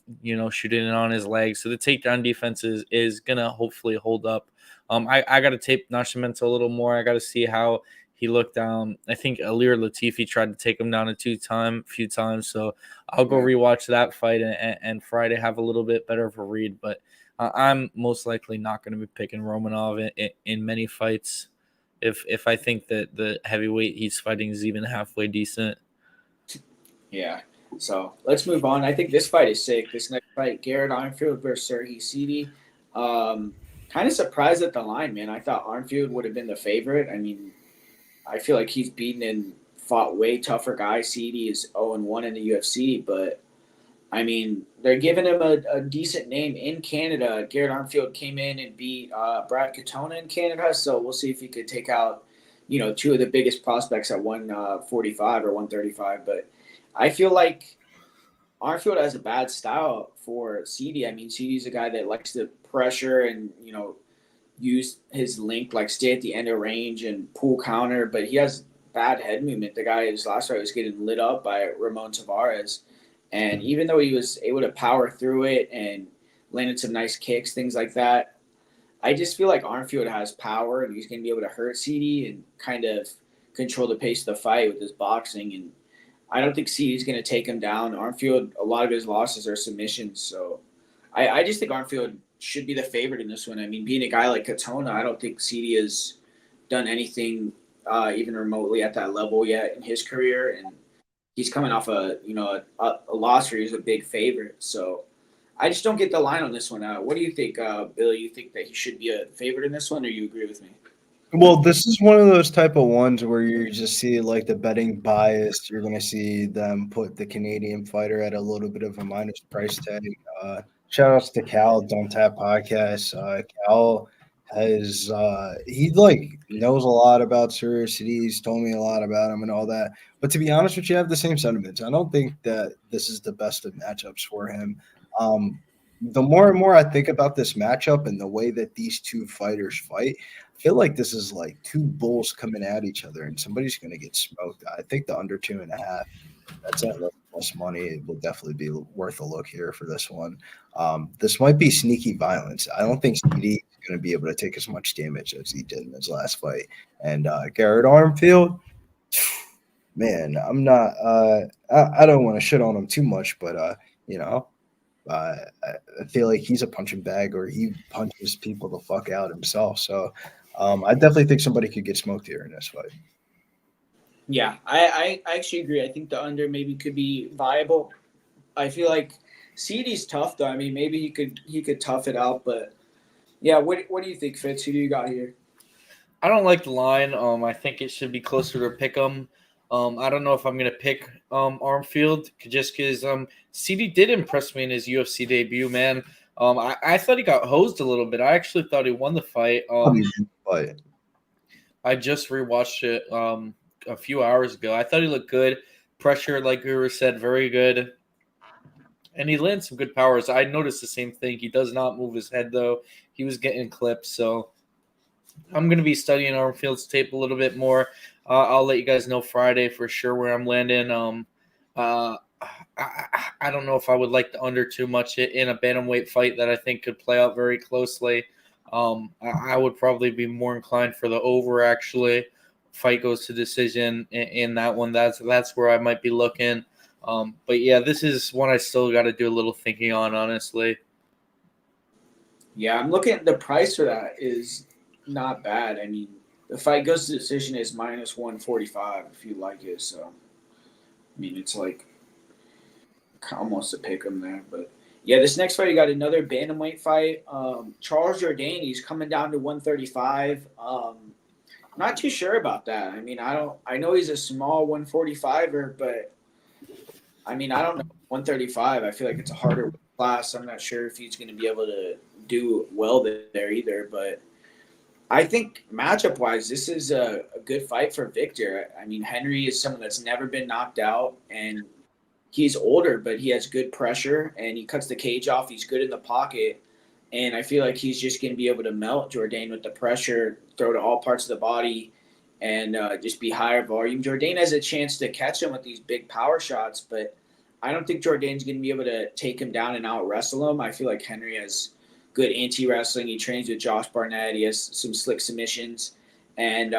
shooting it on his legs. So the takedown defense is going to hopefully hold up. I got to tape Nascimento a little more. I got to see how he looked down. I think Alir Latifi tried to take him down a few times. So I'll go rewatch that fight and Friday have a little bit better of a read. But I'm most likely not going to be picking Romanov in many fights if I think that the heavyweight he's fighting is even halfway decent. Yeah. So let's move on. I think this fight is sick. This next fight, Garrett Armfield versus Sergey Seedy. Kind of surprised at the line, man. I thought Armfield would have been the favorite. I mean, I feel like he's beaten and fought way tougher guys. CD is 0-1 in the UFC, but I mean, they're giving him a decent name in Canada. Garrett Armfield came in and beat Brad Katona in Canada, so we'll see if he could take out, two of the biggest prospects at 145 or 135. But I feel like Armfield has a bad style for CD. I mean, CD's a guy that likes to pressure and, use his link, like stay at the end of range and pull counter, but he has bad head movement. The guy his last fight was getting lit up by Ramon Tavares. And even though he was able to power through it and landed some nice kicks, things like that, I just feel like Armfield has power and he's going to be able to hurt CD and kind of control the pace of the fight with his boxing. And I don't think CD's going to take him down. Armfield, a lot of his losses are submissions. So I just think Armfield should be the favorite in this one. I mean, being a guy like Katona, I don't think CD has done anything even remotely at that level yet in his career, and he's coming off a loss where he was a big favorite. So I just don't get the line on this one. What do you think, Bill? You think that he should be a favorite in this one, or you agree with me? Well, this is one of those type of ones where you just see like the betting bias. You're going to see them put the Canadian fighter at a little bit of a minus price tag. Shout outs to Cal, Don't Tap Podcast. Cal has he like knows a lot about City. He's told me a lot about him and all that. But to be honest with you, I have the same sentiments. I don't think that this is the best of matchups for him. The more and more I think about this matchup and the way that these two fighters fight, I feel like this is like two bulls coming at each other, and somebody's going to get smoked. I think the under 2.5. That's at plus money. It will definitely be worth a look here for this one. This might be sneaky violence. I don't think CD is going to be able to take as much damage as he did in his last fight. And Garrett Armfield, man, I'm not. I don't want to shit on him too much, but I feel like he's a punching bag, or he punches people the fuck out himself. So I definitely think somebody could get smoked here in this fight. Yeah, I actually agree. I think the under maybe could be viable. I feel like CD's tough though. I mean, maybe he could tough it out, but yeah. What do you think, Fitz? Who do you got here? I don't like the line. I think it should be closer to pick 'em. I don't know if I'm gonna pick Armfield just because CD did impress me in his UFC debut, man. I thought he got hosed a little bit. I actually thought he won the fight. I just rewatched it a few hours ago. I thought he looked good. Pressure, like Guru said, very good. And he lands some good powers. I noticed the same thing. He does not move his head, though. He was getting clipped. So I'm going to be studying Armfield's tape a little bit more. I'll let you guys know Friday for sure where I'm landing. I don't know if I would like the under too much in a bantamweight fight that I think could play out very closely. I would probably be more inclined for the over, actually. Fight goes to decision in that one. That's where I might be looking. But yeah, this is one I still got to do a little thinking on, honestly. Yeah, I'm looking at the price for that is not bad. I mean, the fight goes to decision is minus 145 if you like it. So, I mean, it's like almost a pick 'em there. But yeah, this next fight, you got another bantamweight fight. Charles Jourdain, he's coming down to 135. Not too sure about that. I mean, I know he's a small 145er, but I mean, I don't know 135. I feel like it's a harder class. I'm not sure if he's going to be able to do well there either. But I think matchup wise, this is a good fight for Victor. I mean, Henry is someone that's never been knocked out, and he's older, but he has good pressure and he cuts the cage off. He's good in the pocket. And I feel like he's just going to be able to melt Jourdain with the pressure, throw to all parts of the body, and just be higher volume. Jourdain has a chance to catch him with these big power shots, but I don't think Jourdain's going to be able to take him down and out wrestle him. I feel like Henry has good anti-wrestling. He trains with Josh Barnett. He has some slick submissions. And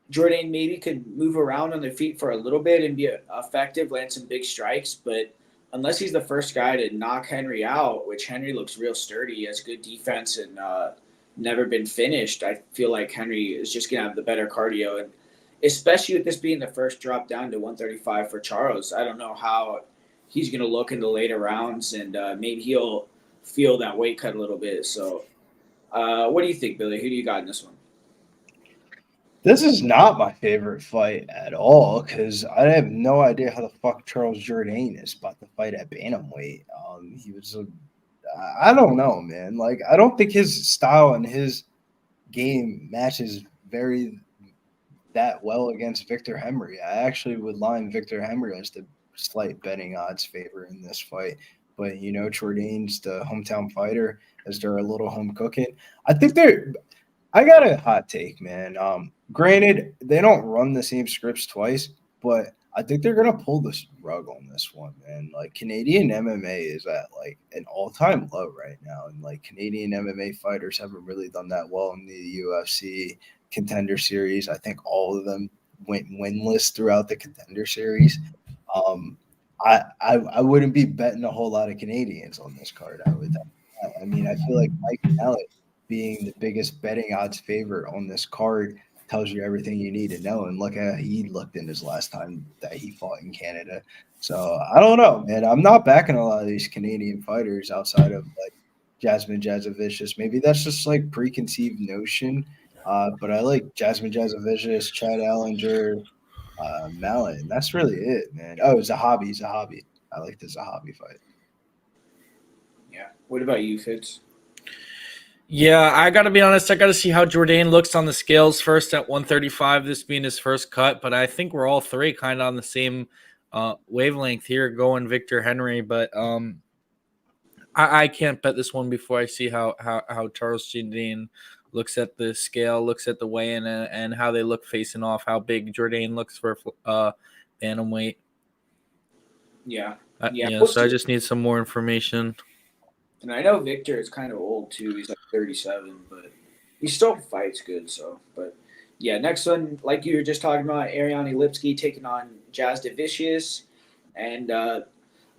Jourdain maybe could move around on the feet for a little bit and be effective, land some big strikes, but unless he's the first guy to knock Henry out, which Henry looks real sturdy, he has good defense and never been finished, I feel like Henry is just going to have the better cardio. And especially with this being the first drop down to 135 for Charles, I don't know how he's going to look in the later rounds, and maybe he'll feel that weight cut a little bit. So what do you think, Billy? Who do you got in this one? This is not my favorite fight at all because I have no idea how the fuck Charles Jourdain is about to fight at bantamweight. I don't know, man. Like, I don't think his style and his game matches that well against Victor Henry. I actually would line Victor Henry as the slight betting odds favor in this fight. But, Jourdain's the hometown fighter as they're a little home cooking. I got a hot take, man. Granted, they don't run the same scripts twice, but I think they're gonna pull this rug on this one, man. Like, Canadian MMA is at like an all-time low right now, and like Canadian MMA fighters haven't really done that well in the UFC Contender Series. I think all of them went winless throughout the Contender Series. I wouldn't be betting a whole lot of Canadians on this card. I mean, I feel like Mike Mallet being the biggest betting odds favorite on this card tells you everything you need to know. And look at how he looked in his last time that he fought in Canada. So I don't know, man. I'm not backing a lot of these Canadian fighters outside of like Jasmine Jasovicius. Maybe that's just like preconceived notion. But I like Jasmine Jasovicius, Chad Allinger, Mallet, and that's really it, man. Oh, Zahabi. I like the Zahabi fight. Yeah. What about you, Fitz? Yeah, I got to be honest. I got to see how Jourdain looks on the scales first at 135, this being his first cut. But I think we're all three kind of on the same wavelength here going Victor Henry. But I can't bet this one before I see how Charles Jourdain looks at the scale, looks at the weigh-in, and how they look facing off, how big Jourdain looks for bantamweight. Yeah. So I just need some more information. And I know Victor is kind of old too. He's like 37, but he still fights good. So, but yeah, next one, like you were just talking about, Ariane Lipski taking on Jasovicius, and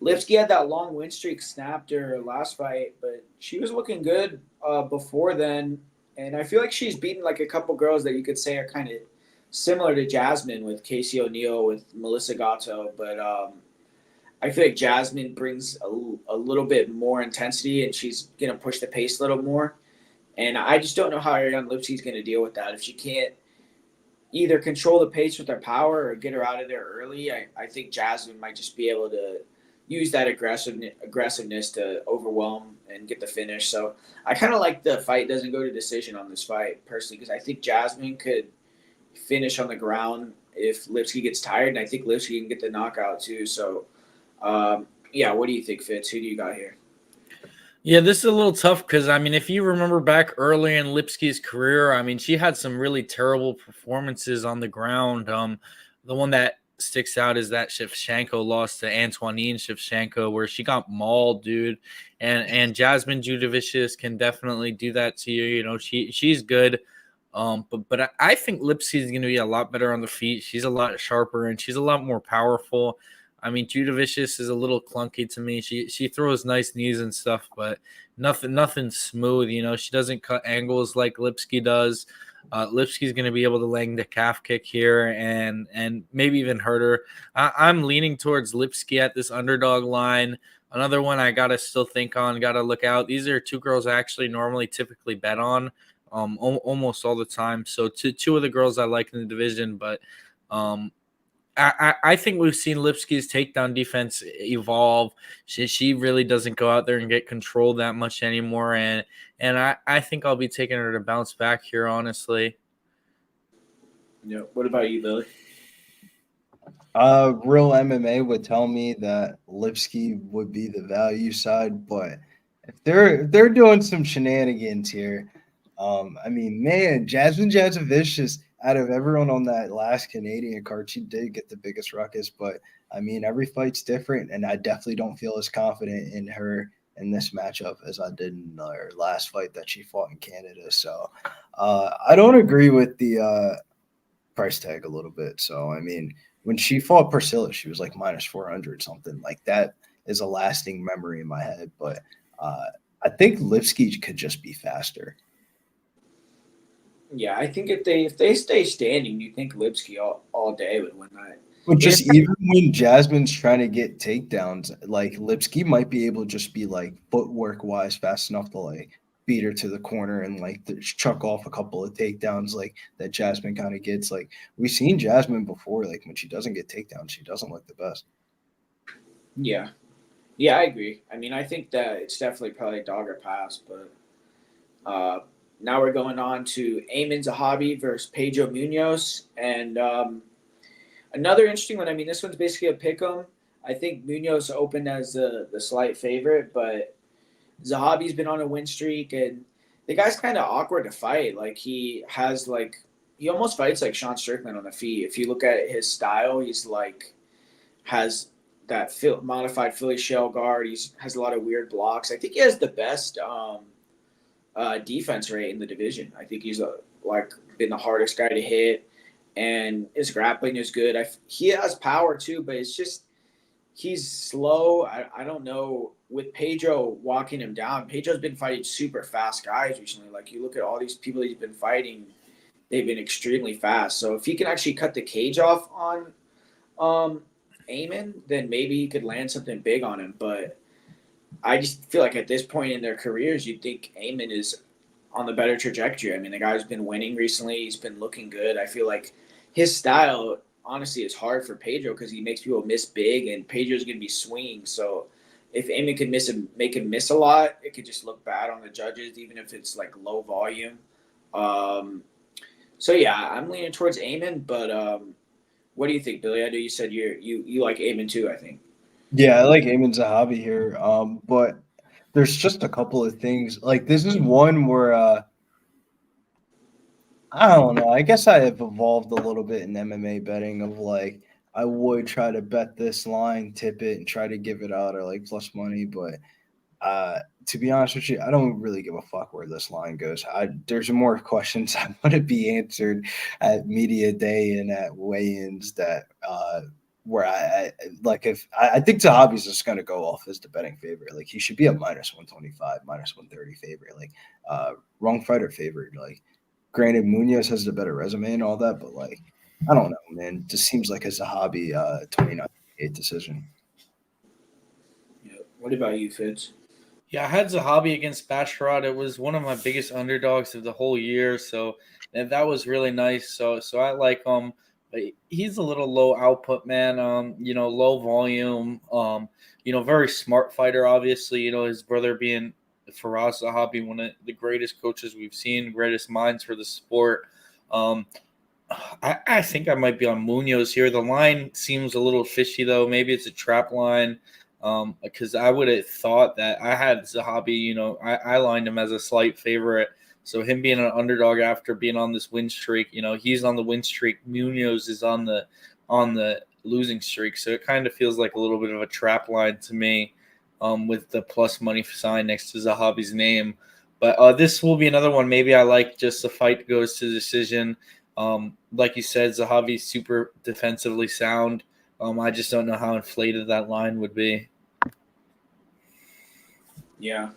Lipski had that long win streak snapped her last fight, but she was looking good before then, and I feel like she's beaten like a couple girls that you could say are kind of similar to Jasmine with Casey O'Neill, with Melissa Gatto, but I feel like Jasmine brings a little bit more intensity, and she's going to push the pace a little more. And I just don't know how Ariane Lipski is going to deal with that. If she can't either control the pace with her power or get her out of there early, I think Jasmine might just be able to use that aggressiveness to overwhelm and get the finish. So I kind of like the fight doesn't go to decision on this fight, personally, because I think Jasmine could finish on the ground if Lipski gets tired, and I think Lipski can get the knockout too. So, yeah, what do you think, Fitz? Who do you got here? Yeah, this is a little tough because, I mean, if you remember back early in Lipski's career, I mean, she had some really terrible performances on the ground. The one that sticks out is that Shevchenko lost to Antoine Shevchenko, where she got mauled, dude. And Jasmine Judovicius can definitely do that to you. You know, she's good. But I think Lipsky is going to be a lot better on the feet. She's a lot sharper and she's a lot more powerful. I mean, Judovicius is a little clunky to me. She throws nice knees and stuff, but nothing smooth. You know, she doesn't cut angles like Lipsky does. Lipsky's going to be able to land the calf kick here and maybe even hurt her. I'm leaning towards Lipsky at this underdog line. Another one I got to still think on, got to look out. These are two girls I actually normally typically bet on almost all the time. So two of the girls I like in the division, but I think we've seen Lipsky's takedown defense evolve. She really doesn't go out there and get controlled that much anymore. And I think I'll be taking her to bounce back here, honestly. Yeah. What about you, Billy? Real MMA would tell me that Lipsky would be the value side, but if they're doing some shenanigans here, I mean, man, Jasmine Jadovicius, out of everyone on that last Canadian card, she did get the biggest ruckus. But I mean, every fight's different, and I definitely don't feel as confident in her in this matchup as I did in her last fight that she fought in Canada. So I don't agree with the price tag a little bit. So I mean, when she fought Priscilla, she was like minus 400 something. Like that is a lasting memory in my head. But I think Lipsky could just be faster. Yeah, I think if they stay standing, you think Lipsky all day would win that. But just even when Jasmine's trying to get takedowns, like Lipsky might be able to just be like footwork wise fast enough to like beat her to the corner and like chuck off a couple of takedowns like that Jasmine kind of gets. Like we've seen Jasmine before, like when she doesn't get takedowns, she doesn't look the best. Yeah. Yeah, I agree. I mean, I think that it's definitely probably dog or pass, but now we're going on to Eamon Zahabi versus Pedro Munoz. And another interesting one. I mean, this one's basically a pick-'em. I think Munoz opened as the slight favorite, but Zahabi's been on a win streak, and the guy's kind of awkward to fight. Like, he almost fights like Sean Strickland on the feet. If you look at his style, he's like has that modified Philly shell guard. He has a lot of weird blocks. I think he has the best defense rate in the division. I think he's been the hardest guy to hit, and his grappling is good. He has power too, but it's just he's slow. I don't know. With Pedro walking him down, Pedro's been fighting super fast guys recently. Like you look at all these people he's been fighting, they've been extremely fast. So if he can actually cut the cage off on Eamon, then maybe he could land something big on him. But I just feel like at this point in their careers, you'd think Eamon is on the better trajectory. I mean, the guy's been winning recently. He's been looking good. I feel like his style, honestly, is hard for Pedro because he makes people miss big, and Pedro's going to be swinging. So if Eamon could make him miss a lot, it could just look bad on the judges, even if it's like low volume. So yeah, I'm leaning towards Eamon, but what do you think, Billy? I know you said you like Eamon too, I think. Yeah, I like Eamon Zahabi here. But there's just a couple of things. Like this is one where I don't know. I guess I have evolved a little bit in MMA betting of like I would try to bet this line, tip it, and try to give it out or like plus money. But to be honest with you, I don't really give a fuck where this line goes. There's more questions I want to be answered at media day and at weigh-ins that where I like if I think Zahabi's just gonna go off as the betting favorite. Like he should be a minus 125, minus 130 favorite. Like wrong fighter favorite. Like granted, Munoz has the better resume and all that, but like I don't know, man. Just seems like a Zahabi 29-8 decision. Yeah. What about you, Fitz? Yeah, I had Zahabi against Basharat. It was one of my biggest underdogs of the whole year, so that was really nice. So I like him. But he's a little low output, man. Low volume. Very smart fighter. Obviously, his brother being Faraz Zahabi, one of the greatest coaches we've seen, greatest minds for the sport. I think I might be on Munoz here. The line seems a little fishy, though. Maybe it's a trap line. Because I would have thought that I had Zahabi, I lined him as a slight favorite. So him being an underdog after being on this win streak, he's on the win streak. Munoz is on the losing streak. So it kind of feels like a little bit of a trap line to me, with the plus money sign next to Zahabi's name. But this will be another one. Maybe I like just the fight goes to decision. Like you said, Zahabi's super defensively sound. I just don't know how inflated that line would be. Yeah.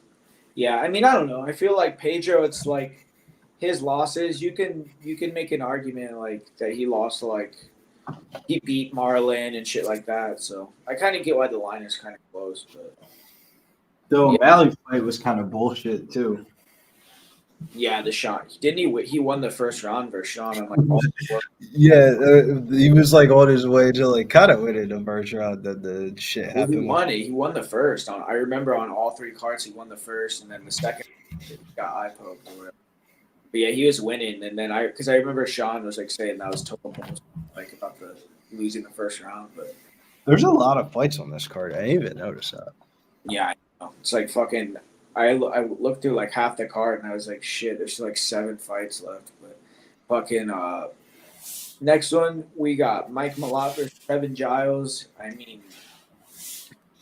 Yeah, I mean, I don't know. I feel like Pedro, it's like his losses, you can make an argument like that he lost to like he beat Marlon and shit like that. So I kind of get why the line is kind of close, but The yeah. O'Malley fight was kind of bullshit too. Yeah, the Sean didn't he won the first round versus Sean. I'm like, Yeah, he was like on his way to like kind of winning the first round. That the shit well, he happened. won it. He won the first. I remember on all three cards, he won the first, and then the second he got eye poked or whatever. But yeah, he was winning, and then because I remember Sean was like saying that was total bullshit, like about the losing the first round. But There's a lot of fights on this card. I didn't even notice that. yeah, I know. It's like fucking. I looked through like half the card, and I was like, shit, there's like 7 fights left. But fucking next one we got Mike Malott versus Trevin Giles. I mean,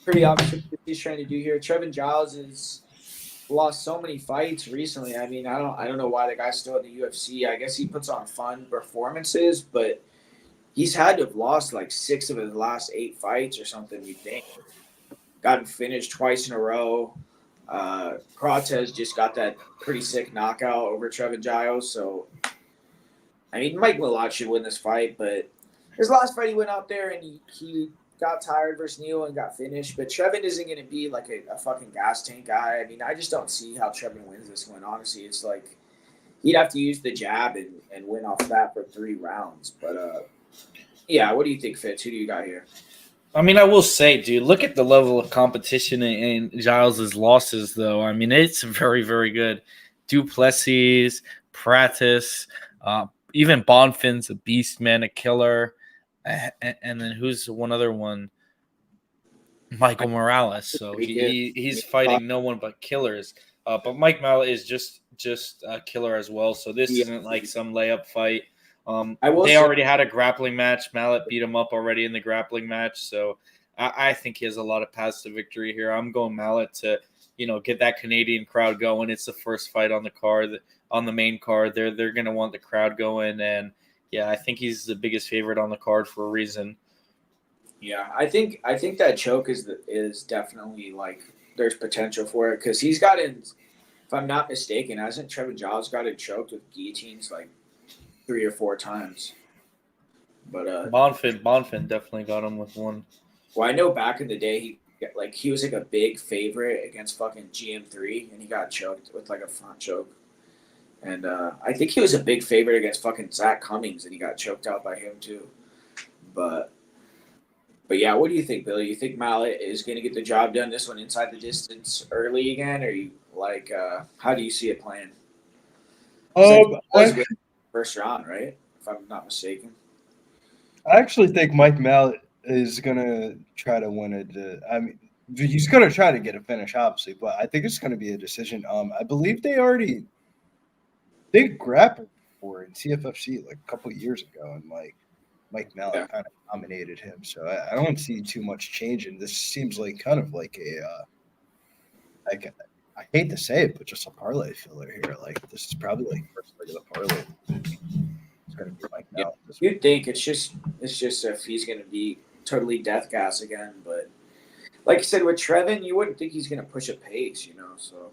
pretty obvious what he's trying to do here. Trevin Giles has lost so many fights recently. I mean, I don't know why the guy's still in the UFC. I guess he puts on fun performances, but he's had to have lost like 6 of his last 8 fights or something. You think gotten finished twice in a row. Cortez just got that pretty sick knockout over Trevin Giles. So, I mean, Mike Malott should win this fight, but his last fight he went out there and he got tired versus Neal and got finished. But Trevin isn't going to be like a fucking gas tank guy. I mean, I just don't see how Trevin wins this one. Honestly, it's like he'd have to use the jab and win off that for 3 rounds. But, yeah, what do you think, Fitz? Who do you got here? I mean, I will say, dude, look at the level of competition in Giles' losses, though. I mean, it's very, very good. Duplessis, Pratis, even Bonfin's a beast, man, a killer. And then who's one other one? Michael Morales. So he's fighting no one but killers. But Mike Malott is just a killer as well. So this isn't like some layup fight. They already had a grappling match. Malott beat him up already in the grappling match. So I think he has a lot of paths to victory here. I'm going Malott to, get that Canadian crowd going. It's the first fight on the card, on the main card. They're going to want the crowd going. And, yeah, I think he's the biggest favorite on the card for a reason. Yeah, I think that choke is definitely like there's potential for it because he's gotten, if I'm not mistaken, hasn't Trevin Giles gotten choked with guillotines like 3 or 4 times? But Bonfin definitely got him with one. Well, I know back in the day he was like a big favorite against fucking GM3 and he got choked with like a front choke. And I think he was a big favorite against fucking Zach Cummings and he got choked out by him too. But yeah, what do you think, Billy? You think Malott is going to get the job done this one inside the distance early again? Or you like, how do you see it playing? First round, right? If I'm not mistaken. I actually think Mike Malott is going to try to win it. I mean, he's going to try to get a finish, obviously, but I think it's going to be a decision. I believe they grappled for in CFFC like a couple of years ago, and like Mike Malott kind of dominated him. So I don't see too much change in this. Seems like kind of like I hate to say it, but just a parlay filler here. Like this is probably like first leg of the parlay. It's gonna be Mike Malott. You'd think it's just if he's gonna be totally death gas again, but like you said with Trevin, you wouldn't think he's gonna push a pace, So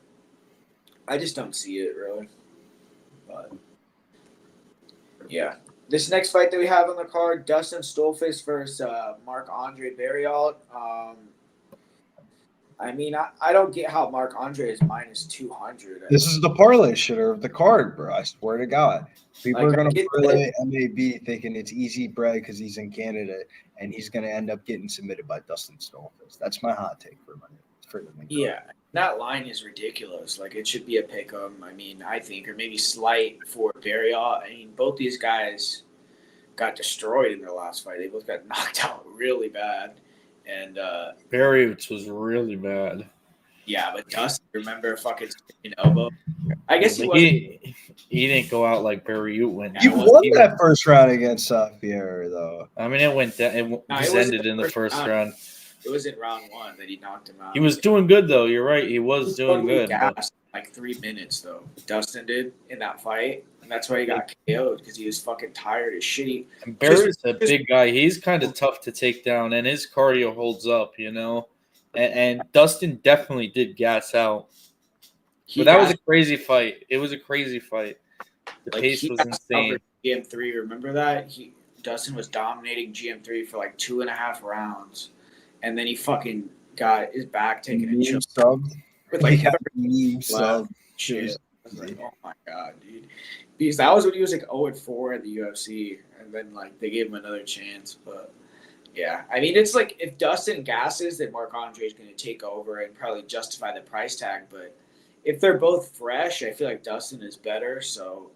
I just don't see it really. But yeah. This next fight that we have on the card, Dustin Stolfus versus Marc-Andre Barriault. I mean, I don't get how Marc-Andre is minus 200. This is the parlay shitter of the card, bro. I swear to God. People are going to parlay MAB thinking it's easy bread because he's in Canada, and he's going to end up getting submitted by Dustin Stolfus. That's my hot take for the main Yeah, that line is ridiculous. Like, it should be a pick-em, I mean, I think, or maybe slight for Barriault. I mean, both these guys got destroyed in their last fight. They both got knocked out really bad. And Barriault was really bad. Yeah, but Dustin, remember fucking elbow? I guess he didn't go out like Barry went. He Yeah, won that first round against Fierro, though. I mean, it went down. It just ended in the first round. It was in round 1 that he knocked him out. He was doing good though. You're right. He was doing good. Gassed like 3 minutes though. Dustin did in that fight, and that's why he got KO'd because he was fucking tired as shit. And Barry's a big guy. He's kind of tough to take down, and his cardio holds up. And Dustin definitely did gas out. But that was a crazy fight. It was a crazy fight. The pace was insane. GM3, remember that? Dustin was dominating GM3 for like 2.5 rounds, and then he fucking got his back taken and subbed with like sub shit. I was like, oh my god, dude! Because that was when he was like 0-4 at the UFC, and then like they gave him another chance. But yeah, I mean, it's like if Dustin gasses, then Marc Andre is going to take over and probably justify the price tag. But if they're both fresh, I feel like Dustin is better. So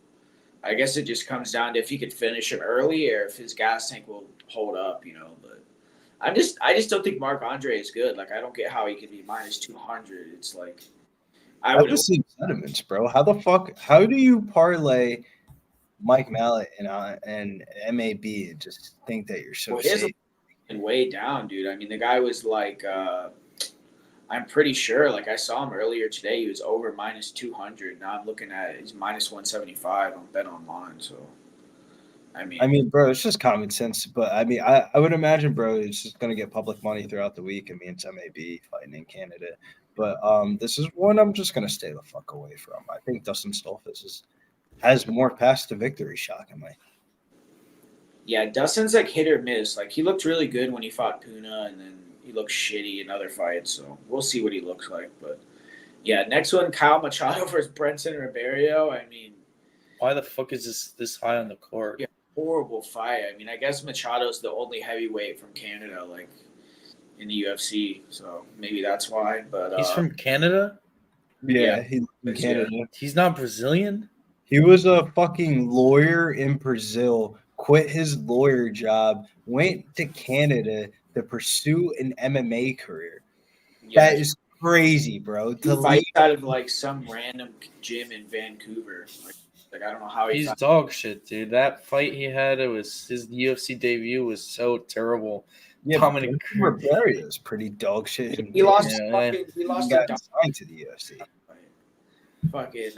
I guess it just comes down to if he could finish him early or if his gas tank will hold up, But I just don't think Marc Andre is good. Like, I don't get how he could be minus 200. It's like I would have seen sentiments, bro. How do you parlay Mike Mallet and MAB and just think that you're so safe? And way down, dude. I mean, the guy was like, I'm pretty sure, like I saw him earlier today, he was over minus 200. Now I'm looking at it, he's minus 175 on Bet Online. So, I mean, bro, it's just common sense. But I mean, I would imagine, bro, it's just gonna get public money throughout the week. I mean, it's MAB fighting in Canada, but this is one I'm just gonna stay the fuck away from. I think Dustin Stolfus has more paths to victory, shockingly. Yeah, Dustin's like hit or miss. Like he looked really good when he fought Puna, and then he looks shitty in other fights. So we'll see what he looks like. But yeah, next one, Kyle Machado versus Brenton Ribeiro. I mean, why the fuck is this high on the court? Yeah, horrible fight. I mean, I guess Machado's the only heavyweight from Canada, like in the UFC. So maybe that's why. But he's from Canada. Yeah, he's from Canada. Yeah. He's not Brazilian. He was a fucking lawyer in Brazil. Quit his lawyer job. Went to Canada to pursue an MMA career. Yeah. That is crazy, bro. To fight out of like some random gym in Vancouver. Like I don't know how he's dog shit, dude. That fight he had, it was his UFC debut was so terrible. Yeah, Dominic Ribeiro is pretty dog shit. He lost. He got signed to the UFC. Fucking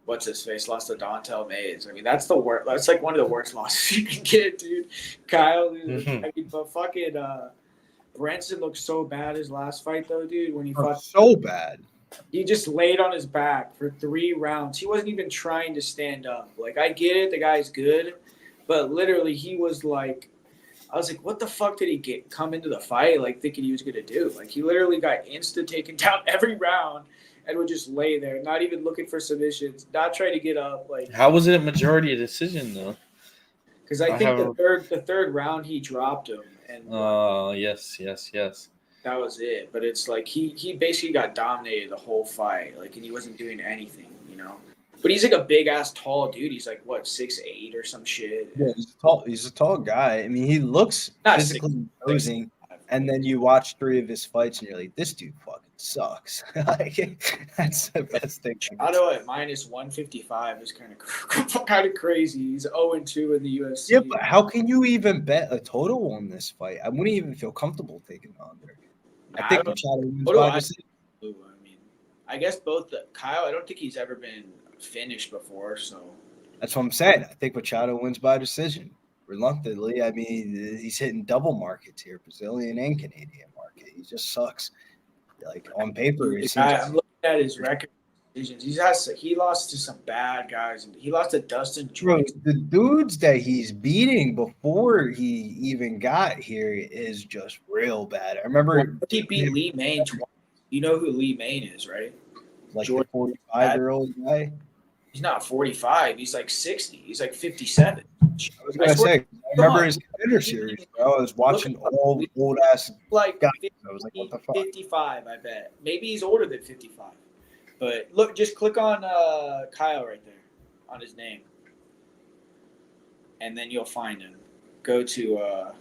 what's his face? Lost to Dontel Mays. I mean, that's the worst. That's like one of the worst losses you can get, dude. Kyle, dude. I mean, but fucking Branson looked so bad his last fight, though, dude. When he fought so bad, he just laid on his back for 3 rounds. He wasn't even trying to stand up. Like, I get it, the guy's good, but literally, he was like, I was like, what the fuck did he come into the fight like thinking he was gonna do? Like, he literally got insta taken down every round. And would just lay there, not even looking for submissions, not trying to get up. Like, how was it a majority decision though? Because I think the third round he dropped him, and yes. That was it. But it's like he basically got dominated the whole fight, like, and he wasn't doing anything, But he's like a big ass tall dude. He's like what 6'8" or some shit. Yeah, he's tall. He's a tall guy. I mean, he looks not physically imposing. And then you watch 3 of his fights, and you're like, this dude fucking sucks. Like, that's the best thing. Machado at minus 155 is kind of crazy. He's 0-2 in the UFC. Yeah, but how can you even bet a total on this fight? I wouldn't even feel comfortable taking on there. I think Machado wins by decision. I mean, I guess both Kyle. I don't think he's ever been finished before, so that's what I'm saying. I think Machado wins by decision. Reluctantly, I mean, he's hitting double markets here, Brazilian and Canadian market. He just sucks. Like on paper, I'm looking at his record decisions. He lost to some bad guys. He lost to Dustin Joyce. The dudes that he's beating before he even got here is just real bad. I remember he beat Lee Main twice. You know who Lee Main is, right? Like a 45-year-old guy. He's not 45. He's like 60. He's like 57. I was gonna say, I remember his contender series, bro. I was watching all old ass like guys. I was like, what the fuck? 55, I bet. Maybe he's older than 55. But look, just click on Kyle right there, on his name, and then you'll find him. Go to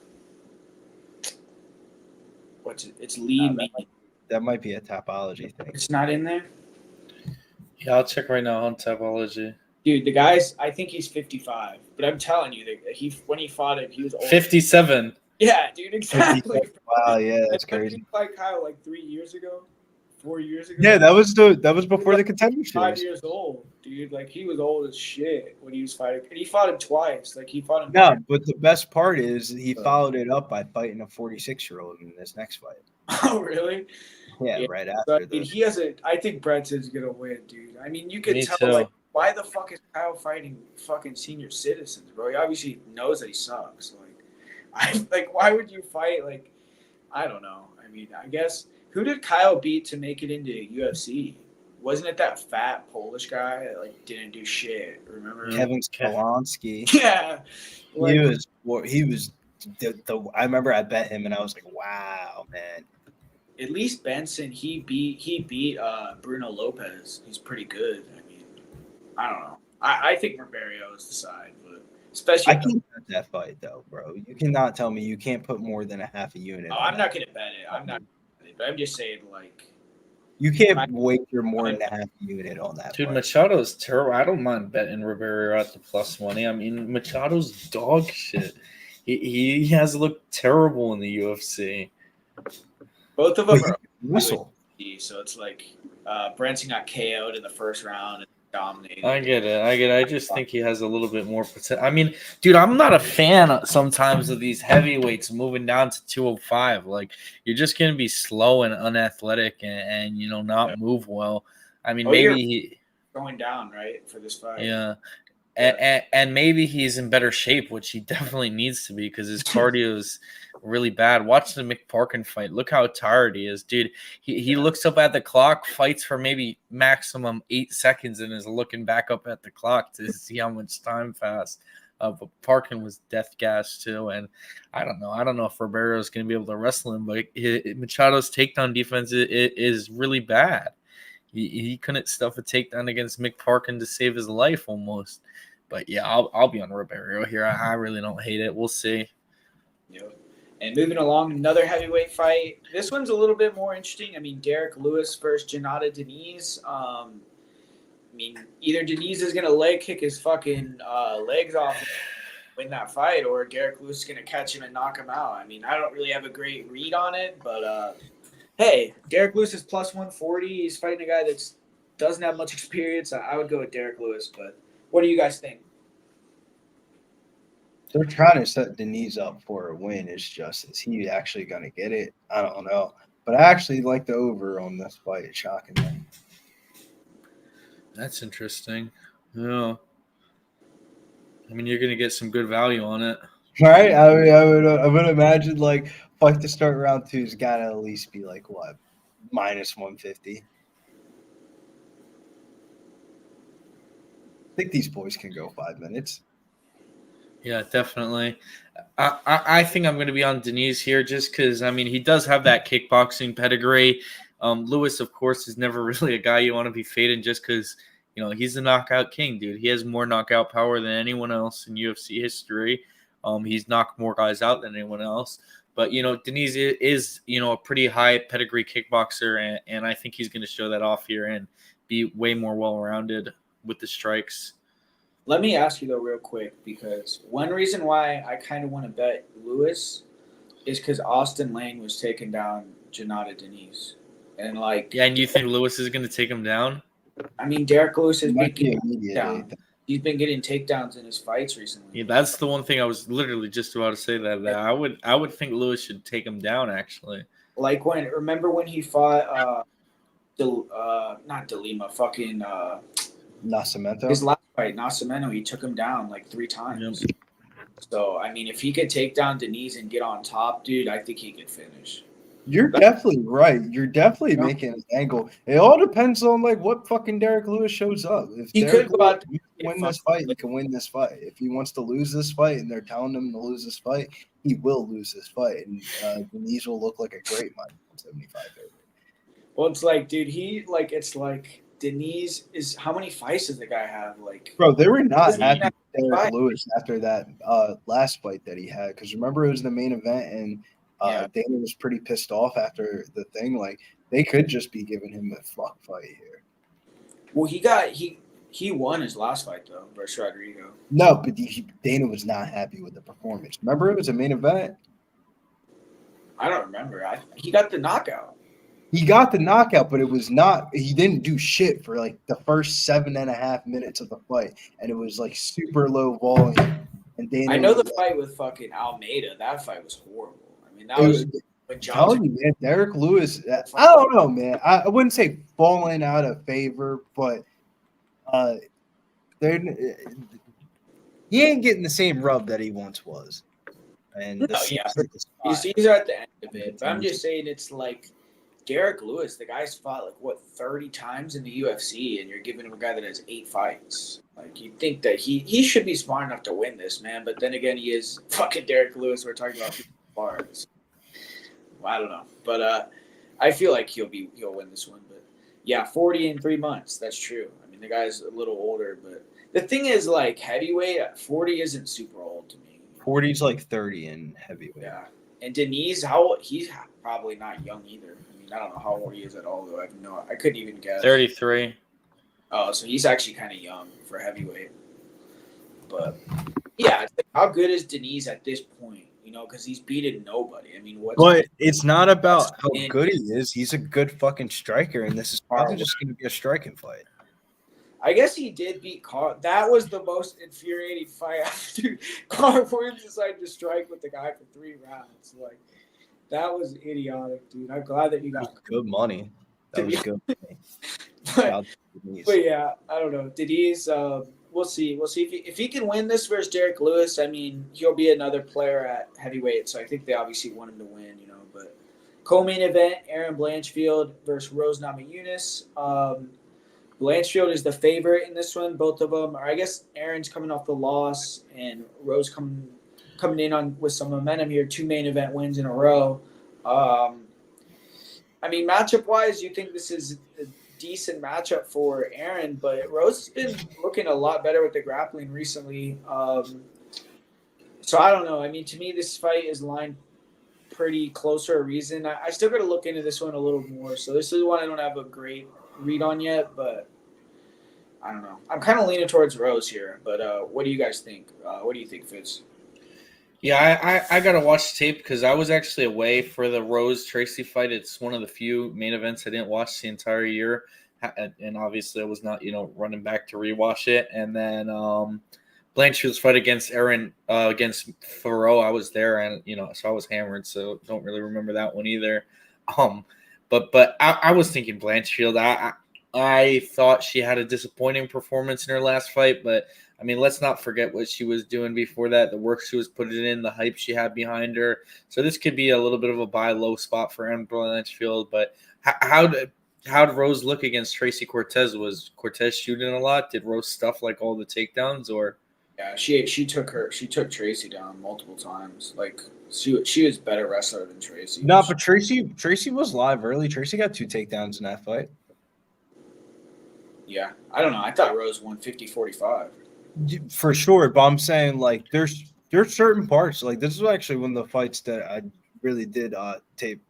it's Lee Mean. That might be a Tapology thing. It's not in there. Yeah, I'll check right now on Tapology. Dude, the guy's, I think he's 55, but I'm telling you, that when he fought him, he was old. 57. Yeah, dude, exactly. Wow, yeah, that's When did crazy. he fight Kyle like 3 years ago, 4 years ago? Yeah, that was before the contender 5 series. years old, dude. Like he was old as shit when he was fighting, and he fought him twice. Like he fought him. No, but the best part is he followed it up by fighting a 46-year-old in this next fight. Oh, really? Yeah, right So, after he has a. I think Brett is gonna win, dude. I mean, you could Me tell. too. Like, why the fuck is Kyle fighting fucking senior citizens, bro? He obviously knows that he sucks. Why would you fight? Like, I don't know. I mean, I guess who did Kyle beat to make it into UFC? Wasn't it that fat Polish guy that like didn't do shit? Remember? Kevin Spolonsky. Yeah. He was. I remember I bet him, and I was like, "Wow, man." At least Benson, he beat Bruno Lopez. He's pretty good. I mean, I don't know. I think Ribeiro is the side, but especially. I can't bet that fight though, bro. You cannot tell me you can't put more than a half a unit. Oh, I'm not gonna bet it. I'm not. But I'm just saying, like, you can't wager more than a half a unit on that. Dude, fight. Machado's terrible. I don't mind betting Ribeiro at the plus money. I mean, Machado's dog shit. He has looked terrible in the UFC. Both of them are whistle. So it's like Branson got KO'd in the first round and dominated. I get it. I just think he has a little bit more potential. I mean, dude, I'm not a fan sometimes of these heavyweights moving down to 205. Like, you're just going to be slow and unathletic and not move well. I mean, maybe he going down, right, for this fight. Yeah. And maybe he's in better shape, which he definitely needs to be because his cardio is really bad. Watch the McParkin fight. Look how tired he is, dude. He looks up at the clock, fights for maybe maximum 8 seconds, and is looking back up at the clock to see how much time passed. But Parkin was death gas too, and I don't know if Ribeiro is going to be able to wrestle him, but Machado's takedown defense is really bad. He couldn't stuff a takedown against McParkin to save his life almost. But yeah, I'll be on Ribeiro here. I really don't hate it. We'll see. Yep. And moving along, another heavyweight fight. This one's a little bit more interesting. I mean, Derek Lewis versus Janata Deniz. I mean, either Deniz is going to leg kick his fucking legs off and win that fight, or Derek Lewis is going to catch him and knock him out. I mean, I don't really have a great read on it, but hey, Derek Lewis is plus 140. He's fighting a guy that doesn't have much experience. I would go with Derek Lewis, but what do you guys think? They're trying to set Deniz up for a win. Is he actually going to get it? I don't know. But I actually like the over on this fight, shockingly. That's interesting. Yeah. I mean, you're going to get some good value on it. Right? I would imagine, like, fight to start round 2's got to at least be, like, what, minus 150? I think these boys can go 5 minutes. Yeah, definitely. I think I'm going to be on Deniz here just because, I mean, he does have that kickboxing pedigree. Lewis, of course, is never really a guy you want to be fading just because, he's the knockout king, dude. He has more knockout power than anyone else in UFC history. He's knocked more guys out than anyone else. But, Deniz is, a pretty high pedigree kickboxer, and I think he's going to show that off here and be way more well-rounded with the strikes. Let me ask you, though, real quick, because one reason why I kind of want to bet Lewis is because Austin Lane was taking down Janata Deniz. And, yeah, and you think Lewis is going to take him down? I mean, Derek Lewis has been getting down. He's been getting takedowns in his fights recently. Yeah, that's the one thing I was literally just about to say that I would think Lewis should take him down, actually. Like remember when he fought not Delima, fucking Nascimento? His last fight, Nascimento, he took him down like 3 times. Yep. So, I mean, if he could take down Deniz and get on top, dude, I think he could finish. You're definitely right. You're definitely making an angle. It all depends on, like, what fucking Derek Lewis shows up. If he Derek could go out win this fight, he can win this fight. If he wants to lose this fight and they're telling him to lose this fight, he will lose this fight. And Deniz will look like a great minus 175 favorite. Well, it's like, dude, it's like Deniz is – how many fights does the guy have? Like, bro, they were not happy with Derek Lewis after that last fight that he had. Because remember, it was the main event, and Dana was pretty pissed off after the thing. Like, they could just be giving him a fuck fight here. Well, He won his last fight though versus Rodrigo. No, but Dana was not happy with the performance. Remember, it was a main event. I don't remember. He got the knockout. He got the knockout, but it was not. He didn't do shit for like the first 7.5 minutes of the fight, and it was like super low volume. And Dana, I know the fight with fucking Almeida. That fight was horrible. I mean, that was when I'm Johnson. telling you, man, Derek Lewis. I don't know, man. I wouldn't say falling out of favor, but they're he ain't getting the same rub that he once was. And No, yeah, he's at the end of it. But I'm just saying, it's like Derek Lewis. The guy's fought like what 30 times in the UFC, and you're giving him a guy that has 8 fights. Like you think that he should be smart enough to win this, man. But then again, he is fucking Derek Lewis. We're talking about bars. Well, I don't know, but I feel like he'll win this one. But yeah, 40 in 3 months. That's true. I mean, the guy's a little older, but the thing is, like heavyweight at 40 isn't super old to me. 40's like 30 in heavyweight. Yeah, and Denise, how old? He's probably not young either. I mean, I don't know how old he is at all, though. I couldn't even guess. 33. Oh, so he's actually kind of young for heavyweight. But yeah, it's like, how good is Denise at this point? You know, because he's beaten nobody. I mean, But it's not about how good he is. He's a good fucking striker, and this is probably just going to be a striking fight. I guess he did beat Carl. That was the most infuriating fight after Carl Williams decided to strike with the guy for 3 rounds. Like, that was idiotic, dude. I'm glad that you got good money. That was good money. but yeah, I don't know. Denise, we'll see. We'll see if he can win this versus Derek Lewis. I mean, he'll be another player at heavyweight, so I think they obviously want him to win, you know. But co-main event, Aaron Blanchfield versus Rose Namajunas. Blanchfield is the favorite in this one. Both of them, or I guess Aaron's coming off the loss, and Rose coming in on with some momentum here. 2 main event wins in a row. I mean, matchup wise, you think this is a decent matchup for Aaron, but Rose has been looking a lot better with the grappling recently. So I don't know. I mean, to me, this fight is lined pretty close for a reason. I still got to look into this one a little more. So this is one I don't have a great read on yet, but I don't know. I'm kind of leaning towards Rose here, but what do you guys think? What do you think, Fitz? Yeah, I got to watch tape because I was actually away for the Rose Tracy fight. It's one of the few main events I didn't watch the entire year. And obviously I was not, running back to rewatch it. And then Blanchfield's fight against Aaron, against Thoreau, I was there and, so I was hammered. So don't really remember that one either. But I was thinking Blanchfield. I thought she had a disappointing performance in her last fight, but I mean, let's not forget what she was doing before that, the work she was putting in, the hype she had behind her. So this could be a little bit of a buy low spot for Aaron Blanchfield. But how did Rose look against Tracy Cortez? Was Cortez shooting a lot? Did Rose stuff like all the takedowns, or? Yeah, she took Tracy down multiple times. Like she was better wrestler than Tracy. No, but Tracy was live early. Tracy got 2 takedowns in that fight. Yeah, I don't know. I thought Rose won 50-45. For sure, but I'm saying like there's certain parts. Like this is actually one of the fights that I really did take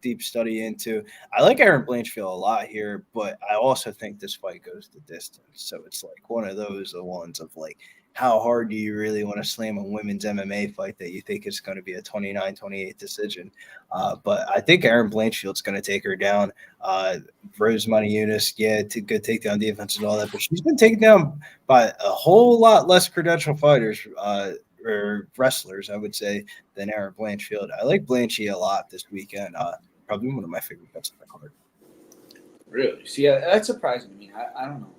deep study into. I like Aaron Blanchfield a lot here, but I also think this fight goes the distance. So it's like one of those ones of like, how hard do you really want to slam a women's MMA fight that you think is going to be a 29-28 decision? But I think Aaron Blanchfield's going to take her down. Rose Namajunas, good takedown defense and all that, but she's been taken down by a whole lot less credentialed fighters or wrestlers, I would say, than Aaron Blanchfield. I like Blanchy a lot this weekend. Probably one of my favorite bets on the card. Really? See, that's surprising to me. I don't know.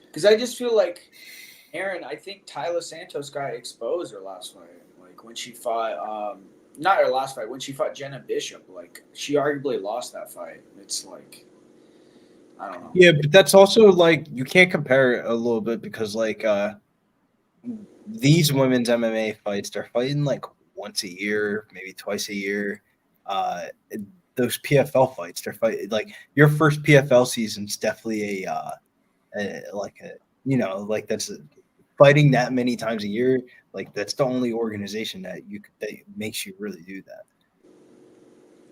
Because I just feel like Aaron, I think Tyler Santos got exposed her last fight. Like when she fought, not her last fight, when she fought Jenna Bishop. Like she arguably lost that fight. It's like, I don't know. Yeah, but that's also like, you can't compare it a little bit because like these women's MMA fights, they're fighting like once a year, maybe twice a year. Those PFL fights, they're fighting like your first PFL season's definitely that's fighting that many times a year. Like that's the only organization that makes you really do that.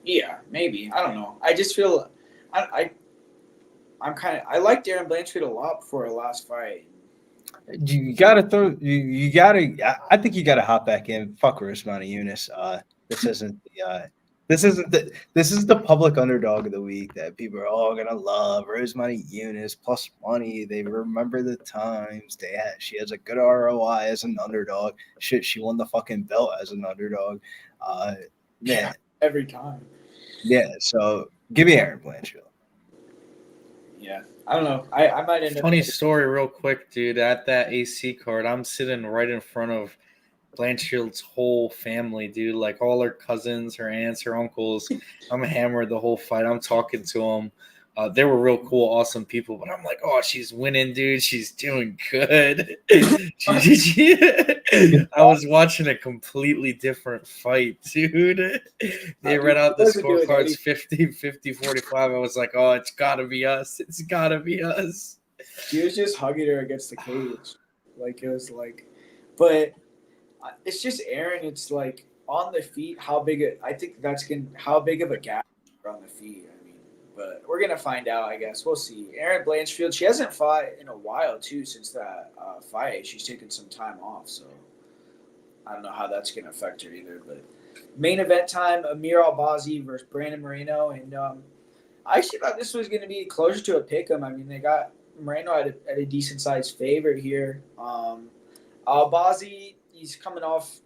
Yeah, maybe. I don't know. I just feel I liked Aaron Blanchfield a lot before her last fight. You gotta throw. You gotta. I think you gotta hop back in. Fuck Rosemont Eunice. This isn't the. This is the public underdog of the week that people are all gonna love. Rosemont Eunice plus money. They remember the times they had. She has a good ROI as an underdog. Shit, she won the fucking belt as an underdog. Man, Yeah, every time. yeah. So give me Aaron Blanchfield. Yeah, I don't know. I might end up. Funny story, real quick, dude. At that AC card, I'm sitting right in front of Blanchfield's whole family, dude. Like all her cousins, her aunts, her uncles. I'm hammered the whole fight. I'm talking to them. They were real cool, awesome people. But I'm like, oh, she's winning, dude. She's doing good. I was watching a completely different fight, dude. They read out the scorecards 50, 50, 45. I was like, oh, it's got to be us. It's got to be us. She was just hugging her against the cage. Like, it was like, but it's just Aaron. It's like on the feet, how big of a gap on the feet. I mean, but we're gonna find out. I guess we'll see. Aaron Blanchfield. She hasn't fought in a while too since that fight. She's taken some time off, so I don't know how that's gonna affect her either. But main event time: Amir Albazi versus Brandon Moreno, and I actually thought this was gonna be closer to a pick'em. I mean, they got Moreno at a decent sized favorite here. Albazi. He's coming off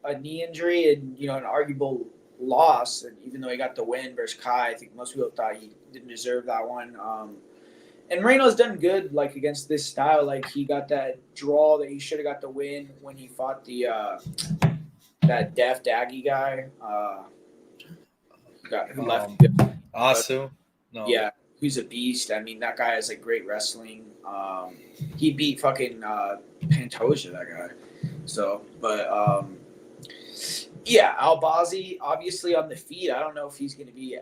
a knee injury and, an arguable loss. And even though he got the win versus Kai, I think most people thought he didn't deserve that one. And Moreno's done good, like, against this style. Like, he got that draw that he should have got the win when he fought the that Def Daggy guy. Who left. Asu? No. Yeah, who's a beast. I mean, that guy has, like, great wrestling. He beat fucking Pantoja, that guy. So, but yeah, Albazi obviously on the feet. I don't know if he's going to be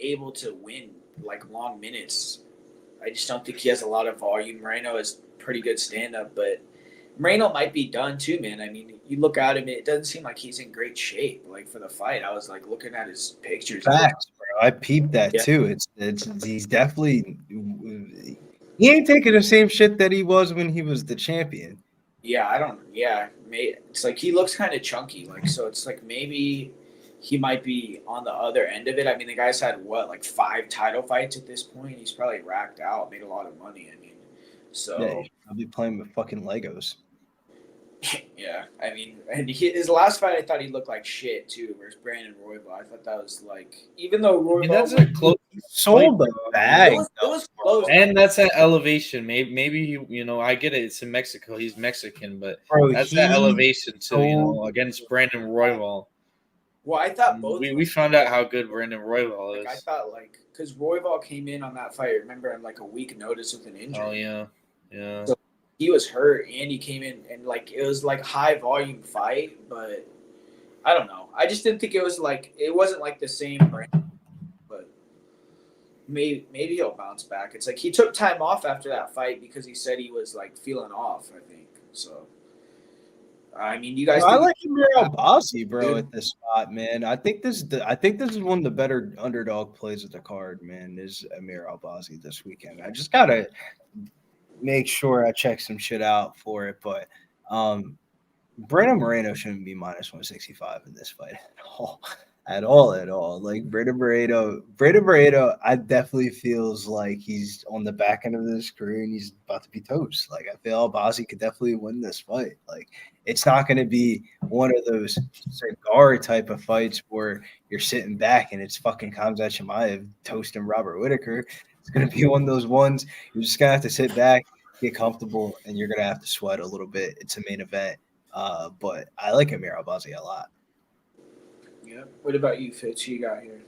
able to win like long minutes. I just don't think he has a lot of volume. Moreno is pretty good stand up, but Moreno might be done too, man. I mean, you look at him, it doesn't seem like he's in great shape. Like for the fight, I was like looking at his pictures. Facts, bro. I peeped that too. He's definitely he ain't taking the same shit that he was when he was the champion. Yeah, it's like he looks kind of chunky, like, so it's like maybe he might be on the other end of it. I mean, the guy's had like 5 title fights at this point. He's probably racked out, made a lot of money. I mean, so yeah, I'll be playing with fucking Legos. Yeah, I mean, and his last fight, I thought he looked like shit too. Versus Brandon Royval, I thought that was like, even though Royval, that's a close. Sold the bag. It was close, and that's at elevation. Maybe I get it. It's in Mexico. He's Mexican, but that's that elevation too. Against Brandon Royval. Well, I thought both. We found out how good Brandon Royval is. I thought because Royval came in on that fight. Remember, on like a week notice with an injury. Oh yeah. So he was hurt, and he came in, and it was like high volume fight, but I don't know. I just didn't think it wasn't like the same brand. Maybe he'll bounce back. It's like he took time off after that fight because he said he was like feeling off, I think. So, I mean, you guys. I like Amir Albazi, bro, at this spot, man. I think this is one of the better underdog plays of the card, man. Is Amir Albazi this weekend? I just gotta make sure I check some shit out for it, but Brandon Moreno shouldn't be minus 165 in this fight at all. Like Brandon Moreno, I definitely feels like he's on the back end of his career and he's about to be toast. Like I feel Albazi could definitely win this fight. Like it's not going to be one of those cigar type of fights where you're sitting back and it's fucking Khamzat Chimaev toasting Robert Whittaker. It's going to be one of those ones you're just going to have to sit back, get comfortable, and you're going to have to sweat a little bit. It's a main event. But I like Amir Albazi a lot. Yeah. What about you, Fitz? Who you got here?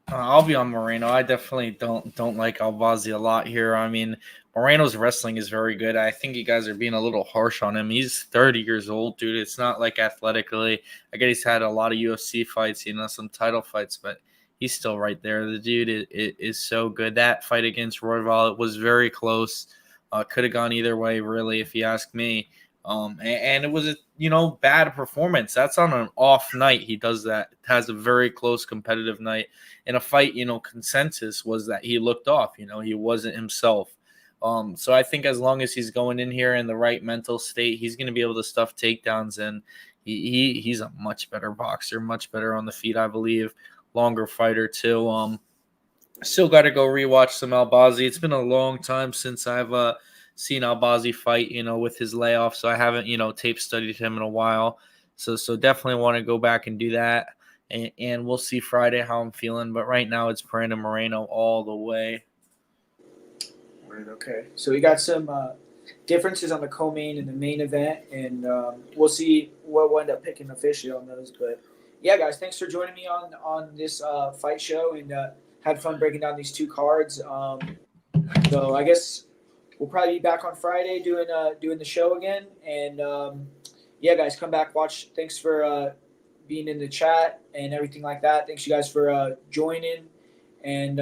I'll be on Moreno. I definitely don't like Albazi a lot here. I mean, Moreno's wrestling is very good. I think you guys are being a little harsh on him. He's 30 years old, dude. It's not like athletically. I guess he's had a lot of UFC fights, some title fights, but he's still right there. The dude is so good. That fight against Royval, it was very close. Could have gone either way, really, if you ask me. And it was a bad performance. That's on an off night. He does that. Has a very close competitive night. In a fight, consensus was that he looked off. He wasn't himself. So I think as long as he's going in here in the right mental state, he's going to be able to stuff takedowns, and he's a much better boxer, much better on the feet, I believe. Longer fighter too. Still got to go rewatch some Albazi. It's been a long time since I've seen Albazi fight, with his layoff, so I haven't, tape studied him in a while. So definitely want to go back and do that. And we'll see Friday how I'm feeling. But right now it's Brandon Moreno all the way. Right, okay. So we got some differences on the co-main and the main event, and we'll see what we'll end up picking officially on those. But yeah, guys, thanks for joining me on this fight show, and had fun breaking down these two cards. So I guess we'll probably be back on Friday doing the show again. And yeah, guys, come back, watch. Thanks for being in the chat and everything like that. Thanks you guys for joining. And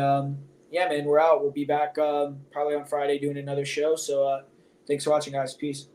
yeah, man, we're out. We'll be back probably on Friday doing another show. So thanks for watching, guys. Peace.